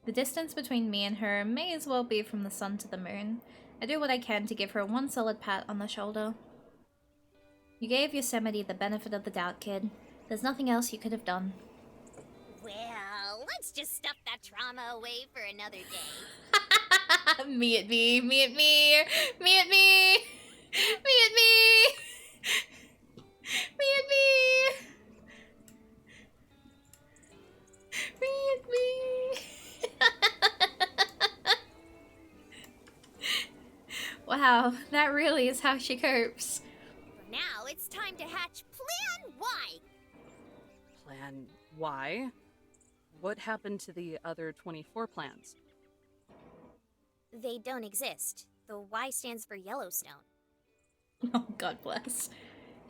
The distance between me and her may as well be from the sun to the moon. I do what I can to give her one solid pat on the shoulder. You gave Yosemite the benefit of the doubt, kid. There's nothing else you could have done. Well, let's just stuff that trauma away for another day. Me at me, me at me, me at me, me at me, me at me, me at me. Wow, that really is how she copes. For now, it's time to hatch Plan Y. Plan Y? What happened to the other 24 plans? They don't exist. The Y stands for Yellowstone. Oh, God bless.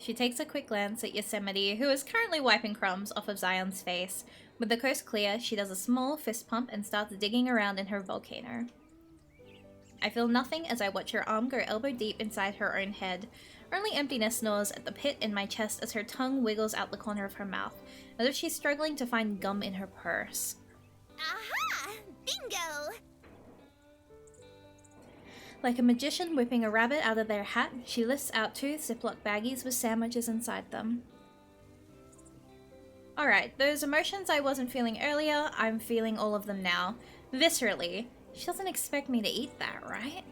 She takes a quick glance at Yosemite, who is currently wiping crumbs off of Zion's face. With the coast clear, she does a small fist pump and starts digging around in her volcano. I feel nothing as I watch her arm go elbow deep inside her own head. Only emptiness gnaws at the pit in my chest as her tongue wiggles out the corner of her mouth, as if she's struggling to find gum in her purse. Aha! Bingo! Like a magician whipping a rabbit out of their hat, she lifts out 2 Ziploc baggies with sandwiches inside them. Alright, those emotions I wasn't feeling earlier, I'm feeling all of them now. Viscerally. She doesn't expect me to eat that, right?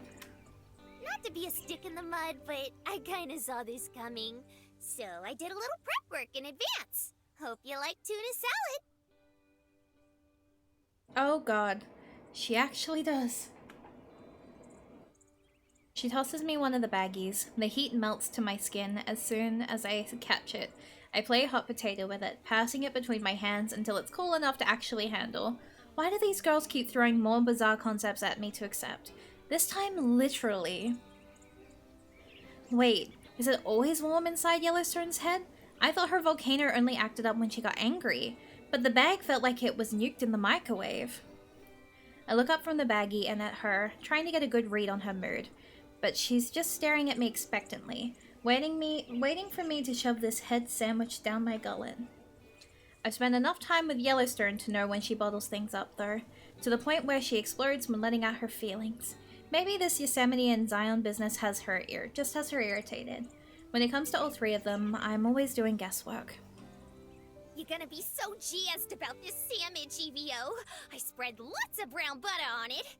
Not to be a stick in the mud, but I kinda saw this coming. So I did a little prep work in advance. Hope you like tuna salad. Oh god. She actually does. She tosses me one of the baggies. The heat melts to my skin as soon as I catch it. I play hot potato with it, passing it between my hands until it's cool enough to actually handle. Why do these girls keep throwing more bizarre concepts at me to accept? This time, literally. Wait, is it always warm inside Yellowstone's head? I thought her volcano only acted up when she got angry, but the bag felt like it was nuked in the microwave. I look up from the baggie and at her, trying to get a good read on her mood, but she's just staring at me expectantly, waiting for me to shove this head sandwich down my gullet. I've spent enough time with Yellowstone to know when she bottles things up, though, to the point where she explodes when letting out her feelings. Maybe this Yosemite and Zion business has her irritated. When it comes to all 3 of them, I'm always doing guesswork. You're gonna be so jazzed about this sandwich, EVO. I spread lots of brown butter on it.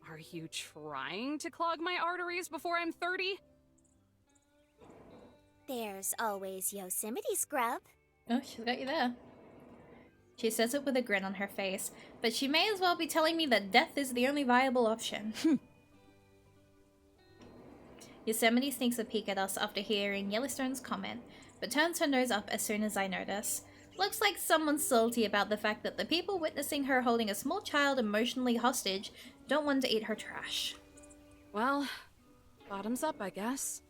Are you trying to clog my arteries before I'm 30? There's always Yosemite scrub. Oh, she's got you there. She says it with a grin on her face, but she may as well be telling me that death is the only viable option. Yosemite sneaks a peek at us after hearing Yellowstone's comment, but turns her nose up as soon as I notice. Looks like someone's salty about the fact that the people witnessing her holding a small child emotionally hostage don't want to eat her trash. Well, bottoms up, I guess.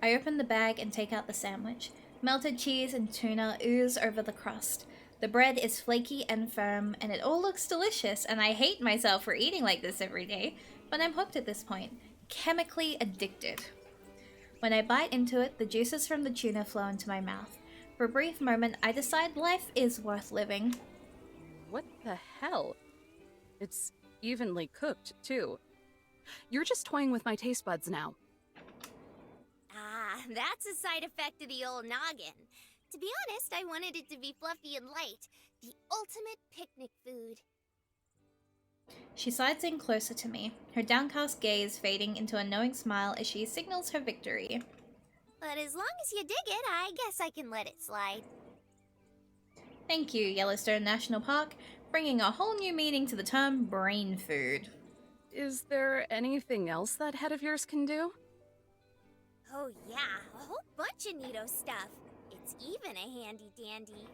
I open the bag and take out the sandwich. Melted cheese and tuna ooze over the crust. The bread is flaky and firm, and it all looks delicious, and I hate myself for eating like this every day, but I'm hooked at this point. Chemically addicted. When I bite into it, the juices from the tuna flow into my mouth. For a brief moment, I decide life is worth living. What the hell? It's evenly cooked, too. You're just toying with my taste buds now. Ah, that's a side effect of the old noggin. To be honest, I wanted it to be fluffy and light. The ultimate picnic food. She slides in closer to me, her downcast gaze fading into a knowing smile as she signals her victory. But as long as you dig it, I guess I can let it slide. Thank you, Yellowstone National Park, bringing a whole new meaning to the term brain food. Is there anything else that head of yours can do? Oh yeah, a whole bunch of neato stuff. It's even a handy-dandy.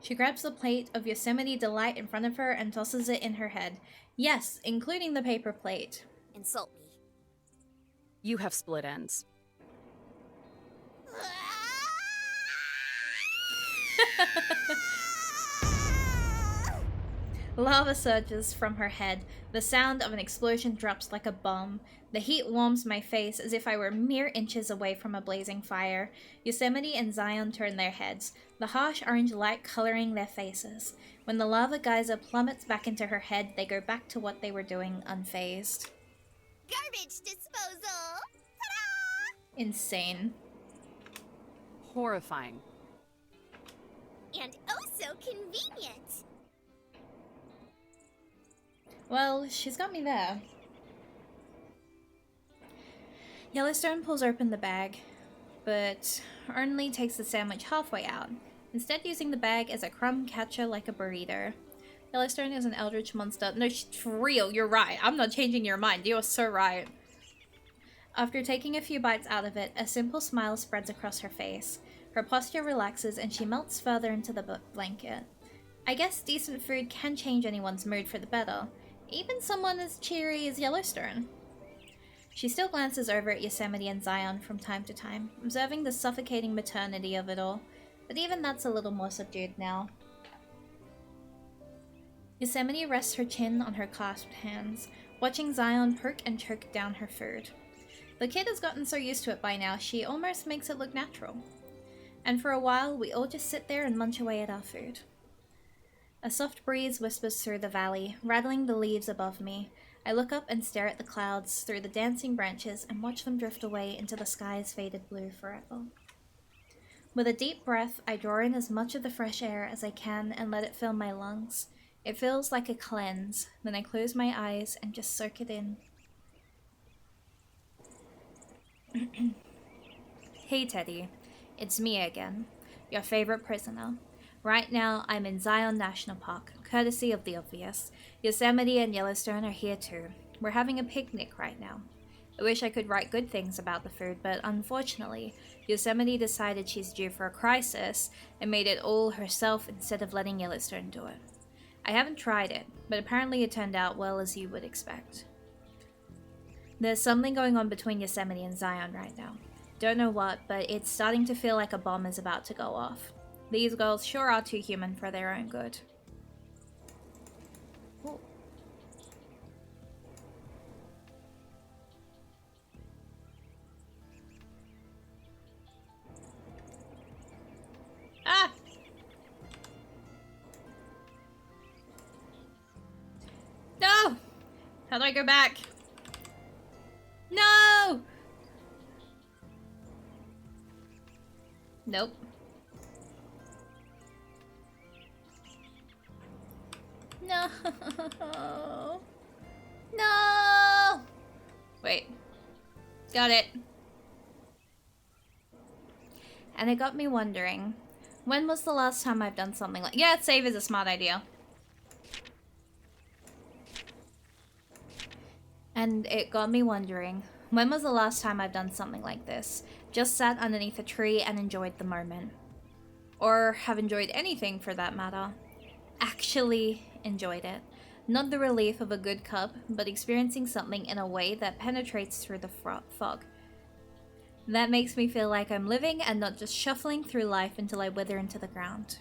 She grabs the plate of Yosemite Delight in front of her and tosses it in her head. Yes, including the paper plate. Insult me. You have split ends. Lava surges from her head. The sound of an explosion drops like a bomb. The heat warms my face as if I were mere inches away from a blazing fire. Yosemite and Zion turn their heads, the harsh orange light coloring their faces. When the lava geyser plummets back into her head, they go back to what they were doing unfazed. Garbage disposal! Ta-da! Insane. Horrifying. And oh so convenient! Well, she's got me there. Yellowstone pulls open the bag, but only takes the sandwich halfway out, instead using the bag as a crumb catcher like a burrito. Yellowstone is an eldritch monster. No, for real, you're right. I'm not changing your mind. You are so right. After taking a few bites out of it, a simple smile spreads across her face. Her posture relaxes and she melts further into the blanket. I guess decent food can change anyone's mood for the better. Even someone as cheery as Yellowstone. She still glances over at Yosemite and Zion from time to time, observing the suffocating maternity of it all, but even that's a little more subdued now. Yosemite rests her chin on her clasped hands, watching Zion perk and choke down her food. The kid has gotten so used to it by now, she almost makes it look natural. And for a while, we all just sit there and munch away at our food. A soft breeze whispers through the valley, rattling the leaves above me. I look up and stare at the clouds through the dancing branches and watch them drift away into the sky's faded blue forever. With a deep breath, I draw in as much of the fresh air as I can and let it fill my lungs. It feels like a cleanse. Then I close my eyes and just soak it in. Hey Teddy, it's me again, your favorite prisoner. Right now, I'm in Zion National Park, courtesy of the obvious. Yosemite and Yellowstone are here too. We're having a picnic right now. I wish I could write good things about the food, but unfortunately, Yosemite decided she's due for a crisis and made it all herself instead of letting Yellowstone do it. I haven't tried it, but apparently it turned out well as you would expect. There's something going on between Yosemite and Zion right now. Don't know what, but it's starting to feel like a bomb is about to go off. These girls sure are too human for their own good. Ooh. Ah! No! How do I go back? No! Nope. No. No! Wait. Got it. And it got me wondering, when was the last time I've done something like— yeah, save is a smart idea. And it got me wondering, when was the last time I've done something like this? Just sat underneath a tree and enjoyed the moment. Or have enjoyed anything for that matter. Actually enjoyed it. Not the relief of a good cup, but experiencing something in a way that penetrates through the fog. That makes me feel like I'm living and not just shuffling through life until I wither into the ground.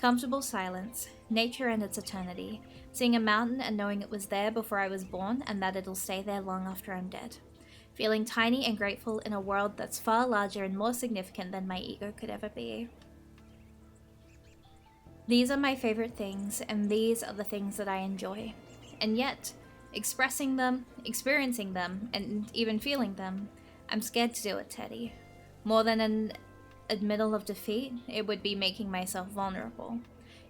Comfortable silence, nature and its eternity, seeing a mountain and knowing it was there before I was born and that it'll stay there long after I'm dead. Feeling tiny and grateful in a world that's far larger and more significant than my ego could ever be. These are my favorite things, and these are the things that I enjoy. And yet, expressing them, experiencing them, and even feeling them, I'm scared to do it, Teddy. More than an admittal of defeat, it would be making myself vulnerable.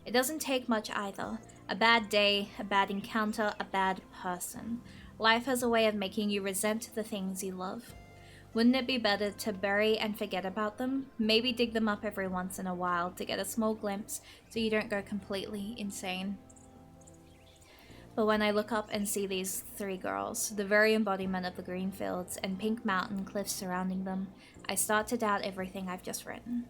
It doesn't take much either. A bad day, a bad encounter, a bad person. Life has a way of making you resent the things you love. Wouldn't it be better to bury and forget about them? Maybe dig them up every once in a while to get a small glimpse so you don't go completely insane. But when I look up and see these three girls, the very embodiment of the green fields and pink mountain cliffs surrounding them, I start to doubt everything I've just written.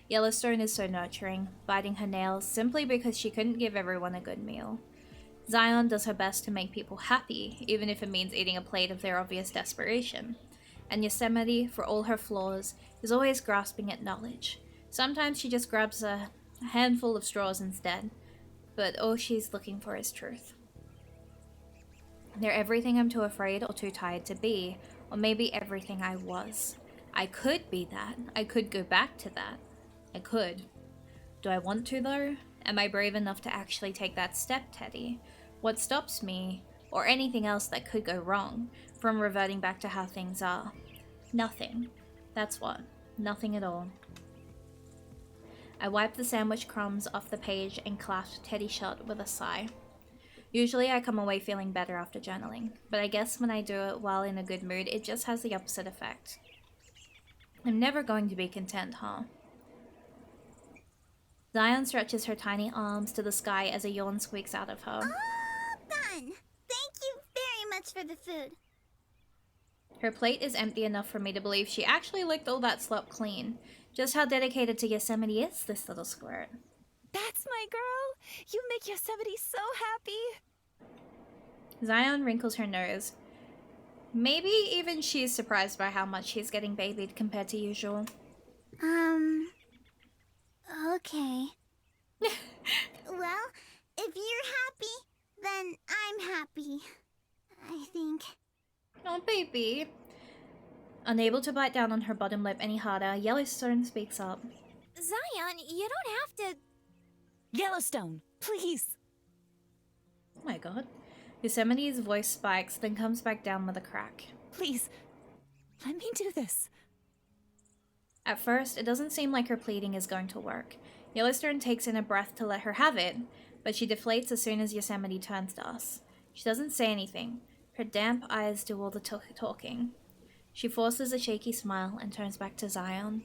Yellowstone is so nurturing, biting her nails simply because she couldn't give everyone a good meal. Zion does her best to make people happy, even if it means eating a plate of their obvious desperation. And Yosemite, for all her flaws, is always grasping at knowledge. Sometimes she just grabs a handful of straws instead, but all she's looking for is truth. They're everything I'm too afraid or too tired to be, or maybe everything I was. I could be that. I could go back to that. I could. Do I want to, though? Am I brave enough to actually take that step, Teddy? What stops me, or anything else that could go wrong, from reverting back to how things are? Nothing. That's what. Nothing at all. I wiped the sandwich crumbs off the page and clasped Teddy shut with a sigh. Usually I come away feeling better after journaling, but I guess when I do it while in a good mood, it just has the opposite effect. I'm never going to be content, huh? Zion stretches her tiny arms to the sky as a yawn squeaks out of her. All done! Thank you very much for the food. Her plate is empty enough for me to believe she actually licked all that slop clean. Just how dedicated to Yosemite is this little squirt? That's my girl! You make Yosemite so happy! Zion wrinkles her nose. Maybe even she's surprised by how much he's getting bathed compared to usual. Okay. Well, if you're happy, then I'm happy. I think. Oh, baby. Unable to bite down on her bottom lip any harder, Yellowstone speaks up. Zion, you don't have to... Yellowstone, please. Oh my god. Yosemite's voice spikes, then comes back down with a crack. Please, let me do this. At first, it doesn't seem like her pleading is going to work. Yellowstone takes in a breath to let her have it, but she deflates as soon as Yosemite turns to us. She doesn't say anything. Her damp eyes do all the talking. She forces a shaky smile and turns back to Zion.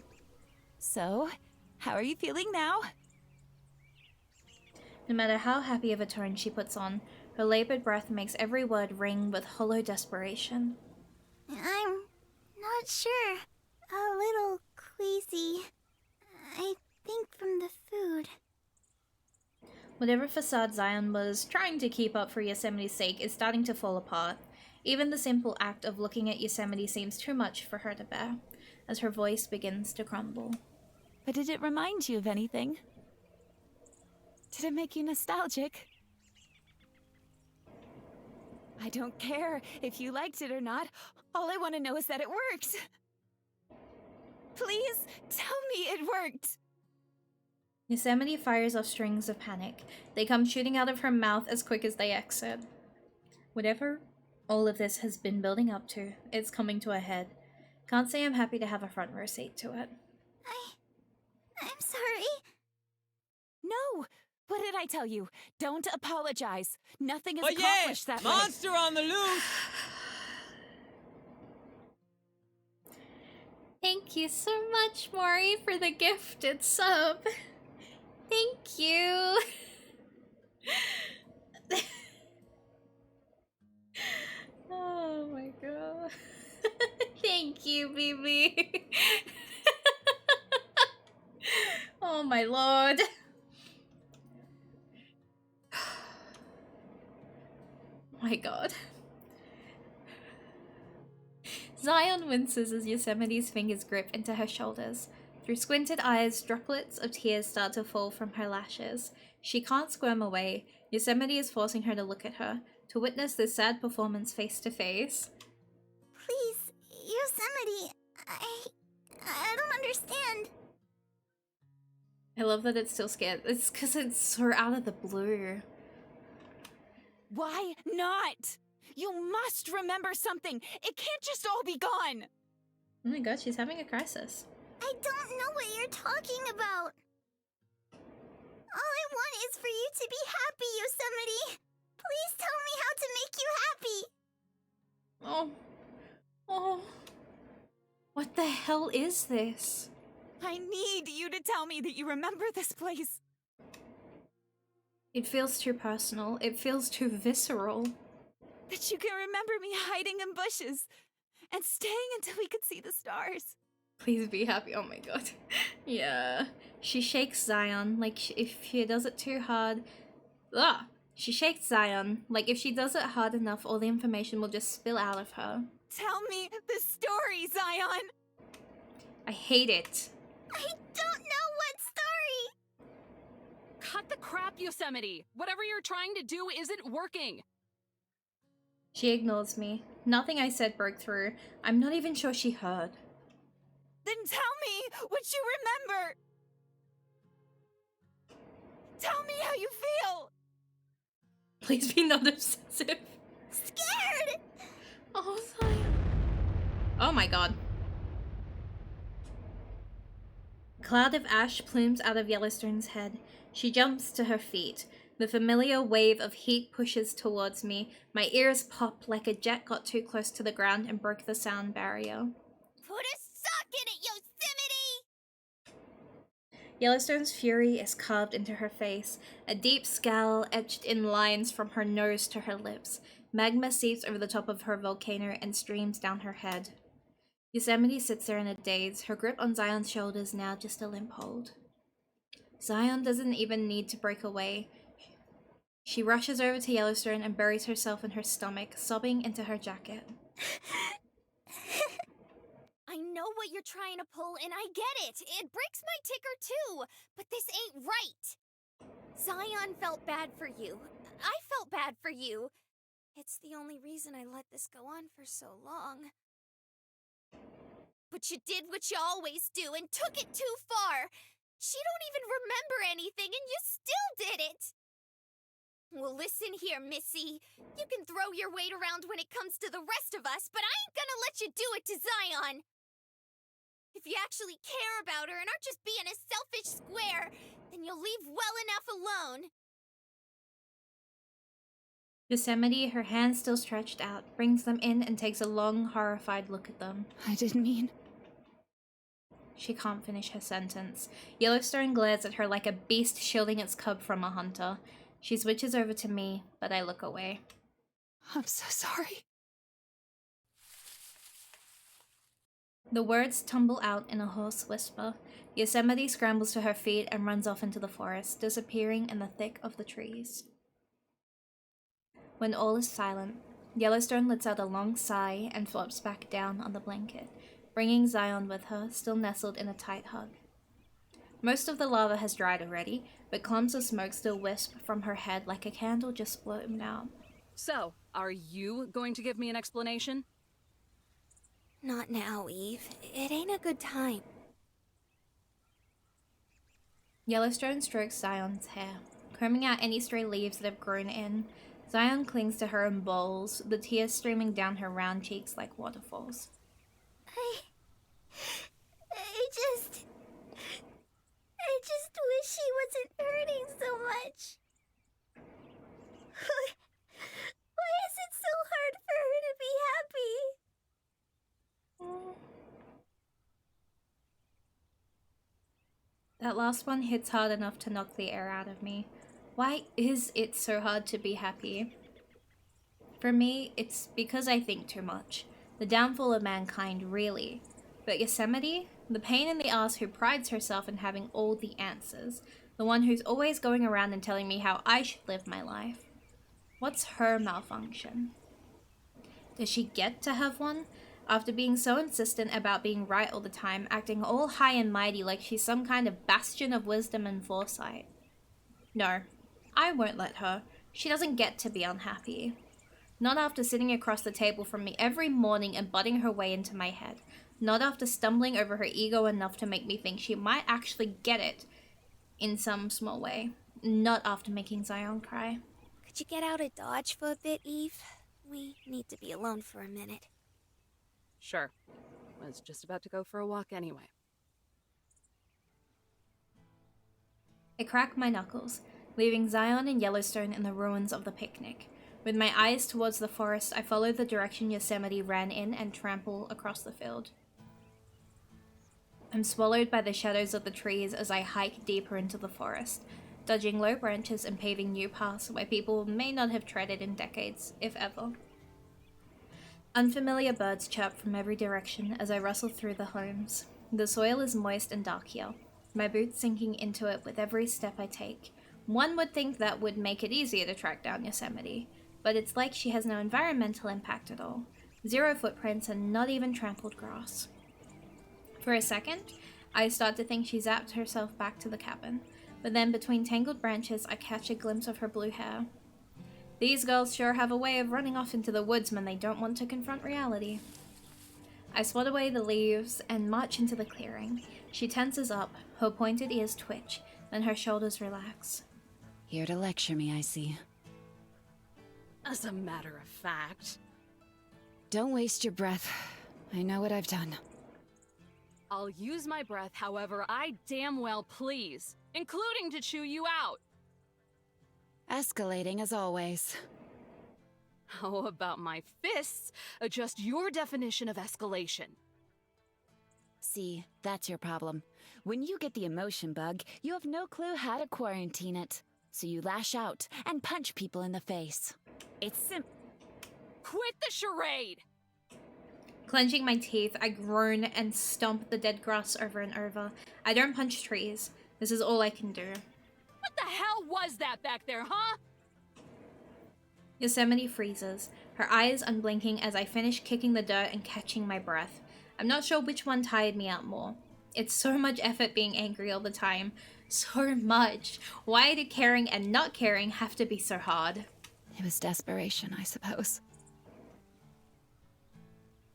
So, how are you feeling now? No matter how happy of a tone she puts on, her labored breath makes every word ring with hollow desperation. I'm not sure. A little queasy. I think from the food. Whatever facade Zion was trying to keep up for Yosemite's sake is starting to fall apart. Even the simple act of looking at Yosemite seems too much for her to bear, as her voice begins to crumble. But did it remind you of anything? Did it make you nostalgic? I don't care if you liked it or not. All I want to know is that it worked. Please, tell me it worked. Yosemite fires off strings of panic. They come shooting out of her mouth as quick as they exit. Whatever all of this has been building up to, it's coming to a head. Can't say I'm happy to have a front row seat to it. I'm sorry. No! What did I tell you? Don't apologize. Nothing is Oh yeah! accomplished that way. Monster on the loose! Thank you so much, Maury, for the gifted sub. Thank you. Oh my god. Thank you, BB. Oh my lord. My god. Zion winces as Yosemite's fingers grip into her shoulders. Through squinted eyes, droplets of tears start to fall from her lashes. She can't squirm away. Yosemite is forcing her to look at her, to witness this sad performance face to face. Please, Yosemite, I don't understand. I love that it's still scared. It's because it's so out of the blue. Why not? You must remember something. It can't just all be gone. Oh my god, she's having a crisis. I don't know what you're talking about. All I want is for you to be happy, Yosemite. Please tell me how to make you happy. Oh. What the hell is this? I need you to tell me that you remember this place. It feels too personal. It feels too visceral. That you can remember me hiding in bushes and staying until we could see the stars. Please be happy. Oh my god. Yeah. She shakes Zion like if she does it too hard. She shakes Zion like if she does it hard enough, all the information will just spill out of her. Tell me the story, Zion. I hate it. I don't know what story. Cut the crap, Yosemite! Whatever you're trying to do isn't working! She ignores me. Nothing I said broke through. I'm not even sure she heard. Then tell me what you remember! Tell me how you feel! Please be not obsessive. Scared! Oh, Zion. Oh my god. A cloud of ash plumes out of Yellowstone's head. She jumps to her feet. The familiar wave of heat pushes towards me. My ears pop like a jet got too close to the ground and broke the sound barrier. Put a sock in it, Yosemite! Yellowstone's fury is carved into her face, a deep scowl etched in lines from her nose to her lips. Magma seeps over the top of her volcano and streams down her head. Yosemite sits there in a daze, her grip on Zion's shoulders now just a limp hold. Zion doesn't even need to break away. She rushes over to Yellowstone and buries herself in her stomach, sobbing into her jacket. I know what you're trying to pull, and I get it. It breaks my ticker too, but this ain't right. Zion felt bad for you. I felt bad for you. It's the only reason I let this go on for so long. But you did what you always do and took it too far. She don't even remember anything, and you still did it. Well, listen here, Missy. You can throw your weight around when it comes to the rest of us, but I ain't gonna let you do it to Zion. If you actually care about her and aren't just being a selfish square, then you'll leave well enough alone. Yosemite, her hands still stretched out, brings them in and takes a long, horrified look at them. I didn't mean... She can't finish her sentence. Yellowstone glares at her like a beast shielding its cub from a hunter. She switches over to me, but I look away. I'm so sorry. The words tumble out in a hoarse whisper. Yosemite scrambles to her feet and runs off into the forest, disappearing in the thick of the trees. When all is silent, Yellowstone lets out a long sigh and flops back down on the blanket, bringing Zion with her, still nestled in a tight hug. Most of the lava has dried already, but clumps of smoke still wisp from her head like a candle just blown out. So, are you going to give me an explanation? Not now, Eve. It ain't a good time. Yellowstone strokes Zion's hair, combing out any stray leaves that have grown in. Zion clings to her in bowls, the tears streaming down her round cheeks like waterfalls. I just wish she wasn't hurting so much. Why is it so hard for her to be happy? That last one hits hard enough to knock the air out of me. Why is it so hard to be happy? For me, it's because I think too much. The downfall of mankind, really. But Yosemite, the pain in the ass who prides herself in having all the answers, the one who's always going around and telling me how I should live my life. What's her malfunction? Does she get to have one? After being so insistent about being right all the time, acting all high and mighty like she's some kind of bastion of wisdom and foresight. No, I won't let her. She doesn't get to be unhappy. Not after sitting across the table from me every morning and butting her way into my head. Not after stumbling over her ego enough to make me think she might actually get it in some small way. Not after making Zion cry. Could you get out of Dodge for a bit, Eve? We need to be alone for a minute. Sure. Was just about to go for a walk anyway. I crack my knuckles, leaving Zion and Yellowstone in the ruins of the picnic. With my eyes towards the forest, I follow the direction Yosemite ran in and trample across the field. I'm swallowed by the shadows of the trees as I hike deeper into the forest, dodging low branches and paving new paths where people may not have treaded in decades, if ever. Unfamiliar birds chirp from every direction as I rustle through the homes. The soil is moist and dark here, my boots sinking into it with every step I take. One would think that would make it easier to track down Yosemite, but it's like she has no environmental impact at all. 0 footprints and not even trampled grass. For a second, I start to think she zapped herself back to the cabin, but then between tangled branches I catch a glimpse of her blue hair. These girls sure have a way of running off into the woods when they don't want to confront reality. I swat away the leaves and march into the clearing. She tenses up, her pointed ears twitch, then her shoulders relax. Here to lecture me, I see. As a matter of fact. Don't waste your breath. I know what I've done. I'll use my breath however I damn well please, including to chew you out. Escalating as always. How about my fists adjust your definition of escalation? See, that's your problem. When you get the emotion bug, you have no clue how to quarantine it. So you lash out and punch people in the face. It's simple. Quit the charade! Clenching my teeth, I groan and stomp the dead grass over and over. I don't punch trees. This is all I can do. What the hell was that back there, huh? Yosemite freezes, her eyes unblinking as I finish kicking the dirt and catching my breath. I'm not sure which one tired me out more. It's so much effort being angry all the time. So much. Why did caring and not caring have to be so hard? It was desperation, I suppose.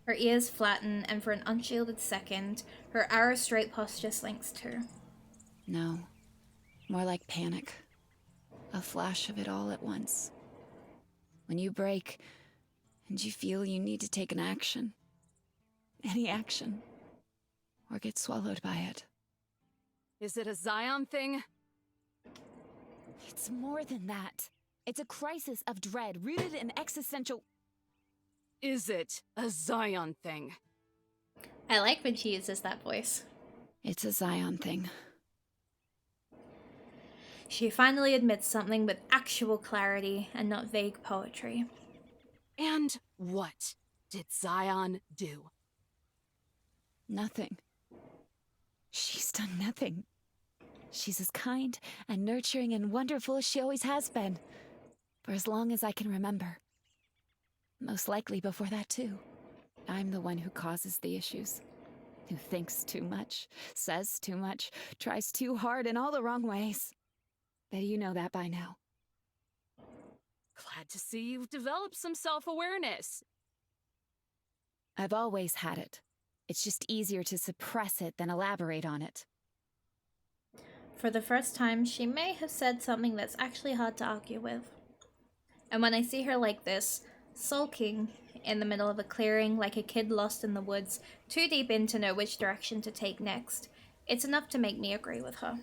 Her ears flatten, and for an unshielded second, her arrow straight posture slinks too. No. More like panic. A flash of it all at once. When you break, and you feel you need to take an action. Any action. Or get swallowed by it. Is it a Zion thing? It's more than that. It's a crisis of dread rooted in existential... Is it a Zion thing? I like when she uses that voice. It's a Zion thing. She finally admits something with actual clarity and not vague poetry. And what did Zion do? Nothing. She's done nothing. She's as kind and nurturing and wonderful as she always has been. For as long as I can remember. Most likely before that, too. I'm the one who causes the issues. Who thinks too much, says too much, tries too hard in all the wrong ways. Bet you know that by now. Glad to see you've developed some self-awareness. I've always had it. It's just easier to suppress it than elaborate on it. For the first time, she may have said something that's actually hard to argue with. And when I see her like this, sulking in the middle of a clearing like a kid lost in the woods, too deep in to know which direction to take next, it's enough to make me agree with her.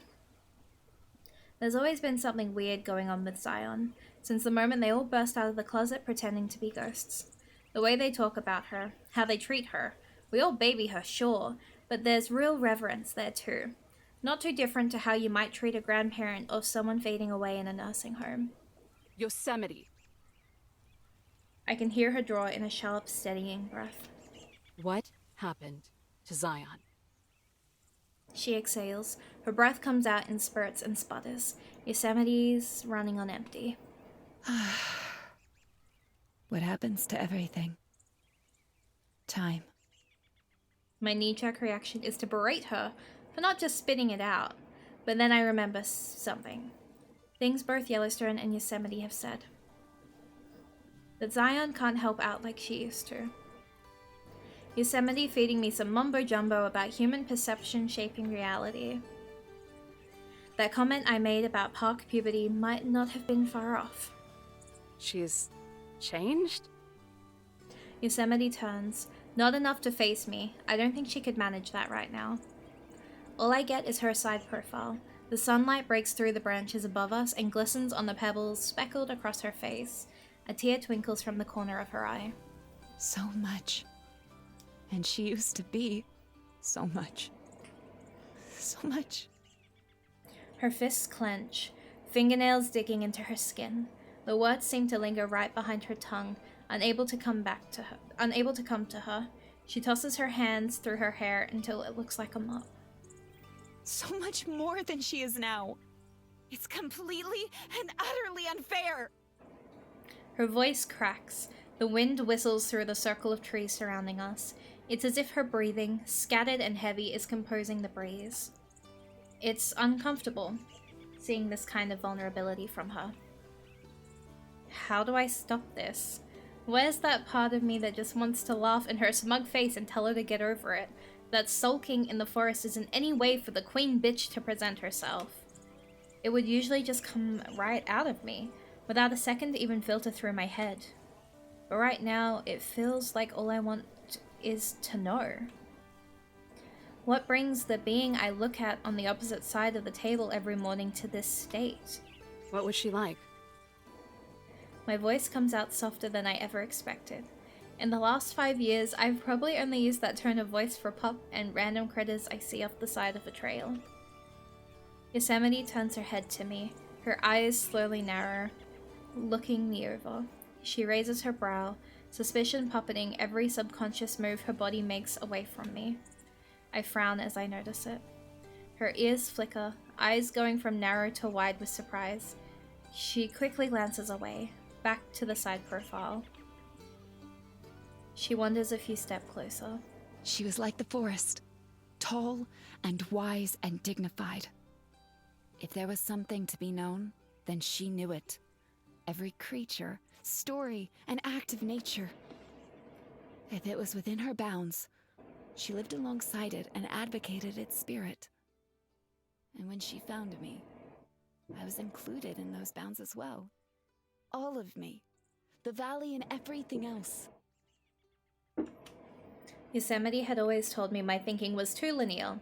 There's always been something weird going on with Zion, since the moment they all burst out of the closet pretending to be ghosts. The way they talk about her, how they treat her. We all baby her, sure, but there's real reverence there too. Not too different to how you might treat a grandparent or someone fading away in a nursing home. Yosemite. I can hear her draw in a sharp, steadying breath. What happened to Zion? She exhales. Her breath comes out in spurts and sputters. Yosemite's running on empty. What happens to everything? Time. My knee-jerk reaction is to berate her for not just spitting it out, but then I remember something. Things both Yellowstone and Yosemite have said. That Zion can't help out like she used to. Yosemite feeding me some mumbo-jumbo about human perception shaping reality. That comment I made about park puberty might not have been far off. She's changed? Yosemite turns, not enough to face me. I don't think she could manage that right now. All I get is her side profile. The sunlight breaks through the branches above us and glistens on the pebbles speckled across her face. A tear twinkles from the corner of her eye. So much. And she used to be so much. So much. Her fists clench, fingernails digging into her skin. The words seem to linger right behind her tongue, unable to come to her. She tosses her hands through her hair until it looks like a mop. So much more than she is now. It's completely and utterly unfair. Her voice cracks. The wind whistles through the circle of trees surrounding us. It's as if her breathing, scattered and heavy, is composing the breeze. It's uncomfortable, seeing this kind of vulnerability from her. How do I stop this? Where's that part of me that just wants to laugh in her smug face and tell her to get over it? That sulking in the forest isn't any way for the queen bitch to present herself. It would usually just come right out of me, without a second to even filter through my head. But right now, it feels like all I want is to know. What brings the being I look at on the opposite side of the table every morning to this state? What was she like? My voice comes out softer than I ever expected. In the last 5 years, I've probably only used that tone of voice for Pup and random critters I see off the side of a trail. Yosemite turns her head to me, her eyes slowly narrow, looking me over. She raises her brow, suspicion puppeting every subconscious move her body makes away from me. I frown as I notice it. Her ears flicker, eyes going from narrow to wide with surprise. She quickly glances away. back to the side profile. She wonders if you step closer. She was like the forest, tall and wise and dignified. If there was something to be known, then she knew it. Every creature, story, and act of nature. If it was within her bounds, she lived alongside it and advocated its spirit. And when she found me, I was included in those bounds as well. All of me. The valley and everything else. Yosemite had always told me my thinking was too linear.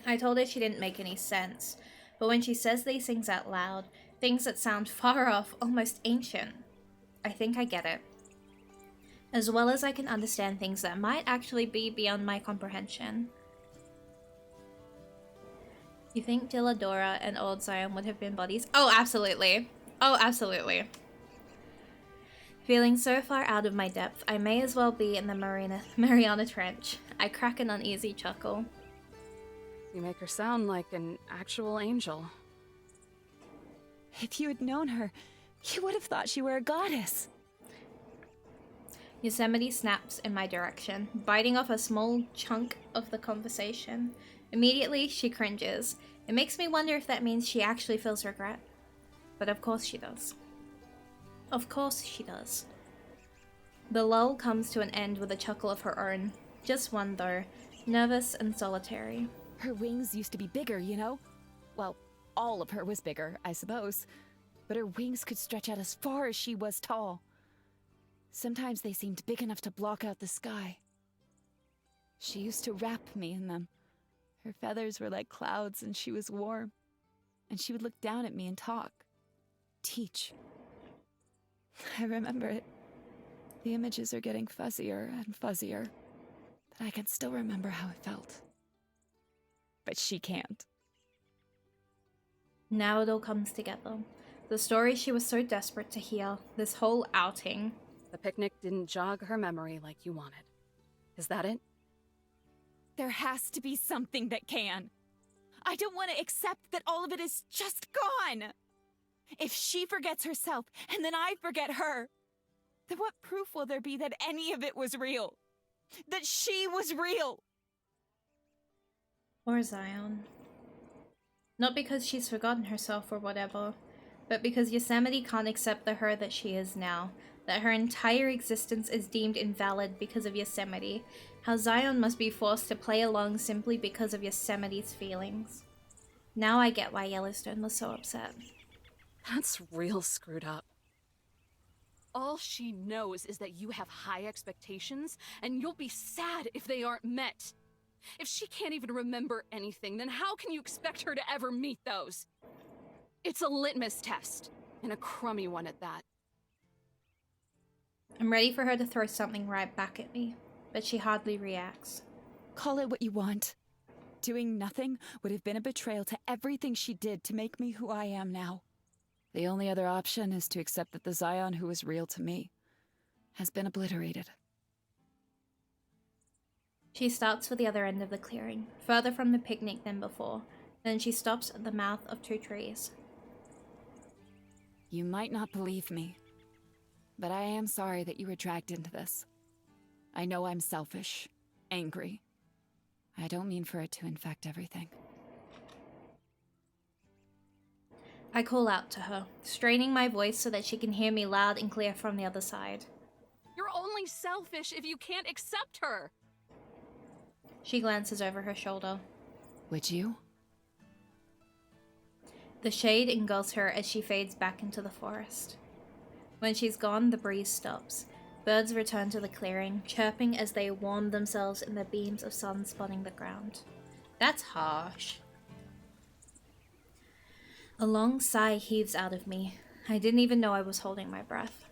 I told her she didn't make any sense, but when she says these things out loud, things that sound far off, almost ancient, I think I get it. As well as I can understand things that might actually be beyond my comprehension. You think Dilladora and Old Zion would have been buddies? Oh, absolutely. Oh, absolutely. Feeling so far out of my depth, I may as well be in the Mariana Trench. I crack an uneasy chuckle. You make her sound like an actual angel. If you had known her, you would have thought she were a goddess. Yosemite snaps in my direction, biting off a small chunk of the conversation. Immediately, she cringes. It makes me wonder if that means she actually feels regret. But of course she does. Of course she does. The lull comes to an end with a chuckle of her own. Just one, though. Nervous and solitary. Her wings used to be bigger, you know? Well, all of her was bigger, I suppose. But her wings could stretch out as far as she was tall. Sometimes they seemed big enough to block out the sky. She used to wrap me in them. Her feathers were like clouds and she was warm. And she would look down at me and talk. Teach. I remember it. The images are getting fuzzier and fuzzier. But I can still remember how it felt. But she can't. Now it all comes together. The story she was so desperate to hear. This whole outing. The picnic didn't jog her memory like you wanted. Is that it? There has to be something that can. I don't want to accept that all of it is just gone. If she forgets herself, and then I forget her, then what proof will there be that any of it was real? That she was real? Or Zion. Not because she's forgotten herself or whatever, but because Yosemite can't accept the her that she is now. That her entire existence is deemed invalid because of Yosemite. How Zion must be forced to play along simply because of Yosemite's feelings. Now I get why Yellowstone was so upset. That's real screwed up. All she knows is that you have high expectations, and you'll be sad if they aren't met. If she can't even remember anything, then how can you expect her to ever meet those? It's a litmus test, and a crummy one at that. I'm ready for her to throw something right back at me, but she hardly reacts. Call it what you want. Doing nothing would have been a betrayal to everything she did to make me who I am now. The only other option is to accept that the Zion who was real to me has been obliterated. She starts for the other end of the clearing, further from the picnic than before. Then she stops at the mouth of 2 trees. You might not believe me, but I am sorry that you were dragged into this. I know I'm selfish, angry. I don't mean for it to infect everything. I call out to her, straining my voice so that she can hear me loud and clear from the other side. You're only selfish if you can't accept her. She glances over her shoulder. Would you? The shade engulfs her as she fades back into the forest. When she's gone, the breeze stops. Birds return to the clearing, chirping as they warm themselves in the beams of sun spotting the ground. That's harsh. A long sigh heaves out of me. I didn't even know I was holding my breath.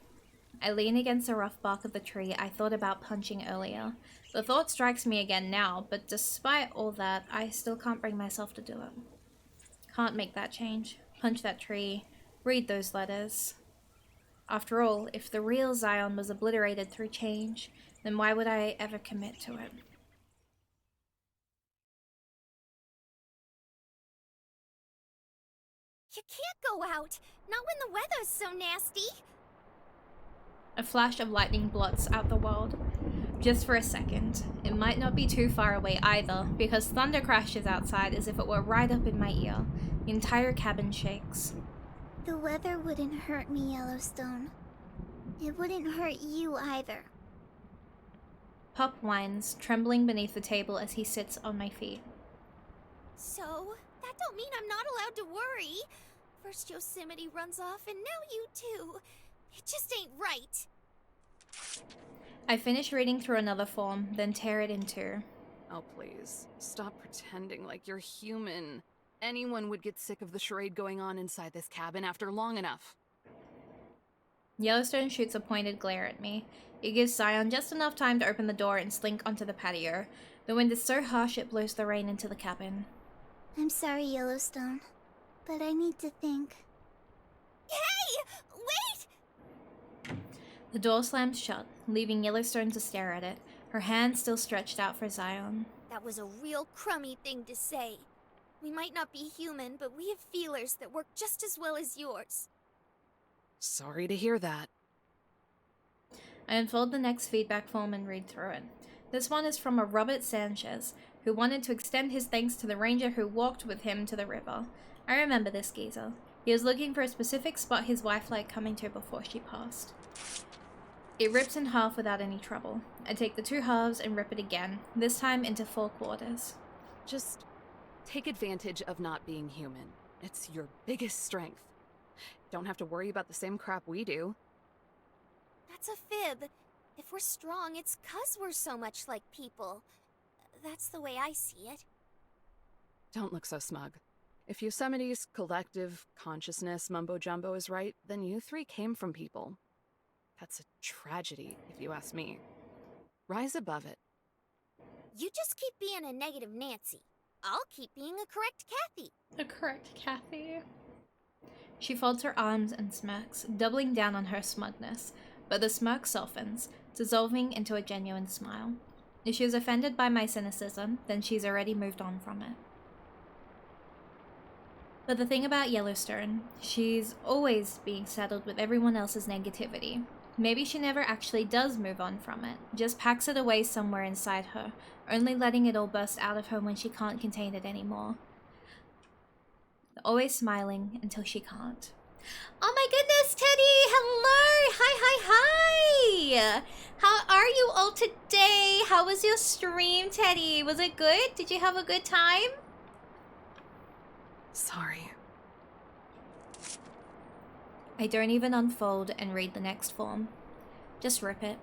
I lean against the rough bark of the tree I thought about punching earlier. The thought strikes me again now, but despite all that, I still can't bring myself to do it. Can't make that change. Punch that tree. Read those letters. After all, if the real Zion was obliterated through change, then why would I ever commit to it? You can't go out, not when the weather's so nasty. A flash of lightning blots out the world. Just for a second. It might not be too far away either, because thunder crashes outside as if it were right up in my ear. The entire cabin shakes. The weather wouldn't hurt me, Yellowstone. It wouldn't hurt you either. Pup whines, trembling beneath the table as he sits on my feet. So, that don't mean I'm not allowed to worry. First Yosemite runs off, and now you too. It just ain't right. I finish reading through another form, then tear it in two. Oh, please. Stop pretending like you're human. Anyone would get sick of the charade going on inside this cabin after long enough. Yellowstone shoots a pointed glare at me. It gives Zion just enough time to open the door and slink onto the patio. The wind is so harsh it blows the rain into the cabin. I'm sorry, Yellowstone, but I need to think. Hey! Wait! The door slams shut, leaving Yellowstone to stare at it, her hand still stretched out for Zion. That was a real crummy thing to say. We might not be human, but we have feelers that work just as well as yours. Sorry to hear that. I unfold the next feedback form and read through it. This one is from a Robert Sanchez, who wanted to extend his thanks to the ranger who walked with him to the river. I remember this geezer. He was looking for a specific spot his wife liked coming to before she passed. It rips in half without any trouble. I take the two halves and rip it again, this time into 4 quarters. Just take advantage of not being human. It's your biggest strength. Don't have to worry about the same crap we do. That's a fib. If we're strong, it's 'cause we're so much like people. That's the way I see it. Don't look so smug. If Yosemite's collective consciousness mumbo-jumbo is right, then you three came from people. That's a tragedy, if you ask me. Rise above it. You just keep being a negative Nancy. I'll keep being a correct Kathy. The correct Kathy. She folds her arms and smirks, doubling down on her smugness, but the smirk softens, dissolving into a genuine smile. If she was offended by my cynicism, then she's already moved on from it. But the thing about Yellowstone, she's always being saddled with everyone else's negativity. Maybe she never actually does move on from it, just packs it away somewhere inside her, only letting it all burst out of her when she can't contain it anymore. Always smiling until she can't. Oh my goodness, Teddy! Hello! Hi! How are you all today? How was your stream, Teddy? Was it good? Did you have a good time? Sorry. I don't even unfold and read the next form. Just rip it.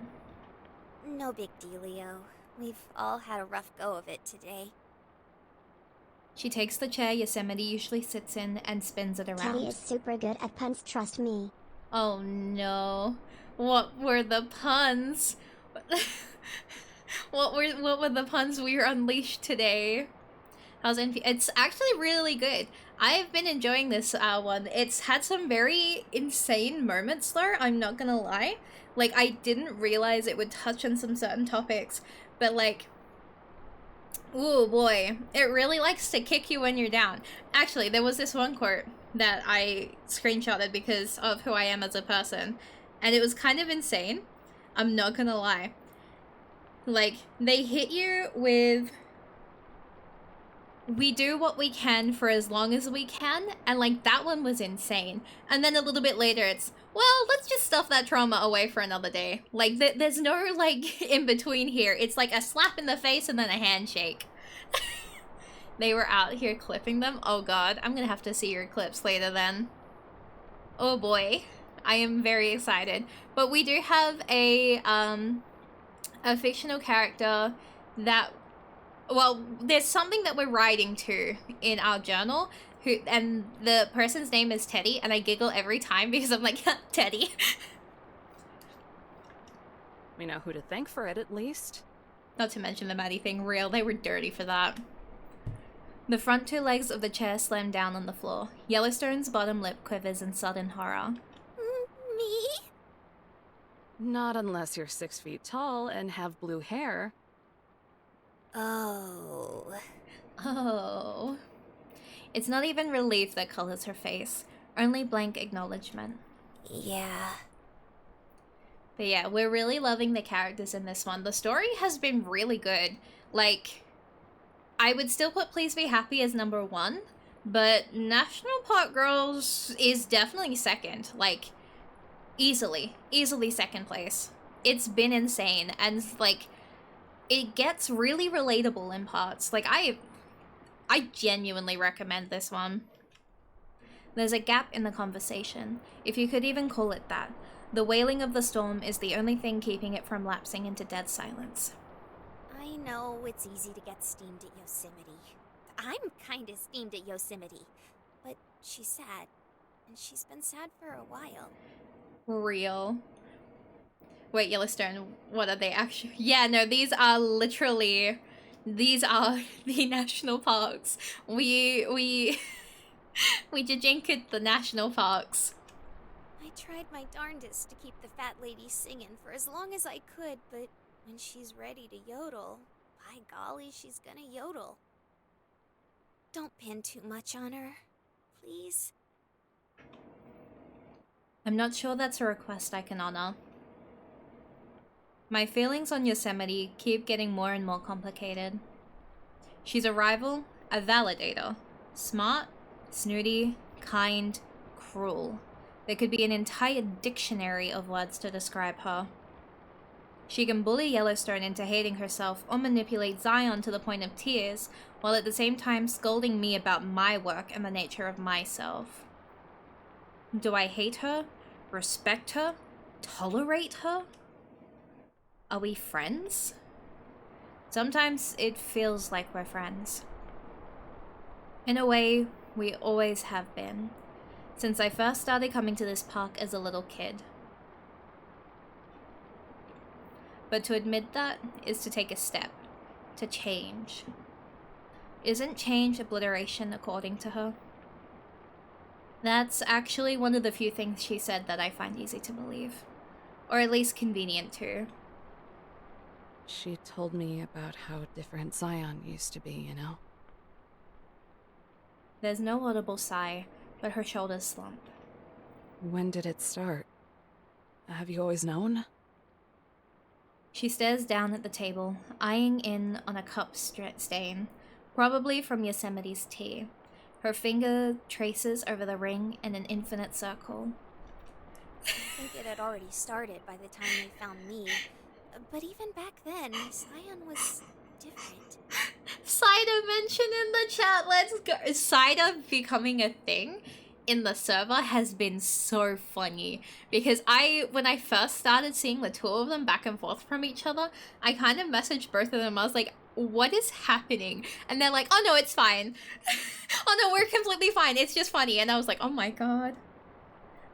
No big dealio. We've all had a rough go of it today. She takes the chair Yosemite usually sits in and spins it around. Teddy is super good at puns, trust me. Oh no. What were the puns? What were the puns we were unleashed today? It's actually really good. I've been enjoying this one. It's had some very insane moments though, I'm not gonna lie. Like, I didn't realize it would touch on some certain topics, but like, ooh boy, it really likes to kick you when you're down. Actually, there was this one quote that I screenshotted because of who I am as a person, and it was kind of insane. I'm not gonna lie. Like, they hit you with, we do what we can for as long as we can, and like, that one was insane. And then a little bit later it's, well, let's just stuff that trauma away for another day. Like, there's no like in between here. It's like a slap in the face and then a handshake. They were out here clipping them. Oh god, I'm gonna have to see your clips later then. Oh boy, I am very excited. But we do have a fictional character that, well, there's something that we're writing to in our journal, and the person's name is Teddy, and I giggle every time because I'm like, Teddy. We know who to thank for it, at least. Not to mention the Maddie thing, real, they were dirty for that. The front 2 legs of the chair slam down on the floor. Yellowstone's bottom lip quivers in sudden horror. Me? Not unless you're 6 feet tall and have blue hair. Oh. Oh. It's not even relief that colors her face, only blank acknowledgement. Yeah. But yeah, we're really loving the characters in this one. The story has been really good. Like, I would still put Please Be Happy as number 1, but National Park Girls is definitely second. Like, easily second place. It's been insane, and like, it gets really relatable in parts. Like, I genuinely recommend this one. There's a gap in the conversation, if you could even call it that. The wailing of the storm is the only thing keeping it from lapsing into dead silence. I know it's easy to get steamed at Yosemite. I'm kinda steamed at Yosemite. But she's sad. And she's been sad for a while. Real. Wait, Yellowstone, what are they actually? Yeah, no, these are literally... These are the national parks. We jinxed the national parks. I tried my darndest to keep the fat lady singing for as long as I could, but when she's ready to yodel, by golly, she's gonna yodel. Don't pin too much on her, please. I'm not sure that's a request I can honor. My feelings on Yosemite keep getting more and more complicated. She's a rival, a validator. Smart, snooty, kind, cruel. There could be an entire dictionary of words to describe her. She can bully Yellowstone into hating herself or manipulate Zion to the point of tears, while at the same time scolding me about my work and the nature of myself. Do I hate her? Respect her? Tolerate her? Are we friends? Sometimes it feels like we're friends. In a way, we always have been, since I first started coming to this park as a little kid. But to admit that is to take a step, to change. Isn't change obliteration according to her? That's actually one of the few things she said that I find easy to believe. Or at least convenient too. She told me about how different Zion used to be, you know? There's no audible sigh, but her shoulders slump. When did it start? Have you always known? She stares down at the table, eyeing in on a cup stain, probably from Yosemite's tea. Her finger traces over the ring in an infinite circle. I think it had already started by the time they found me. But even back then, Zion was different. Cider mentioned in the chat, let's go. Cider becoming a thing in the server has been so funny. Because when I first started seeing the two of them back and forth from each other, I kind of messaged both of them. I was like, what is happening? And they're like, oh no, it's fine. Oh no, we're completely fine. It's just funny. And I was like, oh my god.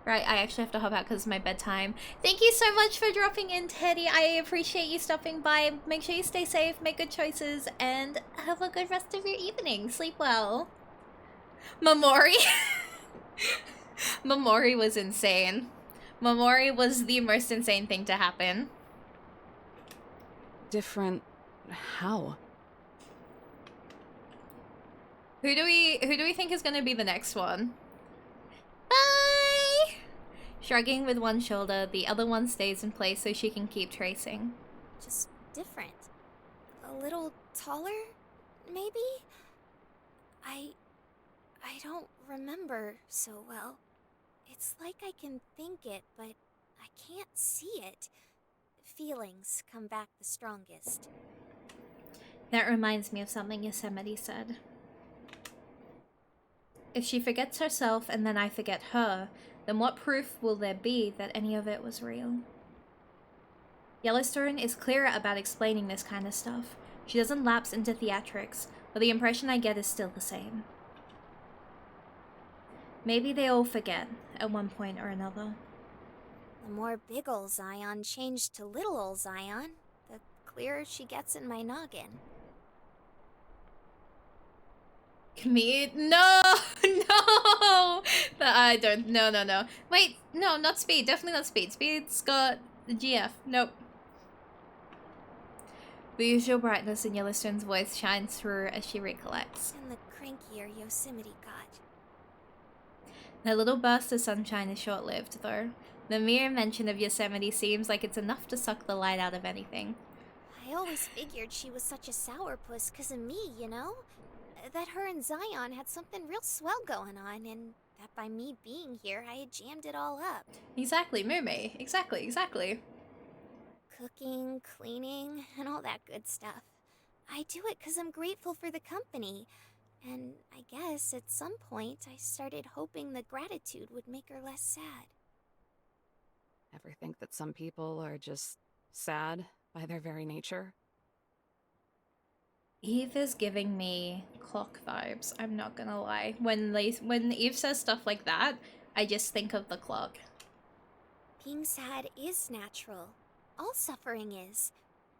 Right, I actually have to hop out because it's my bedtime. Thank you so much for dropping in, Teddy. I appreciate you stopping by. Make sure you stay safe, make good choices, and have a good rest of your evening. Sleep well. Mamori. Mamori was insane. Mamori was the most insane thing to happen. Different... how? Who do we think is gonna be the next one? Bye! Shrugging with one shoulder, the other one stays in place so she can keep tracing. Just different. A little taller, maybe? I don't remember so well. It's like I can think it, but I can't see it. Feelings come back the strongest. That reminds me of something Yosemite said. If she forgets herself and then I forget her, then what proof will there be that any of it was real? Yellowstone is clearer about explaining this kind of stuff. She doesn't lapse into theatrics, but the impression I get is still the same. Maybe they all forget, at one point or another. The more big ol' Zion changed to little ol' Zion, the clearer she gets in my noggin. Me? No! No! I don't. No. Wait, no, not Speed. Definitely not Speed. Speed's got the GF. Nope. The usual brightness in Yellowstone's voice shines through as she recollects. And the crankier Yosemite got. A little burst of sunshine is short-lived, though. The mere mention of Yosemite seems like it's enough to suck the light out of anything. I always figured she was such a sourpuss 'cause of me, you know? That her and Zion had something real swell going on, and that by me being here, I had jammed it all up. Exactly, Mume. Exactly. Cooking, cleaning, and all that good stuff. I do it 'cause I'm grateful for the company. And I guess at some point I started hoping the gratitude would make her less sad. Ever think that some people are just sad by their very nature? Eve is giving me clock vibes, I'm not gonna lie. When Eve says stuff like that, I just think of the clock. Being sad is natural. All suffering is.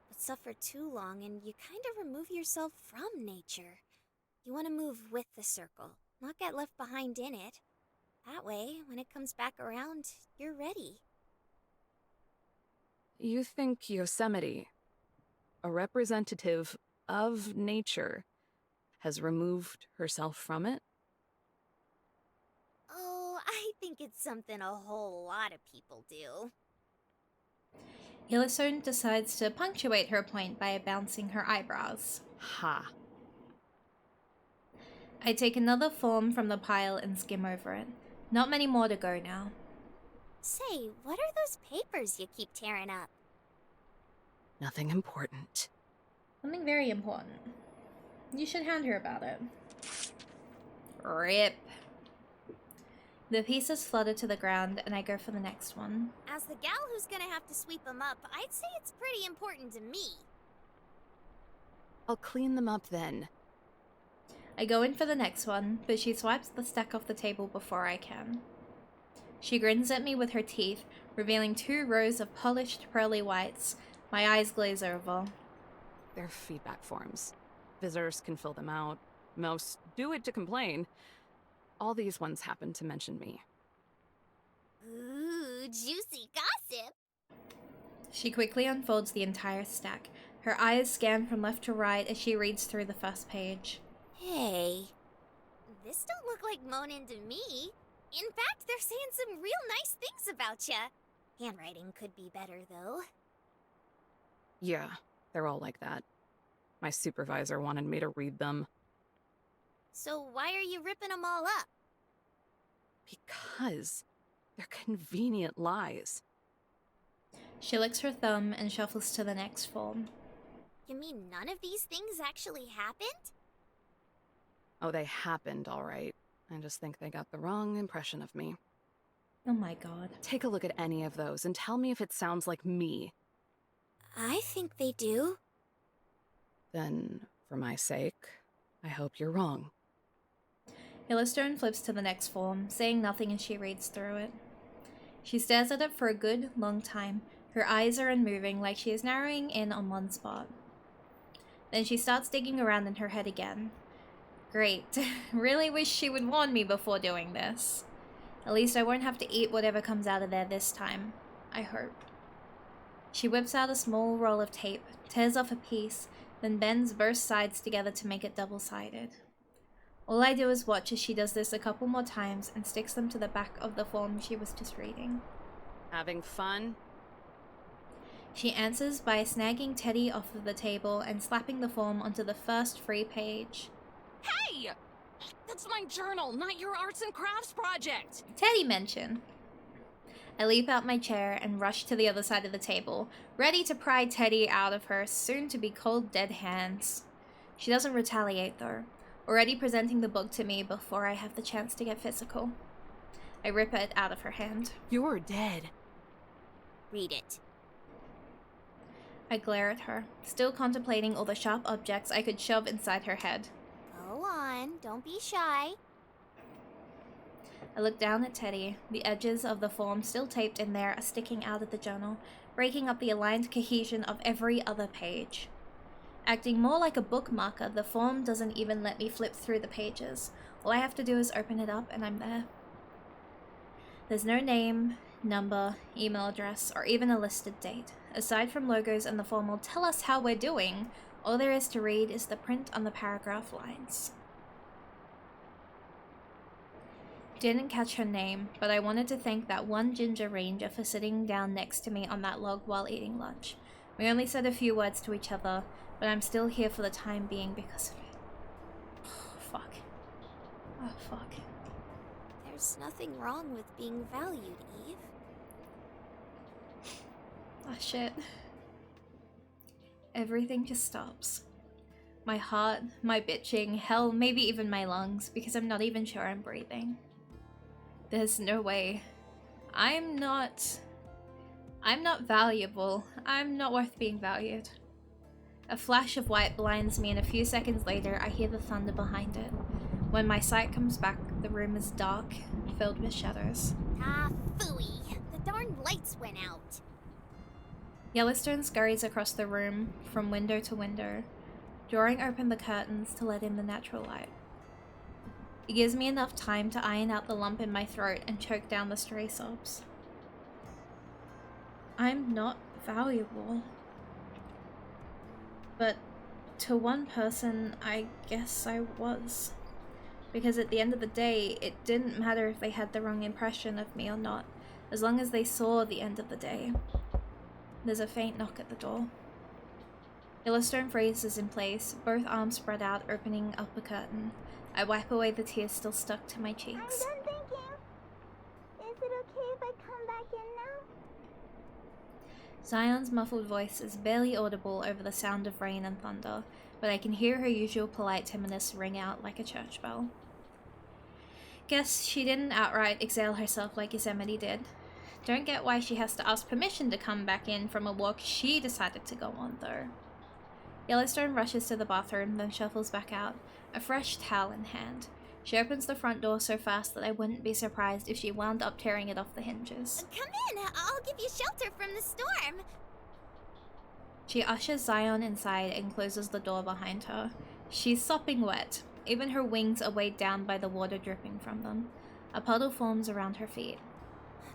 But suffer too long and you kind of remove yourself from nature. You want to move with the circle, not get left behind in it. That way, when it comes back around, you're ready. You think Yosemite, a representative of nature, has removed herself from it? Oh, I think it's something a whole lot of people do. Yellowstone decides to punctuate her point by bouncing her eyebrows. Ha. I take another form from the pile and skim over it. Not many more to go now. Say, what are those papers you keep tearing up? Nothing important. Something very important. You should hand her about it. Rip. The pieces flutter to the ground and I go for the next one. As the gal who's gonna have to sweep them up, I'd say it's pretty important to me. I'll clean them up then. I go in for the next one, but she swipes the stack off the table before I can. She grins at me with her teeth, revealing 2 rows of polished pearly whites. My eyes glaze over. They're feedback forms. Visitors can fill them out. Most do it to complain. All these ones happen to mention me. Ooh, juicy gossip. She quickly unfolds the entire stack. Her eyes scan from left to right as she reads through the first page. Hey, this don't look like moaning to me. In fact, they're saying some real nice things about ya. Handwriting could be better, though. Yeah, they're all like that. My supervisor wanted me to read them. So why are you ripping them all up? Because they're convenient lies. She licks her thumb and shuffles to the next form. You mean none of these things actually happened? Oh, they happened, all right. I just think they got the wrong impression of me. Oh my god. Take a look at any of those and tell me if it sounds like me. I think they do. Then, for my sake, I hope you're wrong. Yellowstone flips to the next form, saying nothing as she reads through it. She stares at it for a good, long time. Her eyes are unmoving, like she is narrowing in on one spot. Then she starts digging around in her head again. Great. Really wish she would warn me before doing this. At least I won't have to eat whatever comes out of there this time. I hope. She whips out a small roll of tape, tears off a piece, then bends both sides together to make it double-sided. All I do is watch as she does this a couple more times and sticks them to the back of the form she was just reading. Having fun? She answers by snagging Teddy off of the table and slapping the form onto the first free page. Hey! That's my journal, not your arts and crafts project! Teddy mention. I leap out my chair and rush to the other side of the table, ready to pry Teddy out of her soon-to-be cold dead hands. She doesn't retaliate, though, already presenting the book to me before I have the chance to get physical. I rip it out of her hand. You're dead. Read it. I glare at her, still contemplating all the sharp objects I could shove inside her head. Go on, don't be shy. I look down at Teddy. The edges of the form still taped in there are sticking out of the journal, breaking up the aligned cohesion of every other page. Acting more like a bookmarker, the form doesn't even let me flip through the pages. All I have to do is open it up and I'm there. There's no name, number, email address, or even a listed date. Aside from logos and the form will tell us how we're doing, all there is to read is the print on the paragraph lines. Didn't catch her name, but I wanted to thank that one ginger ranger for sitting down next to me on that log while eating lunch. We only said a few words to each other, but I'm still here for the time being because of it. Oh, fuck. Oh, fuck. There's nothing wrong with being valued, Eve. Oh, shit. Everything just stops. My heart, my bitching, hell, maybe even my lungs, because I'm not even sure I'm breathing. There's no way. I'm not valuable. I'm not worth being valued. A flash of white blinds me, and a few seconds later, I hear the thunder behind it. When my sight comes back, the room is dark, filled with shadows. Ah, phooey. The darn lights went out. Yellowstone scurries across the room, from window to window, drawing open the curtains to let in the natural light. It gives me enough time to iron out the lump in my throat and choke down the stray sobs. I'm not valuable. But to one person, I guess I was. Because at the end of the day, it didn't matter if they had the wrong impression of me or not, as long as they saw the end of the day. There's a faint knock at the door. Yellowstone freezes in place, both arms spread out, opening up a curtain. I wipe away the tears still stuck to my cheeks. I'm done thinking. Is it okay if I come back in now? Zion's muffled voice is barely audible over the sound of rain and thunder, but I can hear her usual polite timidness ring out like a church bell. Guess she didn't outright exhale herself like Yosemite did. Don't get why she has to ask permission to come back in from a walk she decided to go on, though. Yellowstone rushes to the bathroom, then shuffles back out, a fresh towel in hand. She opens the front door so fast that I wouldn't be surprised if she wound up tearing it off the hinges. Come in. I'll give you shelter from the storm. She ushers Zion inside and closes the door behind her. She's sopping wet. Even her wings are weighed down by the water dripping from them. A puddle forms around her feet.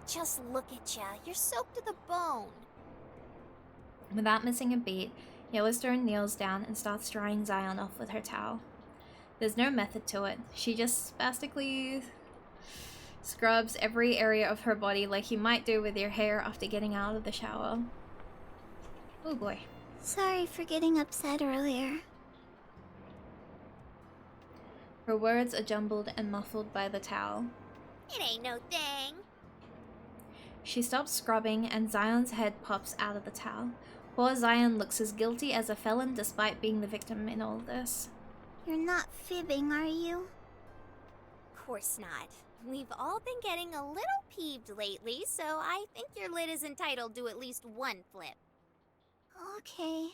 Just look at ya. You're soaked to the bone. Without missing a beat, Yellowstone kneels down and starts drying Zion off with her towel. There's no method to it. She just spastically scrubs every area of her body like you might do with your hair after getting out of the shower. Oh boy. Sorry for getting upset earlier. Her words are jumbled and muffled by the towel. It ain't no thing. She stops scrubbing and Zion's head pops out of the towel. Poor Zion looks as guilty as a felon despite being the victim in all this. You're not fibbing, are you? Of course not. We've all been getting a little peeved lately, so I think your lid is entitled to at least one flip. Okay.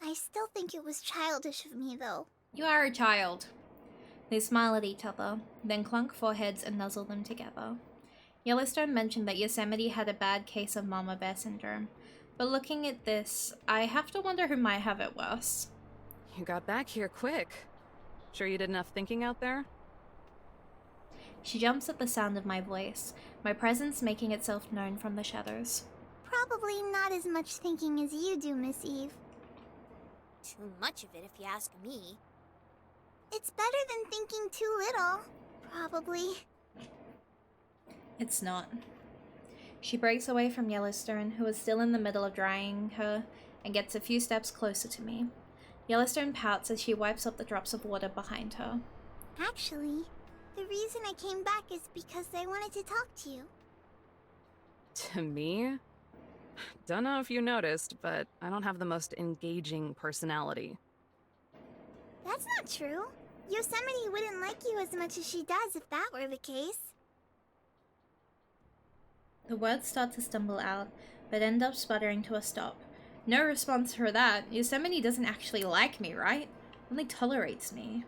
I still think it was childish of me, though. You are a child. They smile at each other, then clunk foreheads and nuzzle them together. Yellowstone mentioned that Yosemite had a bad case of mama bear syndrome, but looking at this, I have to wonder who might have it worse. You got back here quick. Sure you did enough thinking out there? She jumps at the sound of my voice, my presence making itself known from the shadows. Probably not as much thinking as you do, Miss Eve. Too much of it if you ask me. It's better than thinking too little. Probably. It's not. She breaks away from Yellowstone, who is still in the middle of drying her, and gets a few steps closer to me. Yellowstone pouts as she wipes up the drops of water behind her. Actually, the reason I came back is because I wanted to talk to you. To me? Don't know if you noticed, but I don't have the most engaging personality. That's not true. Yosemite wouldn't like you as much as she does if that were the case. The words start to stumble out, but end up sputtering to a stop. No response for that. Yosemite doesn't actually like me, right? Only tolerates me.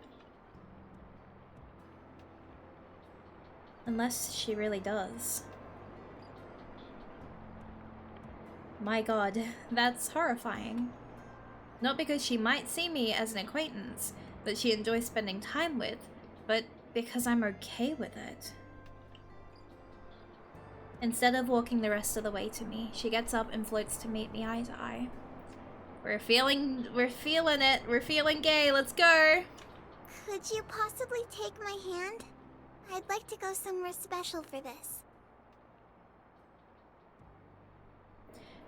Unless she really does. My god, that's horrifying. Not because she might see me as an acquaintance that she enjoys spending time with, but because I'm okay with it. Instead of walking the rest of the way to me, she gets up and floats to meet me eye to eye. We're feeling it, we're feeling gay, let's go! Could you possibly take my hand? I'd like to go somewhere special for this.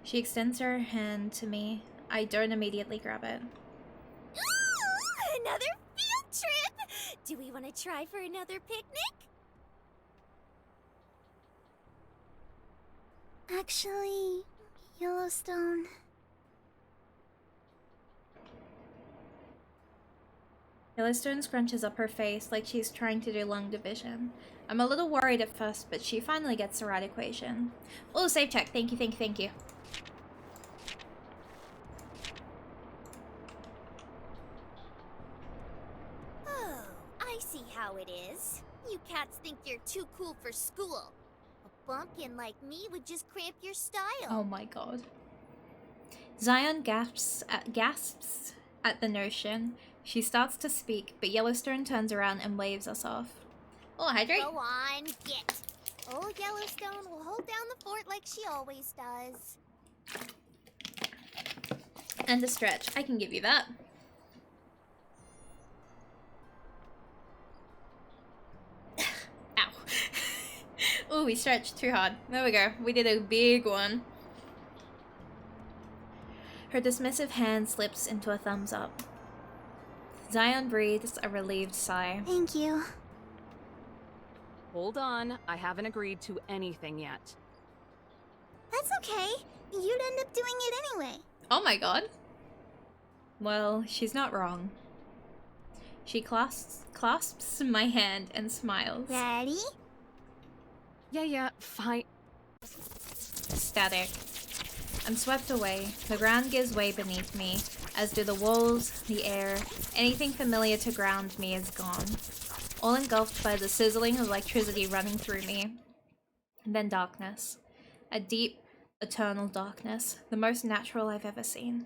She extends her hand to me. I don't immediately grab it. Another field trip! Do we want to try for another picnic? Actually, Yellowstone. Yellowstone scrunches up her face like she's trying to do long division. I'm a little worried at first, but she finally gets the right equation. Oh, save check. Thank you, thank you, thank you. Oh, I see how it is. You cats think you're too cool for school. A bumpkin like me would just cramp your style. Oh my god. Zion gasps at the notion. She starts to speak, but Yellowstone turns around and waves us off. Oh, hydrate. Go on, get. Old Yellowstone will hold down the fort like she always does. And a stretch. I can give you that. Ow. Oh, we stretched too hard. There we go. We did a big one. Her dismissive hand slips into a thumbs up. Zion breathes a relieved sigh. Thank you. Hold on, I haven't agreed to anything yet. That's okay. You'd end up doing it anyway. Oh my god. Well, she's not wrong. She clasps my hand and smiles. Ready? Yeah, fine. Static. I'm swept away. The ground gives way beneath me, as do the walls, the air. Anything familiar to ground me is gone. All engulfed by the sizzling of electricity running through me. And then darkness. A deep, eternal darkness, the most natural I've ever seen.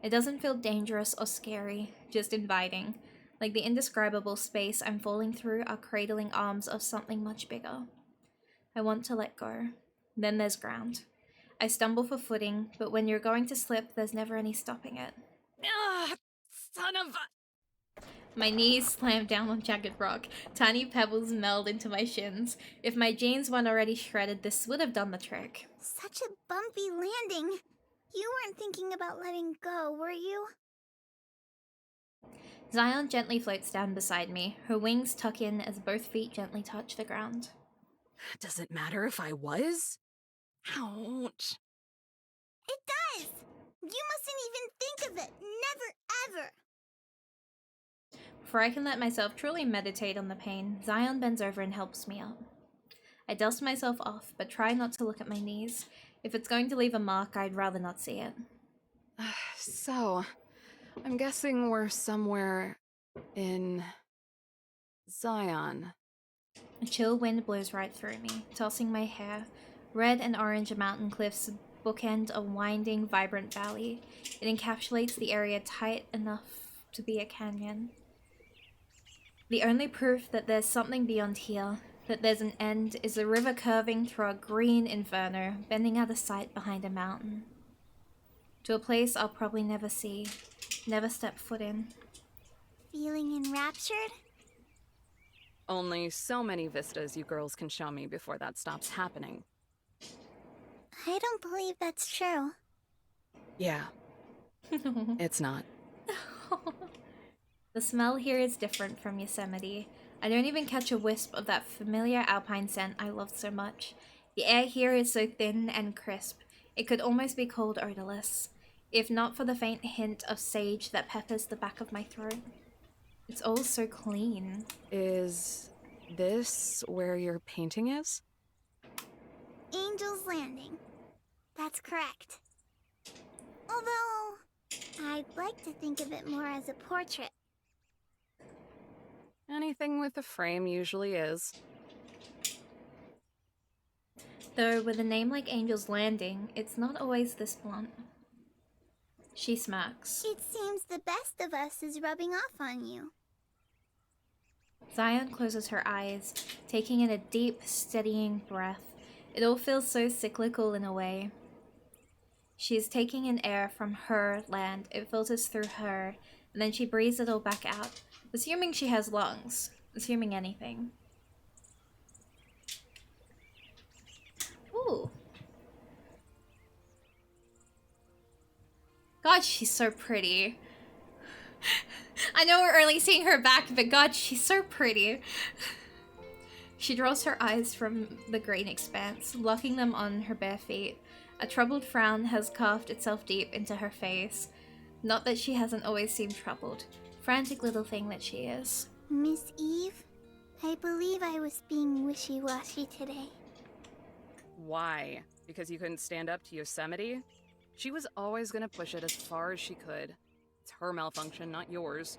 It doesn't feel dangerous or scary, just inviting, like the indescribable space I'm falling through are cradling arms of something much bigger. I want to let go. Then there's ground. I stumble for footing, but when you're going to slip, there's never any stopping it. Ah, son of a... My knees slam down on jagged rock. Tiny pebbles meld into my shins. If my jeans weren't already shredded, this would have done the trick. Such a bumpy landing. You weren't thinking about letting go, were you? Zion gently floats down beside me. Her wings tuck in as both feet gently touch the ground. Does it matter if I was? Ouch. It does! You mustn't even think of it. Never, ever. Before I can let myself truly meditate on the pain, Zion bends over and helps me up. I dust myself off, but try not to look at my knees. If it's going to leave a mark, I'd rather not see it. So, I'm guessing we're somewhere in Zion. A chill wind blows right through me, tossing my hair. Red and orange mountain cliffs bookend a winding, vibrant valley. It encapsulates the area tight enough to be a canyon. The only proof that there's something beyond here, that there's an end, is a river curving through a green inferno, bending out of sight behind a mountain. To a place I'll probably never see, never step foot in. Feeling enraptured? Only so many vistas you girls can show me before that stops happening. I don't believe that's true. Yeah, it's not. The smell here is different from Yosemite. I don't even catch a wisp of that familiar alpine scent I loved so much. The air here is so thin and crisp, it could almost be called odorless, if not for the faint hint of sage that peppers the back of my throat. It's all so clean. Is this where your painting is? Angel's Landing. That's correct. Although, I'd like to think of it more as a portrait. Anything with a frame usually is. Though with a name like Angel's Landing, it's not always this blunt. She smirks. It seems the best of us is rubbing off on you. Zion closes her eyes, taking in a deep, steadying breath. It all feels so cyclical in a way. She is taking in air from her land. It filters through her, and then she breathes it all back out, assuming she has lungs, assuming anything. God, she's so pretty. I know we're only seeing her back, but God, she's so pretty. She draws her eyes from the green expanse, locking them on her bare feet. A troubled frown has carved itself deep into her face. Not that she hasn't always seemed troubled. Frantic little thing that she is. Miss Eve, I believe I was being wishy-washy today. Why? Because you couldn't stand up to Yosemite? She was always gonna push it as far as she could. It's her malfunction, not yours.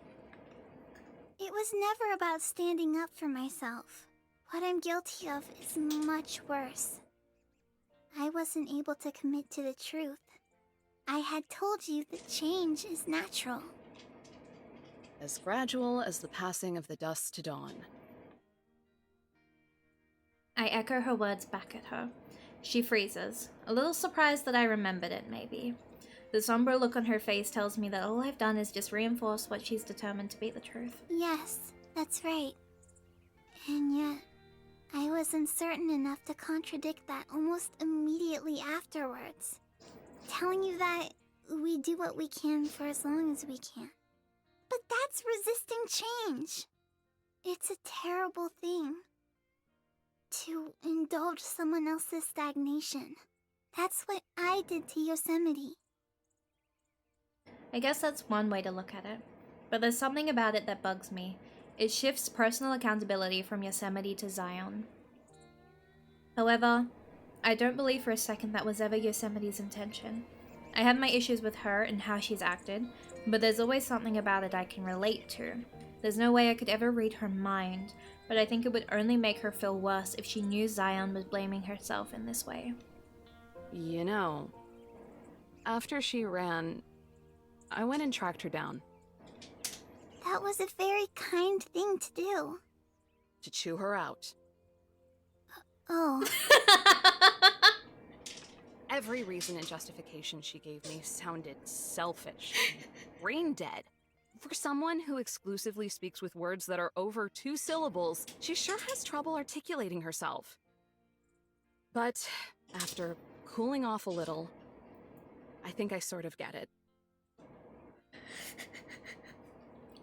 It was never about standing up for myself. What I'm guilty of is much worse. I wasn't able to commit to the truth. I had told you that change is natural. As gradual as the passing of the dusk to dawn. I echo her words back at her. She freezes, a little surprised that I remembered it, maybe. The somber look on her face tells me that all I've done is just reinforce what she's determined to be the truth. Yes, that's right. And yet, I wasn't certain enough to contradict that almost immediately afterwards. Telling you that we do what we can for as long as we can. But that's resisting change. It's a terrible thing. To indulge someone else's stagnation. That's what I did to Yosemite. I guess that's one way to look at it. But there's something about it that bugs me. It shifts personal accountability from Yosemite to Zion. However, I don't believe for a second that was ever Yosemite's intention. I have my issues with her and how she's acted, but there's always something about it I can relate to. There's no way I could ever read her mind, but I think it would only make her feel worse if she knew Zion was blaming herself in this way. You know, after she ran, I went and tracked her down. That was a very kind thing to do. To chew her out. Oh. Every reason and justification she gave me sounded selfish. Brain dead. For someone who exclusively speaks with words that are over 2 syllables, she sure has trouble articulating herself. But after cooling off a little, I think I sort of get it.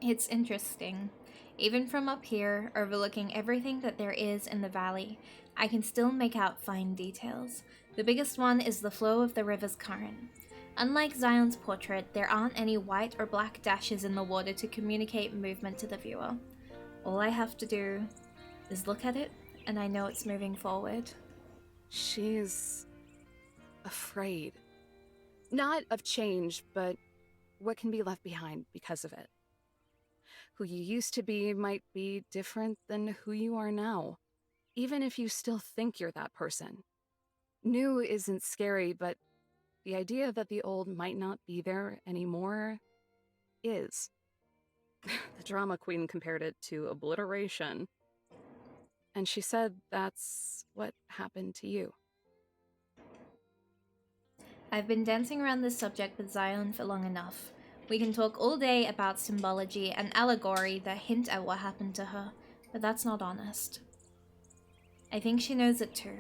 It's interesting. Even from up here, overlooking everything that there is in the valley, I can still make out fine details. The biggest one is the flow of the river's current. Unlike Zion's portrait, there aren't any white or black dashes in the water to communicate movement to the viewer. All I have to do is look at it, and I know it's moving forward. She's afraid. Not of change, but what can be left behind because of it. Who you used to be might be different than who you are now, even if you still think you're that person. New isn't scary, but the idea that the old might not be there anymore is. The drama queen compared it to obliteration. And she said that's what happened to you. I've been dancing around this subject with Zion for long enough. We can talk all day about symbology and allegory that hint at what happened to her, but that's not honest. I think she knows it too.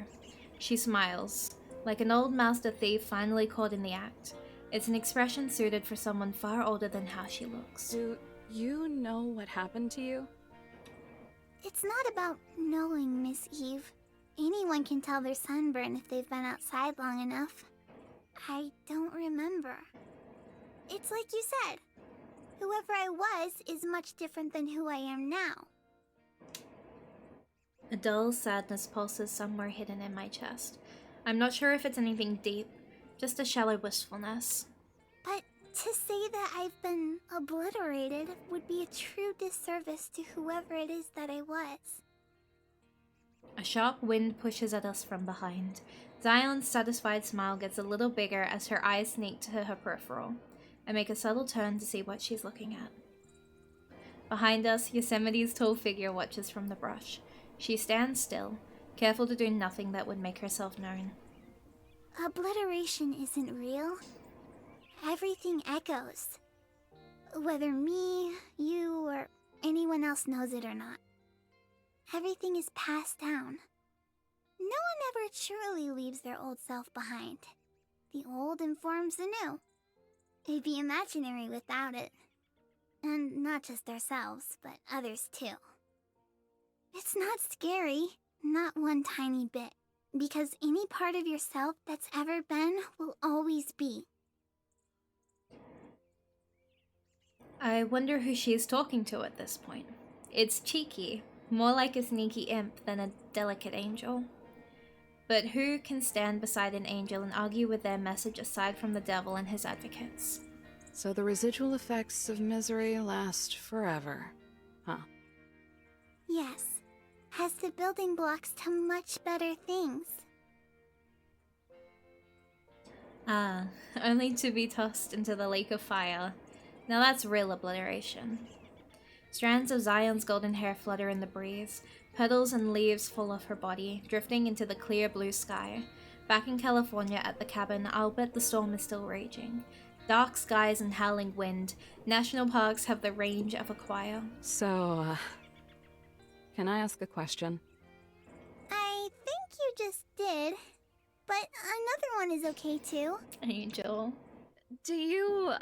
She smiles, like an old master thief finally caught in the act. It's an expression suited for someone far older than how she looks. Do you know what happened to you? It's not about knowing, Miss Eve. Anyone can tell they're sunburned if they've been outside long enough. I don't remember. It's like you said. Whoever I was is much different than who I am now. A dull sadness pulses somewhere hidden in my chest. I'm not sure if it's anything deep, just a shallow wistfulness. But to say that I've been obliterated would be a true disservice to whoever it is that I was. A sharp wind pushes at us from behind. Zion's satisfied smile gets a little bigger as her eyes sneak to her peripheral. I make a subtle turn to see what she's looking at. Behind us, Yosemite's tall figure watches from the brush. She stands still, careful to do nothing that would make herself known. Obliteration isn't real. Everything echoes. Whether me, you, or anyone else knows it or not. Everything is passed down. No one ever truly leaves their old self behind. The old informs the new. It'd be imaginary without it. And not just ourselves, but others too. It's not scary, not one tiny bit, because any part of yourself that's ever been will always be. I wonder who she is talking to at this point. It's cheeky, more like a sneaky imp than a delicate angel. But who can stand beside an angel and argue with their message aside from the devil and his advocates? So the residual effects of misery last forever, huh? Yes, has the building blocks to much better things. Ah, only to be tossed into the lake of fire. Now that's real obliteration. Strands of Zion's golden hair flutter in the breeze. Petals and leaves fall off her body, drifting into the clear blue sky. Back in California at the cabin, I'll bet the storm is still raging. Dark skies and howling wind. National parks have the range of a choir. So, can I ask a question? I think you just did, but another one is okay too. Angel. Do you,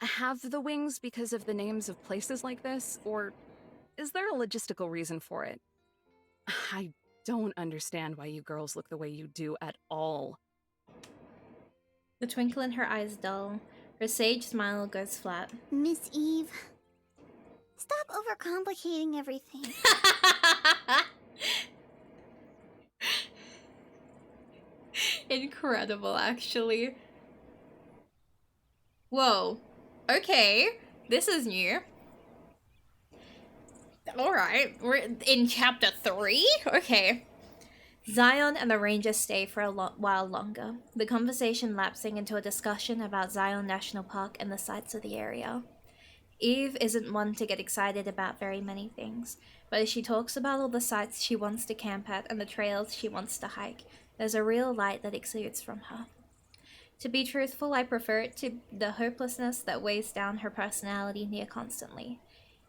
have the wings because of the names of places like this, or is there a logistical reason for it? I don't understand why you girls look the way you do at all. The twinkle in her eyes dull. Her sage smile goes flat. Miss Eve, stop overcomplicating everything. Incredible, actually. Whoa. Okay. This is new. Alright, we're in chapter 3? Okay. Zion and the Ranger stay for a while longer, the conversation lapsing into a discussion about Zion National Park and the sights of the area. Eve isn't one to get excited about very many things, but as she talks about all the sites she wants to camp at and the trails she wants to hike, there's a real light that exudes from her. To be truthful, I prefer it to the hopelessness that weighs down her personality near constantly.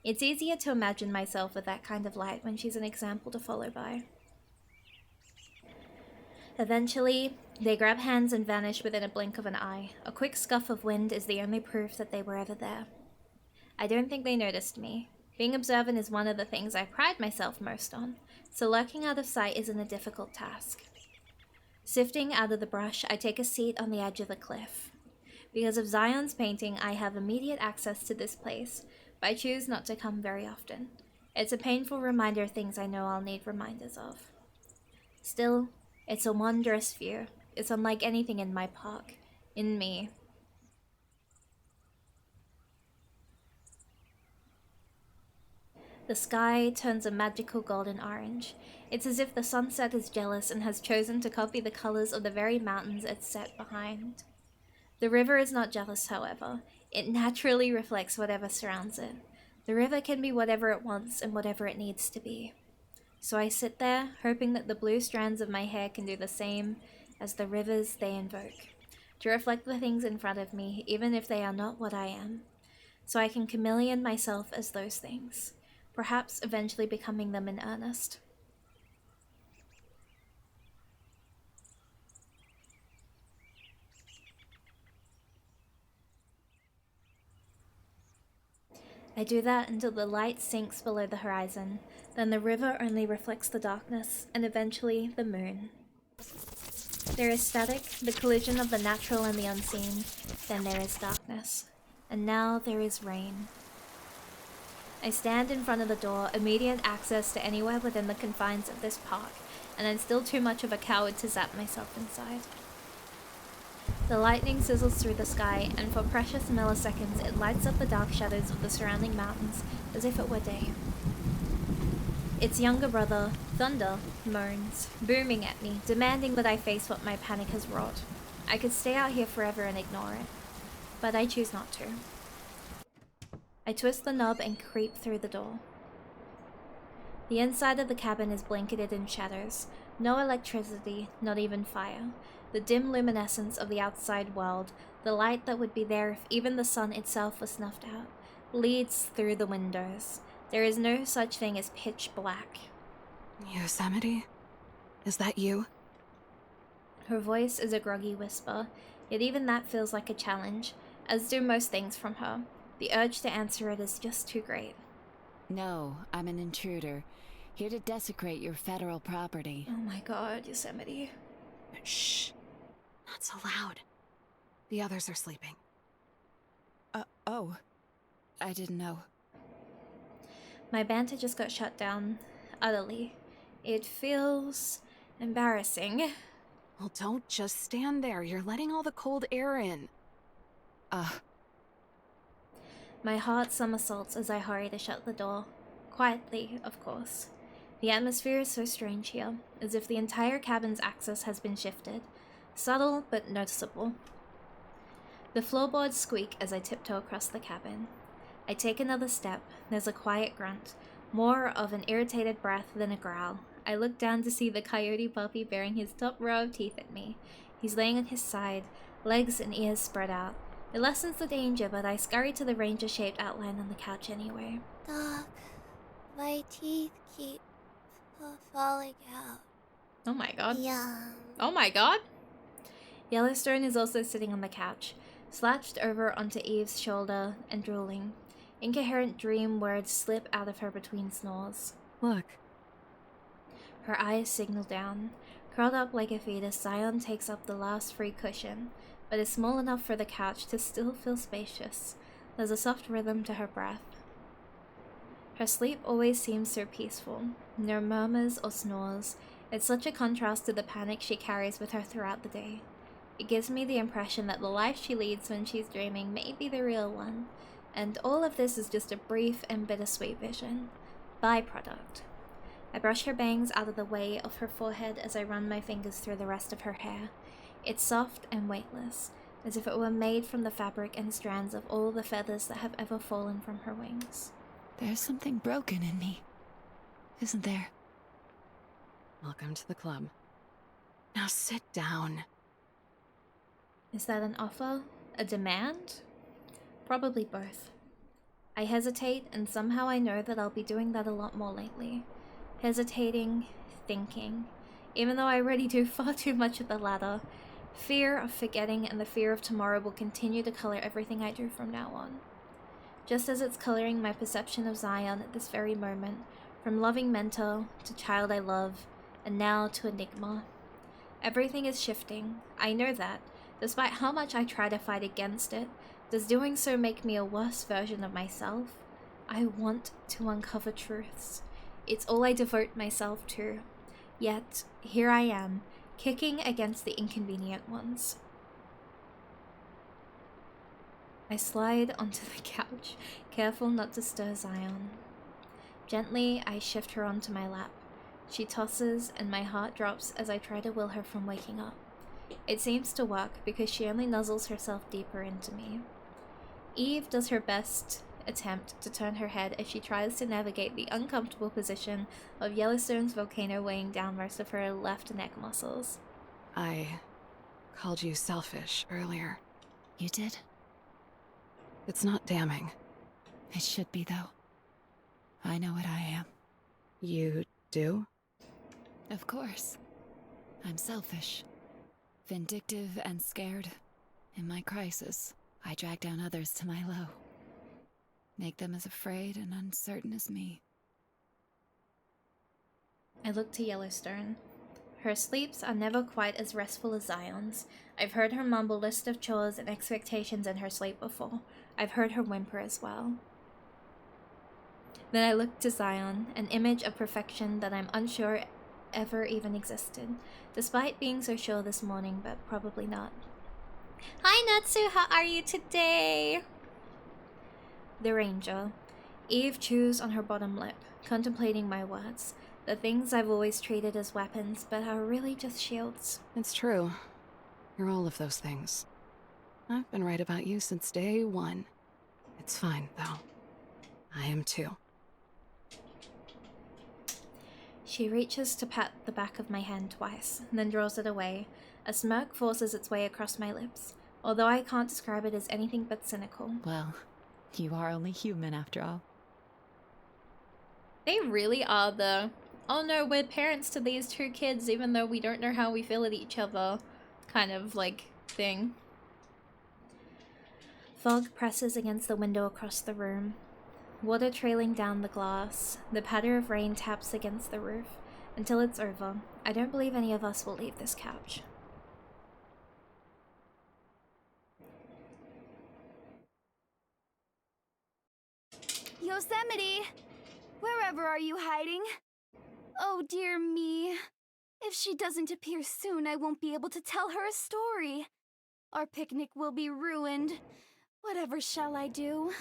It's easier to imagine myself with that kind of light when she's an example to follow by. Eventually, they grab hands and vanish within a blink of an eye. A quick scuff of wind is the only proof that they were ever there. I don't think they noticed me. Being observant is one of the things I pride myself most on, so lurking out of sight isn't a difficult task. Sifting out of the brush, I take a seat on the edge of the cliff. Because of Zion's painting, I have immediate access to this place, but I choose not to come very often. It's a painful reminder of things I know I'll need reminders of. Still, it's a wondrous view. It's unlike anything in my park, in me. The sky turns a magical golden orange. It's as if the sunset is jealous and has chosen to copy the colors of the very mountains it's set behind. The river is not jealous, however. It naturally reflects whatever surrounds it. The river can be whatever it wants and whatever it needs to be. So I sit there, hoping that the blue strands of my hair can do the same as the rivers they invoke, to reflect the things in front of me, even if they are not what I am. So I can chameleon myself as those things, perhaps eventually becoming them in earnest. I do that until the light sinks below the horizon, then the river only reflects the darkness, and eventually the moon. There is static, the collision of the natural and the unseen, then there is darkness, and now there is rain. I stand in front of the door, immediate access to anywhere within the confines of this park, and I'm still too much of a coward to zap myself inside. The lightning sizzles through the sky, and for precious milliseconds it lights up the dark shadows of the surrounding mountains as if it were day. Its younger brother, Thunder, moans, booming at me, demanding that I face what my panic has wrought. I could stay out here forever and ignore it, but I choose not to. I twist the knob and creep through the door. The inside of the cabin is blanketed in shadows. No electricity, not even fire. The dim luminescence of the outside world, the light that would be there if even the sun itself was snuffed out, leads through the windows. There is no such thing as pitch black. Yosemite? Is that you? Her voice is a groggy whisper, yet even that feels like a challenge, as do most things from her. The urge to answer it is just too great. No, I'm an intruder, here to desecrate your federal property. Oh my god, Yosemite. Shh. Not so loud. The others are sleeping. Oh. I didn't know. My banter just got shut down, utterly. It feels embarrassing. Well, don't just stand there. You're letting all the cold air in. My heart somersaults as I hurry to shut the door. Quietly, of course. The atmosphere is so strange here, as if the entire cabin's axis has been shifted. Subtle, but noticeable. The floorboards squeak as I tiptoe across the cabin. I take another step. There's a quiet grunt, more of an irritated breath than a growl. I look down to see the coyote puppy baring his top row of teeth at me. He's laying on his side, legs and ears spread out. It lessens the danger, but I scurry to the ranger-shaped outline on the couch anyway. Doc, my teeth keep falling out. Oh my god. Yeah. Oh my god! Yellowstone is also sitting on the couch, slouched over onto Eve's shoulder and drooling. Incoherent dream words slip out of her between snores. Look. Her eyes signal down. Curled up like a fetus, Zion takes up the last free cushion, but is small enough for the couch to still feel spacious. There's a soft rhythm to her breath. Her sleep always seems so peaceful. No murmurs or snores. It's such a contrast to the panic she carries with her throughout the day. It gives me the impression that the life she leads when she's dreaming may be the real one, and all of this is just a brief and bittersweet vision. Byproduct. I brush her bangs out of the way of her forehead as I run my fingers through the rest of her hair. It's soft and weightless, as if it were made from the fabric and strands of all the feathers that have ever fallen from her wings. There's something broken in me, isn't there? Welcome to the club. Now sit down. Is that an offer? A demand? Probably both. I hesitate, and somehow I know that I'll be doing that a lot more lately. Hesitating, thinking. Even though I already do far too much of the latter, fear of forgetting and the fear of tomorrow will continue to color everything I do from now on. Just as it's coloring my perception of Zion at this very moment, from loving mentor to child I love, and now to enigma. Everything is shifting. I know that. Despite how much I try to fight against it, does doing so make me a worse version of myself? I want to uncover truths. It's all I devote myself to. Yet, here I am, kicking against the inconvenient ones. I slide onto the couch, careful not to stir Zion. Gently, I shift her onto my lap. She tosses, and my heart drops as I try to will her from waking up. It seems to work because she only nuzzles herself deeper into me. Eve does her best attempt to turn her head as she tries to navigate the uncomfortable position of Yellowstone's volcano weighing down most of her left neck muscles. I called you selfish earlier. You did? It's not damning. It should be, though. I know what I am. You do? Of course. I'm selfish. Vindictive and scared. In my crisis, I drag down others to my low. Make them as afraid and uncertain as me. I look to Yellowstone. Her sleeps are never quite as restful as Zion's. I've heard her mumble list of chores and expectations in her sleep before. I've heard her whimper as well. Then I look to Zion, an image of perfection that I'm unsure ever even existed, despite being so sure this morning, but probably not. Hi Natsu, how are you today? The Ranger. Eve chews on her bottom lip, contemplating my words. The things I've always treated as weapons, but are really just shields. It's true. You're all of those things. I've been right about you since day one. It's fine, though. I am too. She reaches to pat the back of my hand twice, then draws it away. A smirk forces its way across my lips, although I can't describe it as anything but cynical. Well, you are only human after all. They really are the, oh no, we're parents to these two kids even though we don't know how we feel at each other kind of like thing. Fog presses against the window across the room. Water trailing down the glass. The patter of rain taps against the roof. Until it's over, I don't believe any of us will leave this couch. Yosemite! Wherever are you hiding? Oh dear me. If she doesn't appear soon, I won't be able to tell her a story. Our picnic will be ruined. Whatever shall I do?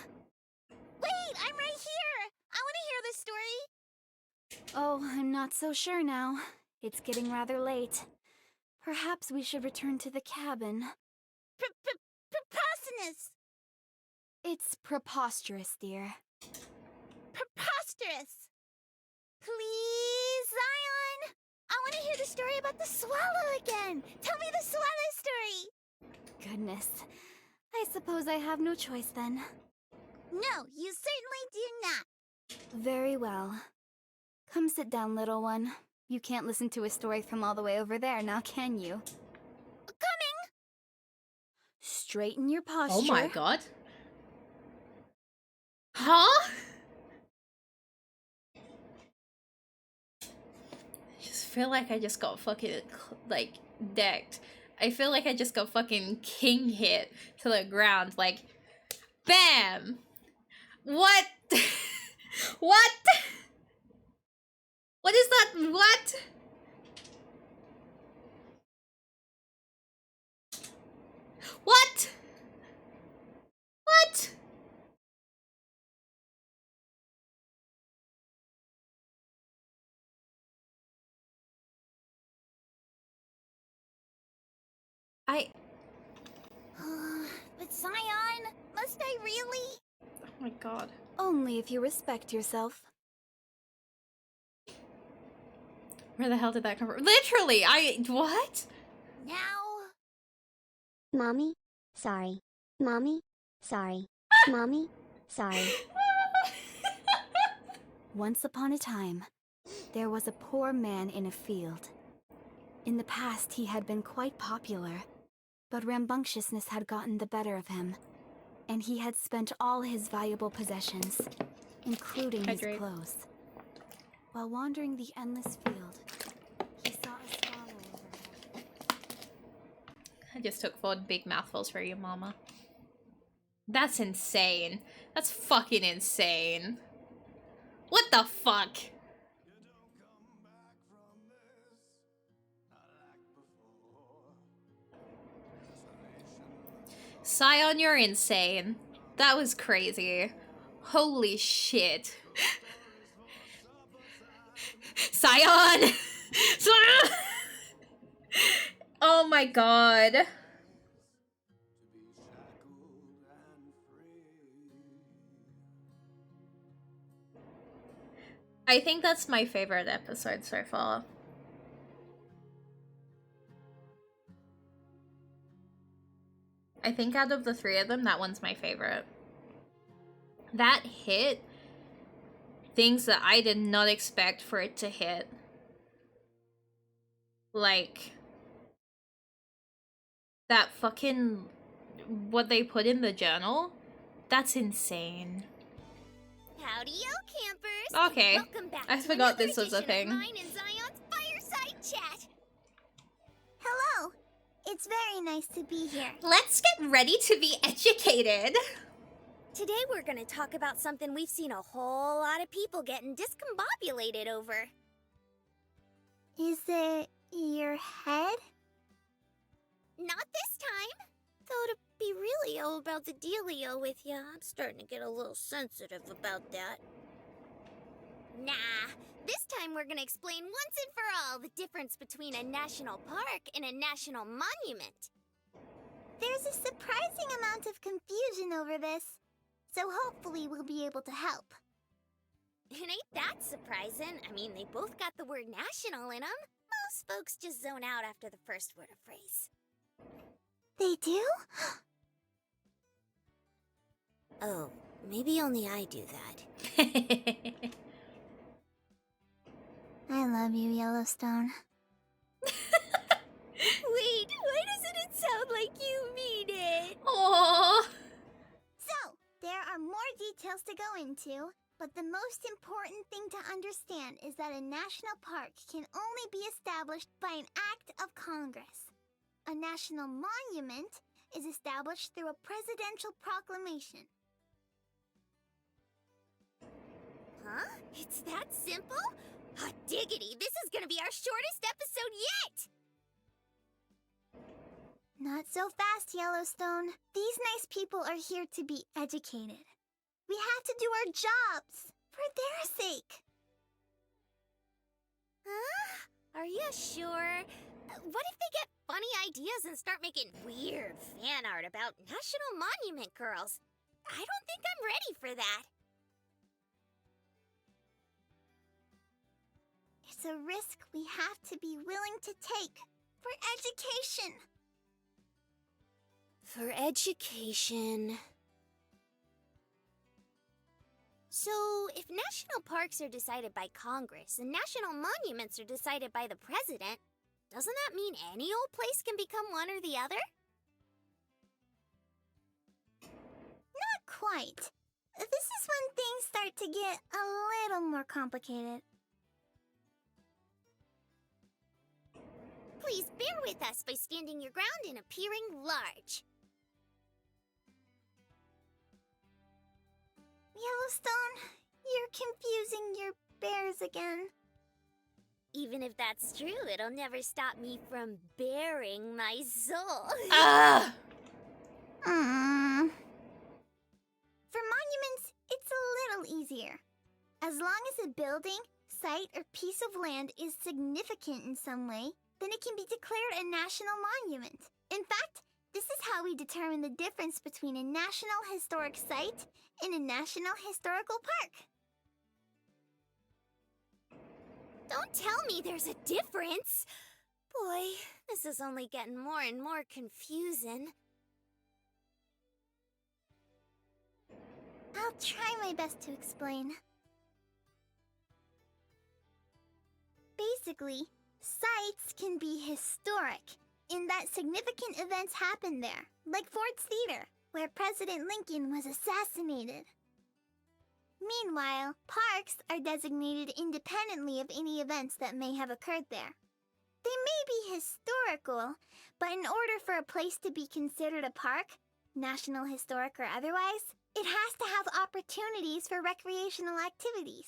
Wait, I'm right here! I want to hear the story! Oh, I'm not so sure now. It's getting rather late. Perhaps we should return to the cabin. Preposterous! It's preposterous, dear. Preposterous! Please, Zion! I want to hear the story about the swallow again! Tell me the swallow story! Goodness. I suppose I have no choice then. No, you certainly do not. Very well. Come sit down, little one. You can't listen to a story from all the way over there, now can you? Coming! Straighten your posture. Oh my god. Huh? I just feel like I just got fucking, like, decked. I feel like I just got fucking king hit to the ground. Like, bam! What? What? What is that? What? What? What? But Zion, must I really? Oh my god. Only if you respect yourself. Where the hell did that come from? Literally, what? Now? Mommy? Sorry. Mommy? Sorry. Mommy? Sorry. Once upon a time, there was a poor man in a field. In the past, he had been quite popular, but rambunctiousness had gotten the better of him, and he had spent all his valuable possessions, including his Hydrate. clothes. While wandering the endless field, he saw a swallow overhead. I just took 4 big mouthfuls for you, mama. That's insane. That's fucking insane. What the fuck? Scion, you're insane. That was crazy. Holy shit. Scion! Scion! Oh my god. I think that's my favorite episode so far. I think out of the 3 of them, that one's my favorite. That hit things that I did not expect for it to hit. Like, that fucking, what they put in the journal, that's insane. Howdy-yo, campers! Okay, Welcome back I to forgot another this was a edition of thing. Mine and Zion's Fireside Chat. Hello. It's very nice to be here. Let's get ready to be educated. Today we're going to talk about something we've seen a whole lot of people getting discombobulated over. Is it your head? Not this time. Though to be really all about the dealio with ya, I'm starting to get a little sensitive about that. Nah, this time we're gonna explain once and for all the difference between a national park and a national monument. There's a surprising amount of confusion over this, so hopefully we'll be able to help. It ain't that surprising. I mean, they both got the word national in them. Most folks just zone out after the first word or phrase. They do? Oh, maybe only I do that. I love you, Yellowstone. Wait, why does details to go into, but the most important thing to understand is that a national park can only be established by an act of Congress. A national monument is established through a presidential proclamation. Huh? It's that simple? Hot diggity, this is gonna be our shortest episode yet! Not so fast, Yellowstone. These nice people are here to be educated. We have to do our jobs for their sake. Huh? Are you sure? What if they get funny ideas and start making weird fan art about National Monument girls? I don't think I'm ready for that. It's a risk we have to be willing to take for education. For education. So, if national parks are decided by Congress and national monuments are decided by the president, doesn't that mean any old place can become one or the other? Not quite. This is when things start to get a little more complicated. Please bear with us by standing your ground and appearing large. Yellowstone, you're confusing your bears again. Even if that's true, it'll never stop me from bearing my soul. Ah! For monuments, it's a little easier. As long as a building, site, or piece of land is significant in some way, then it can be declared a national monument. In fact, this is how we determine the difference between a national historic site and a national historical park. Don't tell me there's a difference. Boy, this is only getting more and more confusing. I'll try my best to explain. Basically, sites can be historic in that significant events happened there, like Ford's Theater, where President Lincoln was assassinated. Meanwhile, parks are designated independently of any events that may have occurred there. They may be historical, but in order for a place to be considered a park, national historic or otherwise, it has to have opportunities for recreational activities.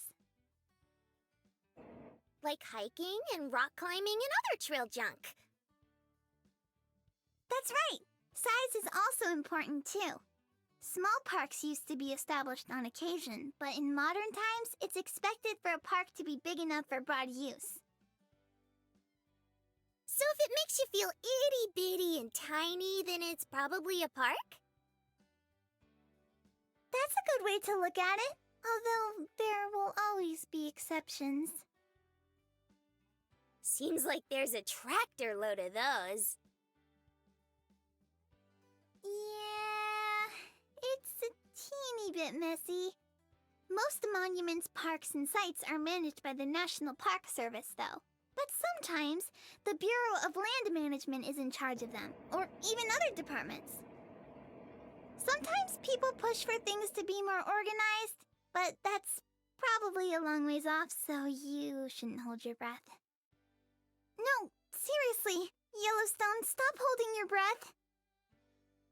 Like hiking and rock climbing and other trail junk. That's right! Size is also important too. Small parks used to be established on occasion, but in modern times, it's expected for a park to be big enough for broad use. So if it makes you feel itty-bitty and tiny, then it's probably a park? That's a good way to look at it, although there will always be exceptions. Seems like there's a tractor load of those. Yeah, it's a teeny bit messy. Most monuments, parks, and sites are managed by the National Park Service, though. But sometimes, the Bureau of Land Management is in charge of them, or even other departments. Sometimes people push for things to be more organized, but that's probably a long ways off, so you shouldn't hold your breath. No, seriously, Yellowstone, stop holding your breath.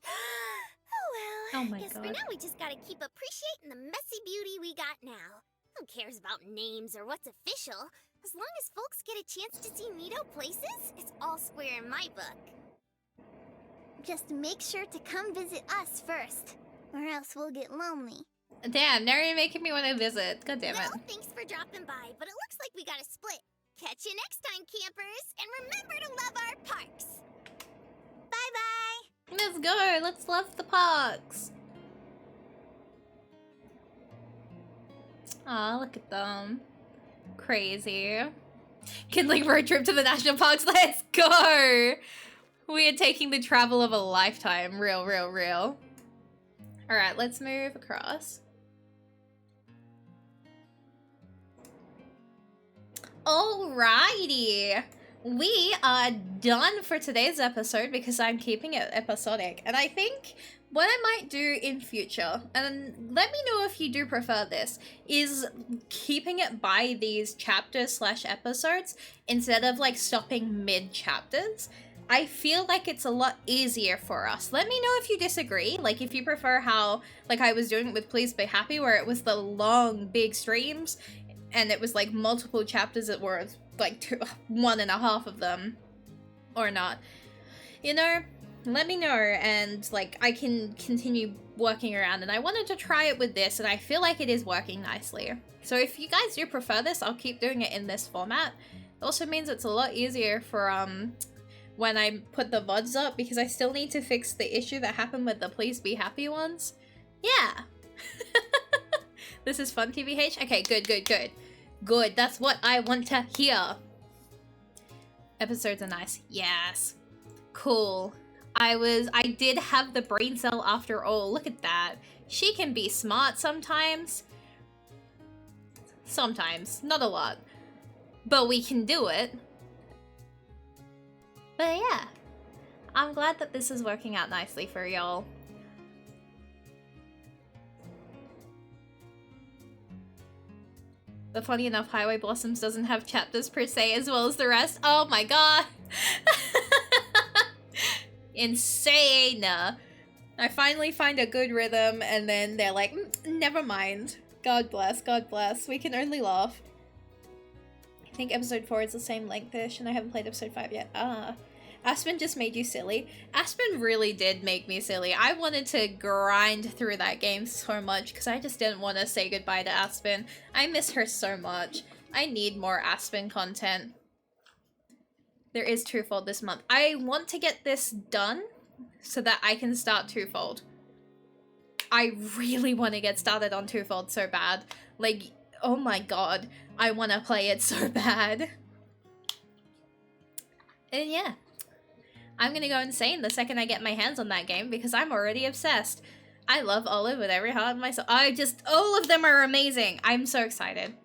Oh well, Oh my guess God. for now we just gotta keep appreciating the messy beauty we got now. Who cares about names or what's official? As long as folks get a chance to see neato places, it's all square in my book. Just make sure to come visit us first, or else we'll get lonely. Damn, now you're making me want to visit. God damn it. Well, thanks for dropping by, but it looks like we gotta split. Catch you next time, campers, and remember to love our parks! Bye-bye! Let's go. Let's love the parks. Aw, look at them. Crazy. Kindling road trip to the national parks. Let's go. We are taking the travel of a lifetime. Real, real, real. All right, let's move across. Alrighty. we are done for today's episode because I'm keeping it episodic. And I think what I might do in future, and let me know if you do prefer this, is keeping it by these chapters / episodes instead of like stopping mid-chapters. I feel like it's a lot easier for us. Let me know if you disagree. Like if you prefer how like I was doing it with Please Be Happy, where it was the long big streams and it was like multiple chapters that were like 1.5 of them, or not. You know, let me know, and like I can continue working around. And I wanted to try it with this, and I feel like it is working nicely. So if you guys do prefer this, I'll keep doing it in this format. It also means it's a lot easier for when I put the VODs up, because I still need to fix the issue that happened with the Please Be Happy ones. Yeah. This is fun, TBH? Okay, good, good, good. Good, that's what I want to hear. Episodes are nice. Yes. Cool. I did have the brain cell after all. Look at that. She can be smart sometimes. Sometimes. Not a lot. But we can do it. But yeah. I'm glad that this is working out nicely for y'all. But funny enough, Highway Blossoms doesn't have chapters per se as well as the rest. Oh my god! Insane! I finally find a good rhythm and then they're like, never mind. God bless, God bless. We can only laugh. I think episode 4 is the same length-ish and I haven't played episode 5 yet. Aspen just made you silly. Aspen really did make me silly. I wanted to grind through that game so much because I just didn't want to say goodbye to Aspen. I miss her so much. I need more Aspen content. There is Twofold this month. I want to get this done so that I can start Twofold. I really want to get started on Twofold so bad. Like, oh my god. I want to play it so bad. And yeah. I'm gonna go insane the second I get my hands on that game because I'm already obsessed. I love Olive with every heart in my soul. All of them are amazing. I'm so excited.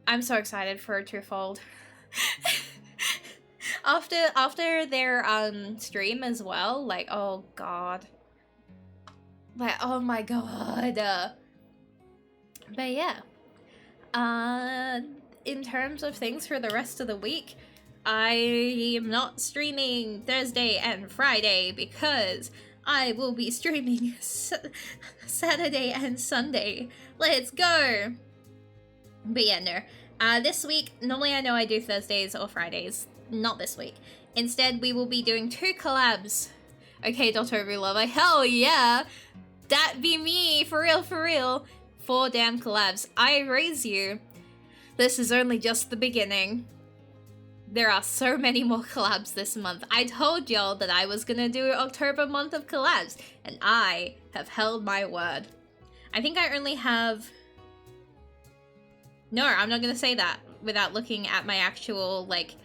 I'm so excited for Twofold. After their stream as well, like, oh god. Like, oh my god. But yeah. In terms of things for the rest of the week, I am not streaming Thursday and Friday because I will be streaming Saturday and Sunday. Let's go! But yeah, no. This week, normally I know I do Thursdays or Fridays. Not this week. Instead, we will be doing 2 collabs. Okay, Dotoru Lover, hell yeah! That be me, for real, for real. 4 damn collabs. I raise you. This is only just the beginning. There are so many more collabs this month. I told y'all that I was gonna do October month of collabs, and I have held my word. I think I only have... No, I'm not gonna say that without looking at my actual, like...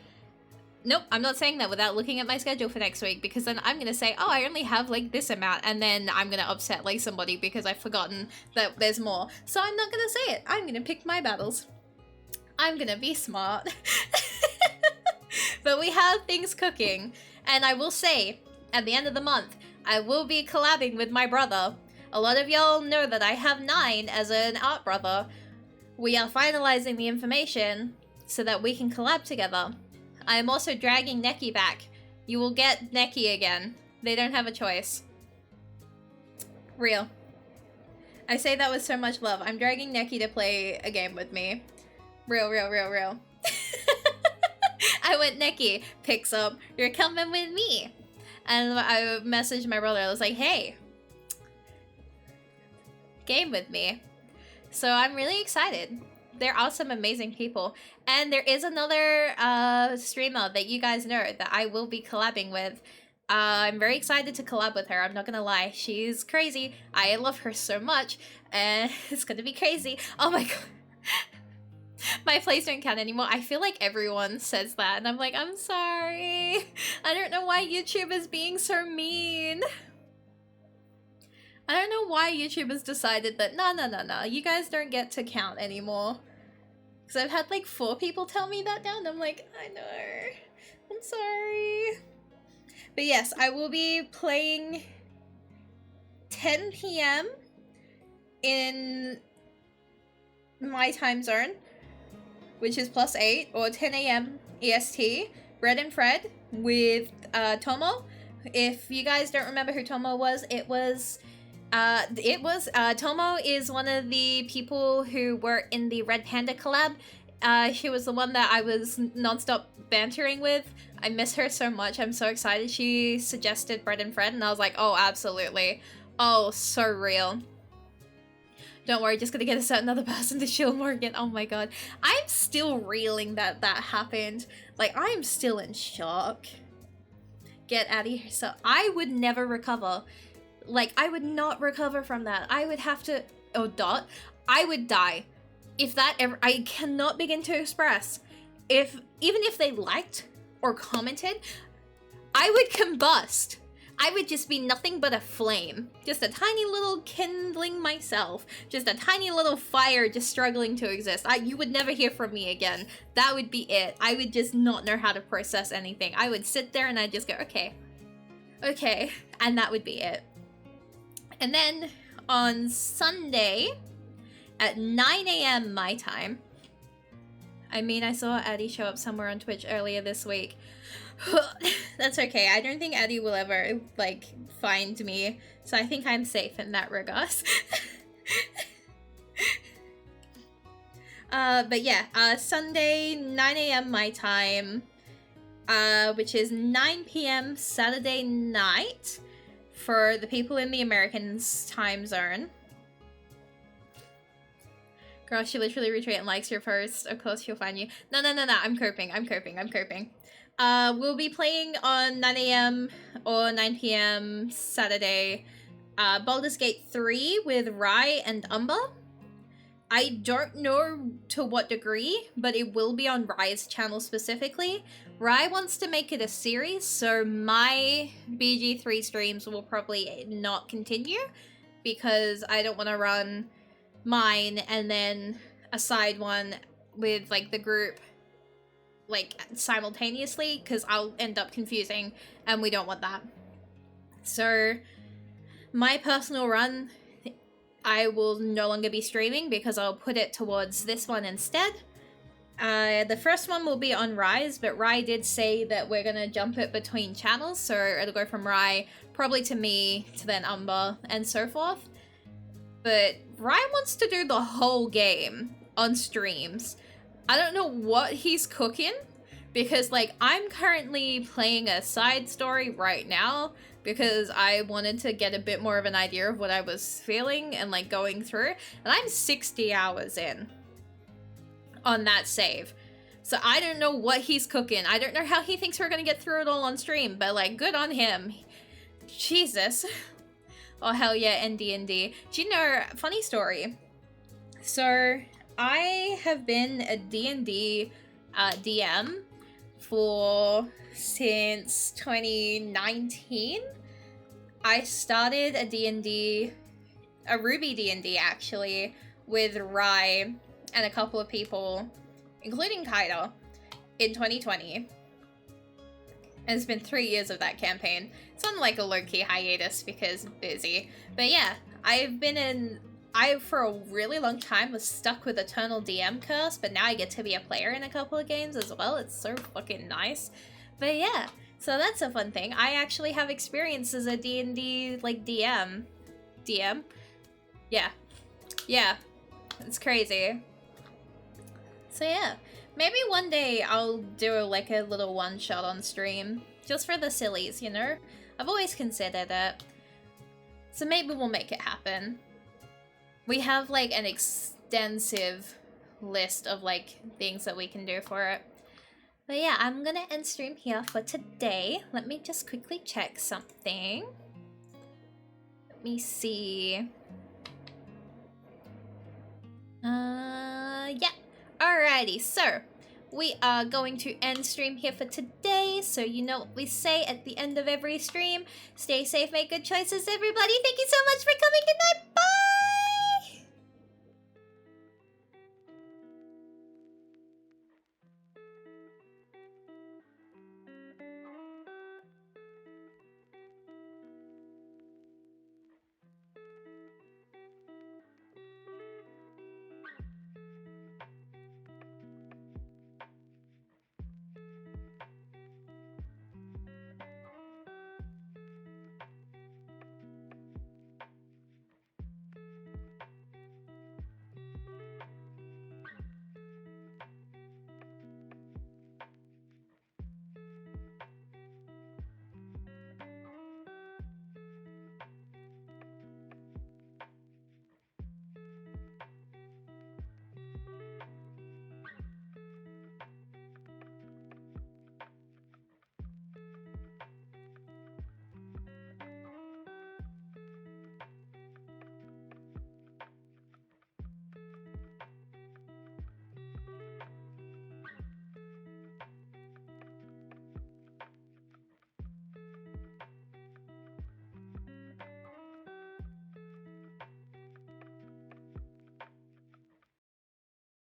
Nope, I'm not saying that without looking at my schedule for next week, because then I'm gonna say, oh, I only have, like, this amount, and then I'm gonna upset, like, somebody because I've forgotten that there's more. So I'm not gonna say it. I'm gonna pick my battles. I'm gonna be smart. But we have things cooking, and I will say, at the end of the month, I will be collabing with my brother. A lot of y'all know that I have 9 as an art brother. We are finalizing the information so that we can collab together. I am also dragging Neki back. You will get Neki again. They don't have a choice. Real. I say that with so much love. I'm dragging Neki to play a game with me. Real, real, real, real. I went, Neki, picks up, you're coming with me. And I messaged my brother, I was like, hey, game with me. So I'm really excited. There are some amazing people. And there is another streamer that you guys know that I will be collabing with. I'm very excited to collab with her, I'm not gonna lie. She's crazy. I love her so much. And it's gonna be crazy. Oh my god. My plays don't count anymore. I feel like everyone says that, and I'm like, I'm sorry. I don't know why YouTube is being so mean. I don't know why YouTube has decided that, no, you guys don't get to count anymore. Because I've had like 4 people tell me that now, and I'm like, I know. I'm sorry. But yes, I will be playing 10 p.m. in my time zone, which is +8, or 10 a.m. EST, Red and Fred with Tomo. If you guys don't remember who Tomo was, Tomo is one of the people who were in the Red Panda collab. She was the one that I was non-stop bantering with. I miss her so much. I'm so excited. She suggested Bread and Fred, and I was like, oh, absolutely. Oh, so real. Don't worry, just gonna get a certain other person to chill Morgan. Oh my god. I'm still reeling that that happened. Like, I'm still in shock. Get out of here. So, I would never recover. Like, I would not recover from that. I would have to... Oh, Dot. I would die. If that ever... I cannot begin to express. Even if they liked or commented, I would combust. I would just be nothing but a flame. Just a tiny little kindling myself. Just a tiny little fire just struggling to exist. You would never hear from me again. That would be it. I would just not know how to process anything. I would sit there and I'd just go, okay. Okay. And that would be it. And then on Sunday at 9 a.m. my time, I mean, I saw Addie show up somewhere on Twitch earlier this week. That's okay. I don't think Addie will ever, like, find me. So I think I'm safe in that regard. But yeah, Sunday, 9 a.m. my time, which is 9 p.m. Saturday night for the people in the Americans time zone. Girl, she literally retweets and likes your post. Of course she'll find you. No, I'm coping. We'll be playing on 9 a.m. or 9 p.m. Saturday, Baldur's Gate 3 with Rai and Umber. I don't know to what degree, but it will be on Rai's channel specifically. Rai wants to make it a series, so my BG3 streams will probably not continue because I don't want to run mine and then a side one with like the group like simultaneously, because I'll end up confusing and we don't want that. So my personal run, I will no longer be streaming because I'll put it towards this one instead. The first one will be on Rise, but Rai did say that we're gonna jump it between channels, so it'll go from Rai probably to me to then Umber and so forth. But Rai wants to do the whole game on streams. I don't know what he's cooking, because like I'm currently playing a side story right now because I wanted to get a bit more of an idea of what I was feeling and like going through, and I'm 60 hours in on that save. So I don't know what he's cooking. I don't know how he thinks we're gonna get through it all on stream, but like good on him. Jesus. Oh hell yeah, ND. Do you know, funny story. So I have been a D&D DM since 2019. I started a Ruby D&D actually, with Rai and a couple of people, including Kaida, in 2020. And it's been 3 years of that campaign. It's on like a low-key hiatus because busy. But yeah, I for a really long time was stuck with Eternal DM curse, but now I get to be a player in a couple of games as well. It's so fucking nice. But yeah, so that's a fun thing. I actually have experience as a D&D like DM. DM? Yeah. Yeah. It's crazy. So yeah, maybe one day I'll do like a little one-shot on stream, just for the sillies, you know? I've always considered it. So maybe we'll make it happen. We have like an extensive list of like things that we can do for it. But yeah, I'm gonna end stream here for today. Let me just quickly check something. Let me see. Yeah. Alrighty, so we are going to end stream here for today. So you know what we say at the end of every stream. Stay safe, make good choices, everybody. Thank you so much for coming. Good night. Bye!